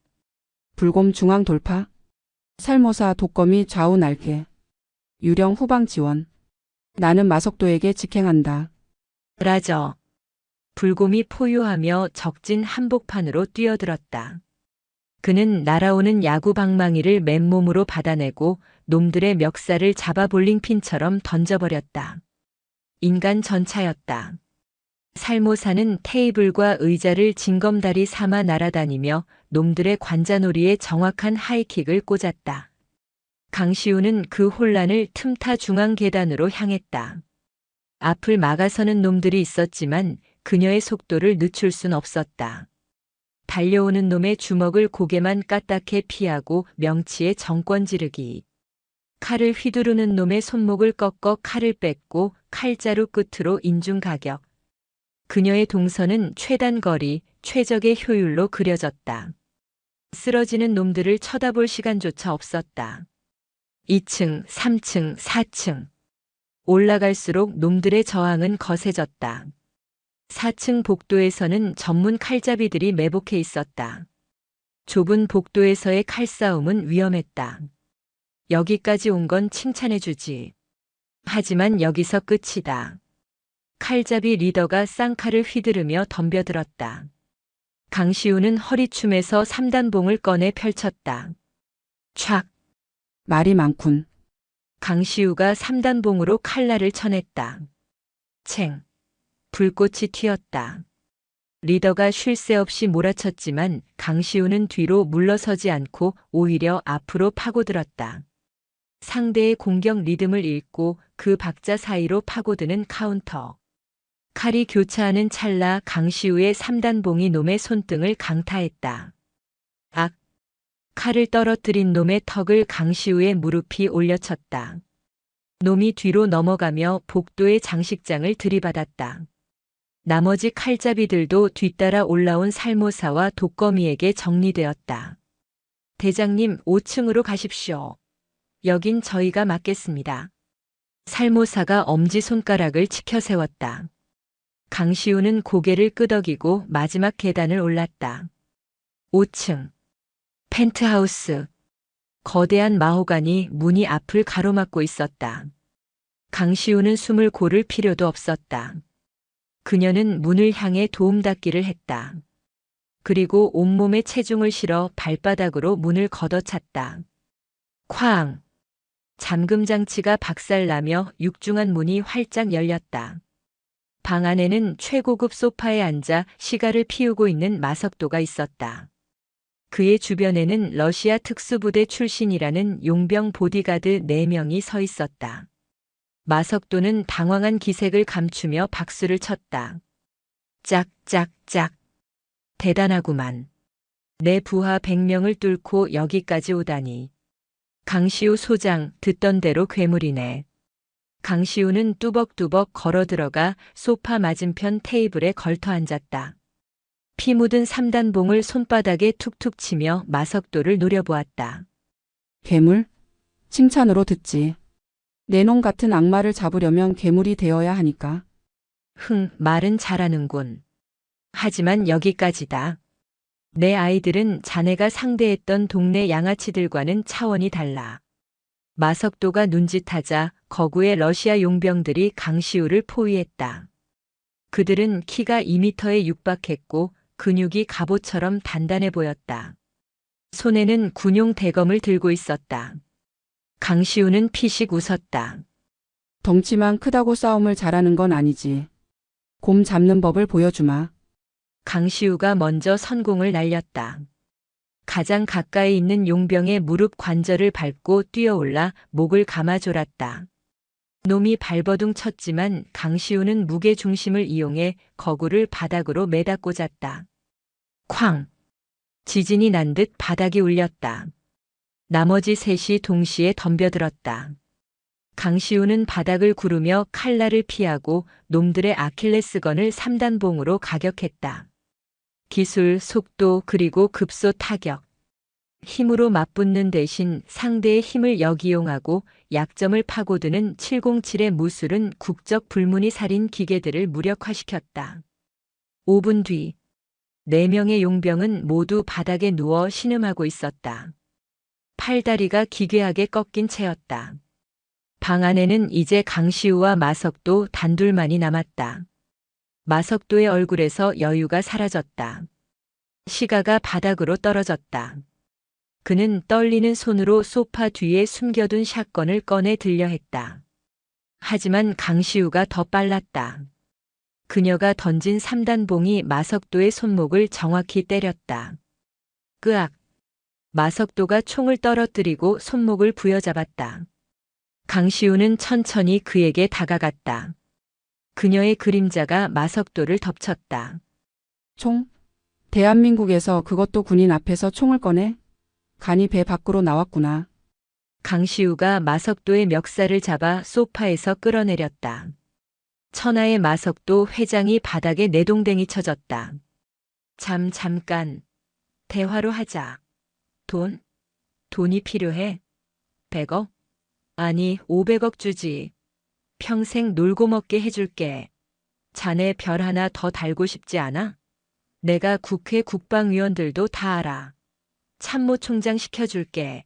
불곰 중앙 돌파. 살모사 독거미 좌우 날개. 유령 후방 지원. 나는 마석도에게 직행한다. 라저. 불곰이 포효하며 적진 한복판으로 뛰어들었다. 그는 날아오는 야구 방망이를 맨몸으로 받아내고 놈들의 멱살을 잡아 볼링핀처럼 던져버렸다. 인간 전차였다. 살모사는 테이블과 의자를 징검다리 삼아 날아다니며 놈들의 관자놀이에 정확한 하이킥을 꽂았다. 강시우는 그 혼란을 틈타 중앙 계단으로 향했다. 앞을 막아서는 놈들이 있었지만 그녀의 속도를 늦출 순 없었다. 달려오는 놈의 주먹을 고개만 까딱해 피하고 명치에 정권 지르기. 칼을 휘두르는 놈의 손목을 꺾어 칼을 뺏고 칼자루 끝으로 인중 가격. 그녀의 동선은 최단 거리, 최적의 효율로 그려졌다. 쓰러지는 놈들을 쳐다볼 시간조차 없었다. 2층, 3층, 4층. 올라갈수록 놈들의 저항은 거세졌다. 4층 복도에서는 전문 칼잡이들이 매복해 있었다. 좁은 복도에서의 칼싸움은 위험했다. 여기까지 온 건 칭찬해주지. 하지만 여기서 끝이다. 칼잡이 리더가 쌍칼을 휘두르며 덤벼들었다. 강시우는 허리춤에서 3단봉을 꺼내 펼쳤다. 촥! 말이 많군. 강시우가 3단봉으로 칼날을 쳐냈다. 챙! 불꽃이 튀었다. 리더가 쉴 새 없이 몰아쳤지만 강시우는 뒤로 물러서지 않고 오히려 앞으로 파고들었다. 상대의 공격 리듬을 읽고 그 박자 사이로 파고드는 카운터. 칼이 교차하는 찰나 강시우의 3단봉이 놈의 손등을 강타했다. 악! 칼을 떨어뜨린 놈의 턱을 강시우의 무릎이 올려쳤다. 놈이 뒤로 넘어가며 복도의 장식장을 들이받았다. 나머지 칼잡이들도 뒤따라 올라온 살모사와 독거미에게 정리되었다. 대장님, 5층으로 가십시오. 여긴 저희가 맡겠습니다. 살모사가 엄지손가락을 치켜 세웠다. 강시우는 고개를 끄덕이고 마지막 계단을 올랐다. 5층. 펜트하우스. 거대한 마호가니 문이 앞을 가로막고 있었다. 강시우는 숨을 고를 필요도 없었다. 그녀는 문을 향해 도움닫기를 했다. 그리고 온몸에 체중을 실어 발바닥으로 문을 걷어찼다. 쾅! 잠금 장치가 박살나며 육중한 문이 활짝 열렸다. 방 안에는 최고급 소파에 앉아 시가를 피우고 있는 마석도가 있었다. 그의 주변에는 러시아 특수부대 출신이라는 용병 보디가드 4명이 서 있었다. 마석도는 당황한 기색을 감추며 박수를 쳤다. 짝짝짝. 대단하구만. 내 부하 100명을 뚫고 여기까지 오다니. 강시우 소장, 듣던 대로 괴물이네. 강시우는 뚜벅뚜벅 걸어 들어가 소파 맞은편 테이블에 걸터 앉았다. 피 묻은 3단봉을 손바닥에 툭툭 치며 마석도를 노려보았다. 괴물? 칭찬으로 듣지. 내 놈 같은 악마를 잡으려면 괴물이 되어야 하니까. 말은 잘하는군. 하지만 여기까지다. 내 아이들은 자네가 상대했던 동네 양아치들과는 차원이 달라. 마석도가 눈짓하자 거구의 러시아 용병들이 강시우를 포위했다. 그들은 키가 2미터에 육박했고 근육이 갑옷처럼 단단해 보였다. 손에는 군용 대검을 들고 있었다. 강시우는 피식 웃었다. 덩치만 크다고 싸움을 잘하는 건 아니지. 곰 잡는 법을 보여주마. 강시우가 먼저 선공을 날렸다. 가장 가까이 있는 용병의 무릎 관절을 밟고 뛰어올라 목을 감아 졸았다. 놈이 발버둥 쳤지만 강시우는 무게 중심을 이용해 거구를 바닥으로 매다 꽂았다. 쾅! 지진이 난 듯 바닥이 울렸다. 나머지 셋이 동시에 덤벼들었다. 강시우는 바닥을 구르며 칼날을 피하고 놈들의 아킬레스건을 3단봉으로 가격했다. 기술, 속도, 그리고 급소 타격. 힘으로 맞붙는 대신 상대의 힘을 역이용하고 약점을 파고드는 707의 무술은 국적 불문이 살인 기계들을 무력화시켰다. 5분 뒤, 4명의 용병은 모두 바닥에 누워 신음하고 있었다. 팔다리가 기괴하게 꺾인 채였다. 방 안에는 이제 강시우와 마석도 단둘만이 남았다. 마석도의 얼굴에서 여유가 사라졌다. 시가가 바닥으로 떨어졌다. 그는 떨리는 손으로 소파 뒤에 숨겨둔 샷건을 꺼내 들려 했다. 하지만 강시우가 더 빨랐다. 그녀가 던진 3단봉이 마석도의 손목을 정확히 때렸다. 끄악! 마석도가 총을 떨어뜨리고 손목을 부여잡았다. 강시우는 천천히 그에게 다가갔다. 그녀의 그림자가 마석도를 덮쳤다. 총? 대한민국에서 그것도 군인 앞에서 총을 꺼내? 간이 배 밖으로 나왔구나. 강시우가 마석도의 멱살을 잡아 소파에서 끌어내렸다. 천하의 마석도 회장이 바닥에 내동댕이 쳐졌다. 잠깐. 대화로 하자. 돈이 필요해? 100억? 아니, 500억 주지. 평생 놀고 먹게 해줄게. 자네 별 하나 더 달고 싶지 않아? 내가 국회 국방위원들도 다 알아. 참모총장 시켜줄게.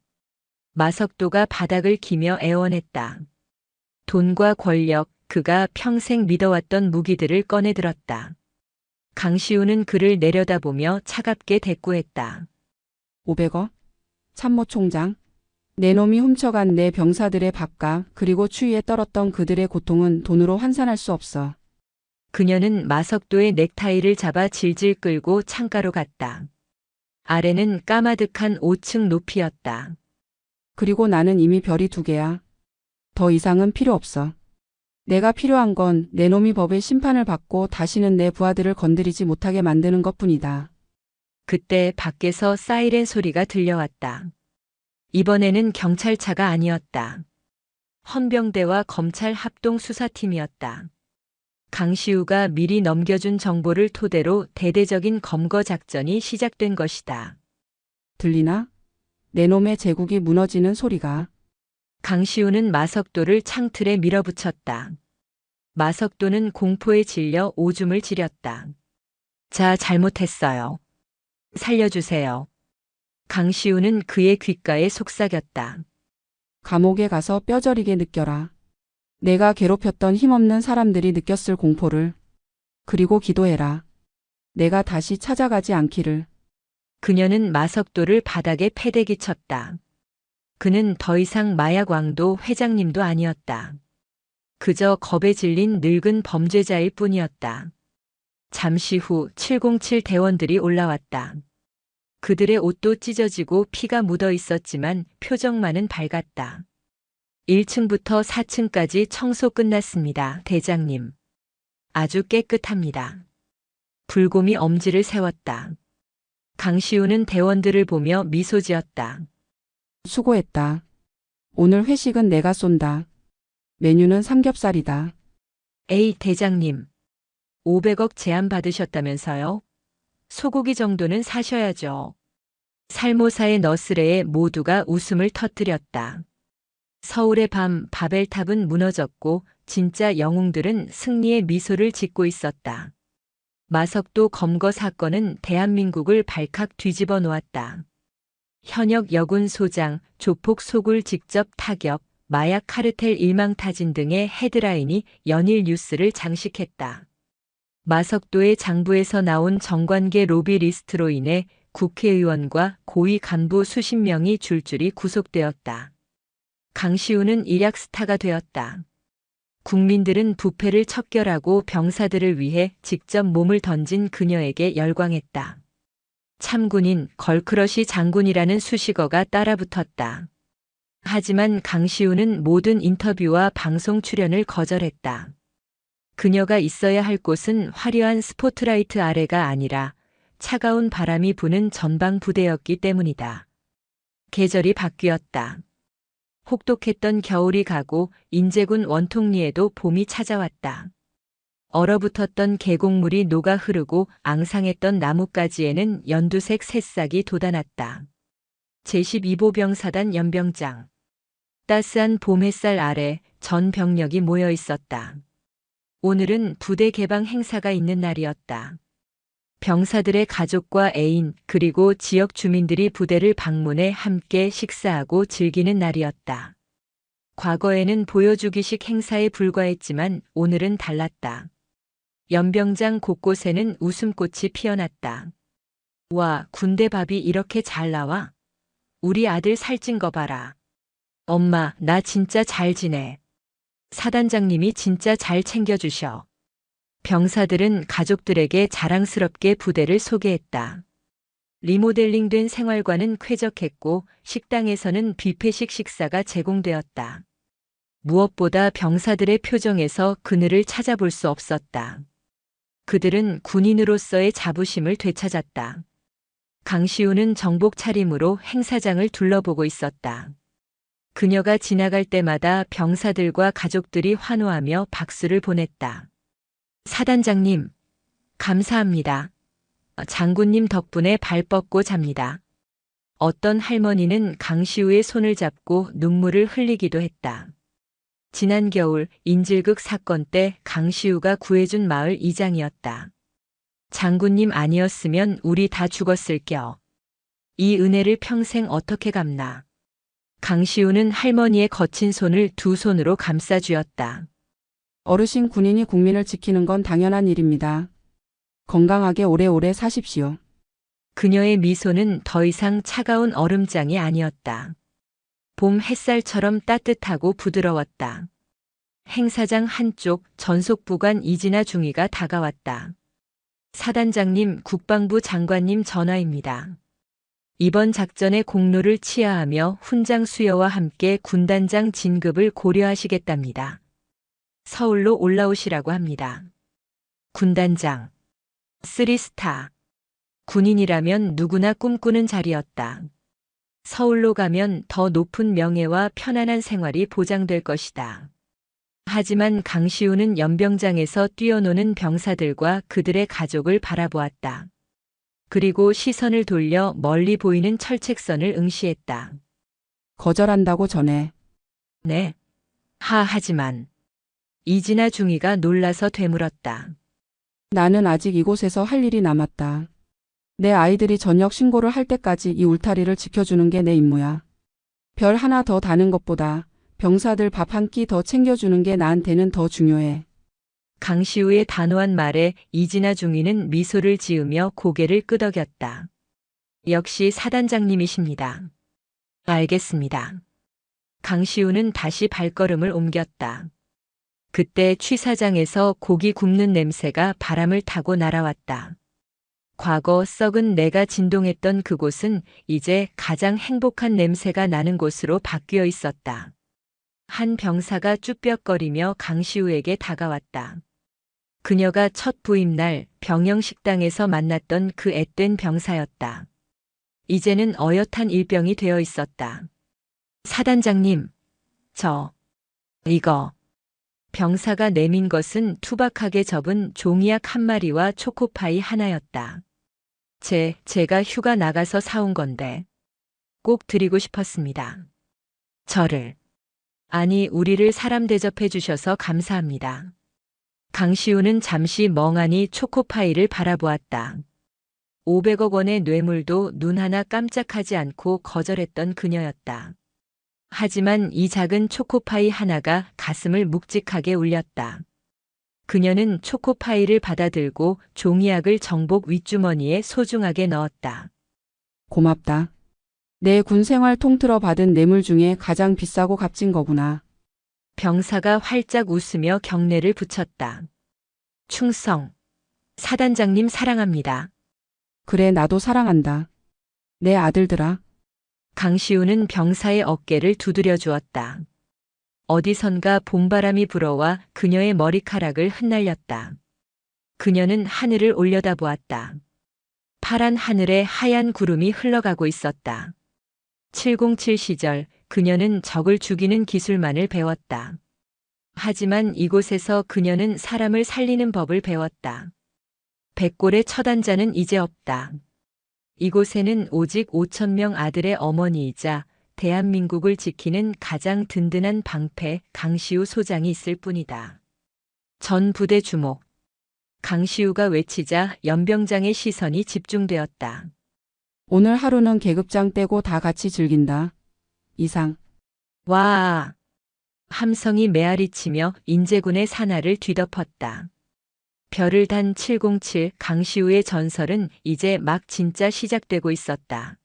마석도가 바닥을 기며 애원했다. 돈과 권력, 그가 평생 믿어왔던 무기들을 꺼내들었다. 강시우는 그를 내려다보며 차갑게 대꾸했다. 500억? 참모총장? 내 놈이 훔쳐간 내 병사들의 밥값 그리고 추위에 떨었던 그들의 고통은 돈으로 환산할 수 없어. 그녀는 마석도의 넥타이를 잡아 질질 끌고 창가로 갔다. 아래는 까마득한 5층 높이였다. 그리고 나는 이미 별이 2개야. 더 이상은 필요 없어. 내가 필요한 건 내 놈이 법의 심판을 받고 다시는 내 부하들을 건드리지 못하게 만드는 것뿐이다. 그때 밖에서 사이렌 소리가 들려왔다. 이번에는 경찰차가 아니었다. 헌병대와 검찰 합동 수사팀이었다. 강시우가 미리 넘겨준 정보를 토대로 대대적인 검거 작전이 시작된 것이다. 들리나? 내 놈의 제국이 무너지는 소리가. 강시우는 마석도를 창틀에 밀어붙였다. 마석도는 공포에 질려 오줌을 지렸다. 자, 잘못했어요. 살려주세요. 강시우는 그의 귓가에 속삭였다. 감옥에 가서 뼈저리게 느껴라. 내가 괴롭혔던 힘없는 사람들이 느꼈을 공포를. 그리고 기도해라. 내가 다시 찾아가지 않기를. 그녀는 마석도를 바닥에 패대기 쳤다. 그는 더 이상 마약왕도 회장님도 아니었다. 그저 겁에 질린 늙은 범죄자일 뿐이었다. 잠시 후 707 대원들이 올라왔다. 그들의 옷도 찢어지고 피가 묻어 있었지만 표정만은 밝았다. 1층부터 4층까지 청소 끝났습니다, 대장님. 아주 깨끗합니다. 불곰이 엄지를 세웠다. 강시우는 대원들을 보며 미소 지었다. 수고했다. 오늘 회식은 내가 쏜다. 메뉴는 삼겹살이다. 에이, 대장님. 500억 제안 받으셨다면서요? 소고기 정도는 사셔야죠. 살모사의 너스레에 모두가 웃음을 터뜨렸다. 서울의 밤 바벨탑은 무너졌고 진짜 영웅들은 승리의 미소를 짓고 있었다. 마석도 검거 사건은 대한민국을 발칵 뒤집어 놓았다. 현역 여군 소장, 조폭 소굴 직접 타격, 마약 카르텔 일망타진 등의 헤드라인이 연일 뉴스를 장식했다. 마석도의 장부에서 나온 정관계 로비 리스트로 인해 국회의원과 고위 간부 수십 명이 줄줄이 구속되었다. 강시우는 일약 스타가 되었다. 국민들은 부패를 척결하고 병사들을 위해 직접 몸을 던진 그녀에게 열광했다. 참군인, 걸크러시 장군이라는 수식어가 따라붙었다. 하지만 강시우는 모든 인터뷰와 방송 출연을 거절했다. 그녀가 있어야 할 곳은 화려한 스포트라이트 아래가 아니라 차가운 바람이 부는 전방 부대였기 때문이다. 계절이 바뀌었다. 혹독했던 겨울이 가고 인제군 원통리에도 봄이 찾아왔다. 얼어붙었던 계곡물이 녹아 흐르고 앙상했던 나뭇가지에는 연두색 새싹이 돋아났다. 제12보병사단 연병장. 따스한 봄 햇살 아래 전 병력이 모여 있었다. 오늘은 부대 개방 행사가 있는 날이었다. 병사들의 가족과 애인 그리고 지역 주민들이 부대를 방문해 함께 식사하고 즐기는 날이었다. 과거에는 보여주기식 행사에 불과했지만 오늘은 달랐다. 연병장 곳곳에는 웃음꽃이 피어났다. 와, 군대 밥이 이렇게 잘 나와? 우리 아들 살찐 거 봐라. 엄마, 나 진짜 잘 지내. 사단장님이 진짜 잘 챙겨주셔. 병사들은 가족들에게 자랑스럽게 부대를 소개했다. 리모델링된 생활관은 쾌적했고 식당에서는 뷔페식 식사가 제공되었다. 무엇보다 병사들의 표정에서 그늘을 찾아볼 수 없었다. 그들은 군인으로서의 자부심을 되찾았다. 강시우는 정복 차림으로 행사장을 둘러보고 있었다. 그녀가 지나갈 때마다 병사들과 가족들이 환호하며 박수를 보냈다. 사단장님, 감사합니다. 장군님 덕분에 발 뻗고 잡니다. 어떤 할머니는 강시우의 손을 잡고 눈물을 흘리기도 했다. 지난 겨울 인질극 사건 때 강시우가 구해준 마을 이장이었다. 장군님 아니었으면 우리 다 죽었을겨. 이 은혜를 평생 어떻게 갚나. 강시우는 할머니의 거친 손을 두 손으로 감싸 쥐었다. 어르신 군인이 국민을 지키는 건 당연한 일입니다. 건강하게 오래오래 사십시오. 그녀의 미소는 더 이상 차가운 얼음장이 아니었다. 봄 햇살처럼 따뜻하고 부드러웠다. 행사장 한쪽 전속부관 이진아 중위가 다가왔다. 사단장님, 국방부 장관님 전화입니다. 이번 작전의 공로를 치하하며 훈장 수여와 함께 군단장 진급을 고려하시겠답니다. 서울로 올라오시라고 합니다. 군단장. 3스타. 군인이라면 누구나 꿈꾸는 자리였다. 서울로 가면 더 높은 명예와 편안한 생활이 보장될 것이다. 하지만 강시우는 연병장에서 뛰어노는 병사들과 그들의 가족을 바라보았다. 그리고 시선을 돌려 멀리 보이는 철책선을 응시했다. 거절한다고 전해. 네. 하지만 이진아 중위가 놀라서 되물었다. 나는 아직 이곳에서 할 일이 남았다. 내 아이들이 전역 신고를 할 때까지 이 울타리를 지켜주는 게 내 임무야. 별 하나 더 다는 것보다 병사들 밥 한 끼 더 챙겨주는 게 나한테는 더 중요해. 강시우의 단호한 말에 이진아 중위는 미소를 지으며 고개를 끄덕였다. 역시 사단장님이십니다. 알겠습니다. 강시우는 다시 발걸음을 옮겼다. 그때 취사장에서 고기 굽는 냄새가 바람을 타고 날아왔다. 과거 썩은 내가 진동했던 그곳은 이제 가장 행복한 냄새가 나는 곳으로 바뀌어 있었다. 한 병사가 쭈뼛거리며 강시우에게 다가왔다. 그녀가 첫 부임날 병영식당에서 만났던 그 앳된 병사였다. 이제는 어엿한 일병이 되어 있었다. 사단장님, 이거. 병사가 내민 것은 투박하게 접은 종이약 한 마리와 초코파이 하나였다. 제가 휴가 나가서 사온 건데 꼭 드리고 싶었습니다. 아니, 우리를 사람 대접해 주셔서 감사합니다. 강시우는 잠시 멍하니 초코파이를 바라보았다. 500억 원의 뇌물도 눈 하나 깜짝하지 않고 거절했던 그녀였다. 하지만 이 작은 초코파이 하나가 가슴을 묵직하게 울렸다. 그녀는 초코파이를 받아들고 종이약을 정복 윗주머니에 소중하게 넣었다. 고맙다. 내 군 생활 통틀어 받은 뇌물 중에 가장 비싸고 값진 거구나. 병사가 활짝 웃으며 경례를 붙였다. 충성. 사단장님 사랑합니다. 그래, 나도 사랑한다. 내 아들들아. 강시우는 병사의 어깨를 두드려 주었다. 어디선가 봄바람이 불어와 그녀의 머리카락을 흩날렸다. 그녀는 하늘을 올려다보았다. 파란 하늘에 하얀 구름이 흘러가고 있었다. 707 시절 그녀는 적을 죽이는 기술만을 배웠다. 하지만 이곳에서 그녀는 사람을 살리는 법을 배웠다. 백골의 처단자는 이제 없다. 이곳에는 오직 5,000명 아들의 어머니이자 대한민국을 지키는 가장 든든한 방패 강시우 소장이 있을 뿐이다. 전 부대 주목. 강시우가 외치자 연병장의 시선이 집중되었다. 오늘 하루는 계급장 떼고 다 같이 즐긴다. 이상. 와! 함성이 메아리치며 인제군의 산하를 뒤덮었다. 별을 단 707 강시우의 전설은 이제 막 진짜 시작되고 있었다.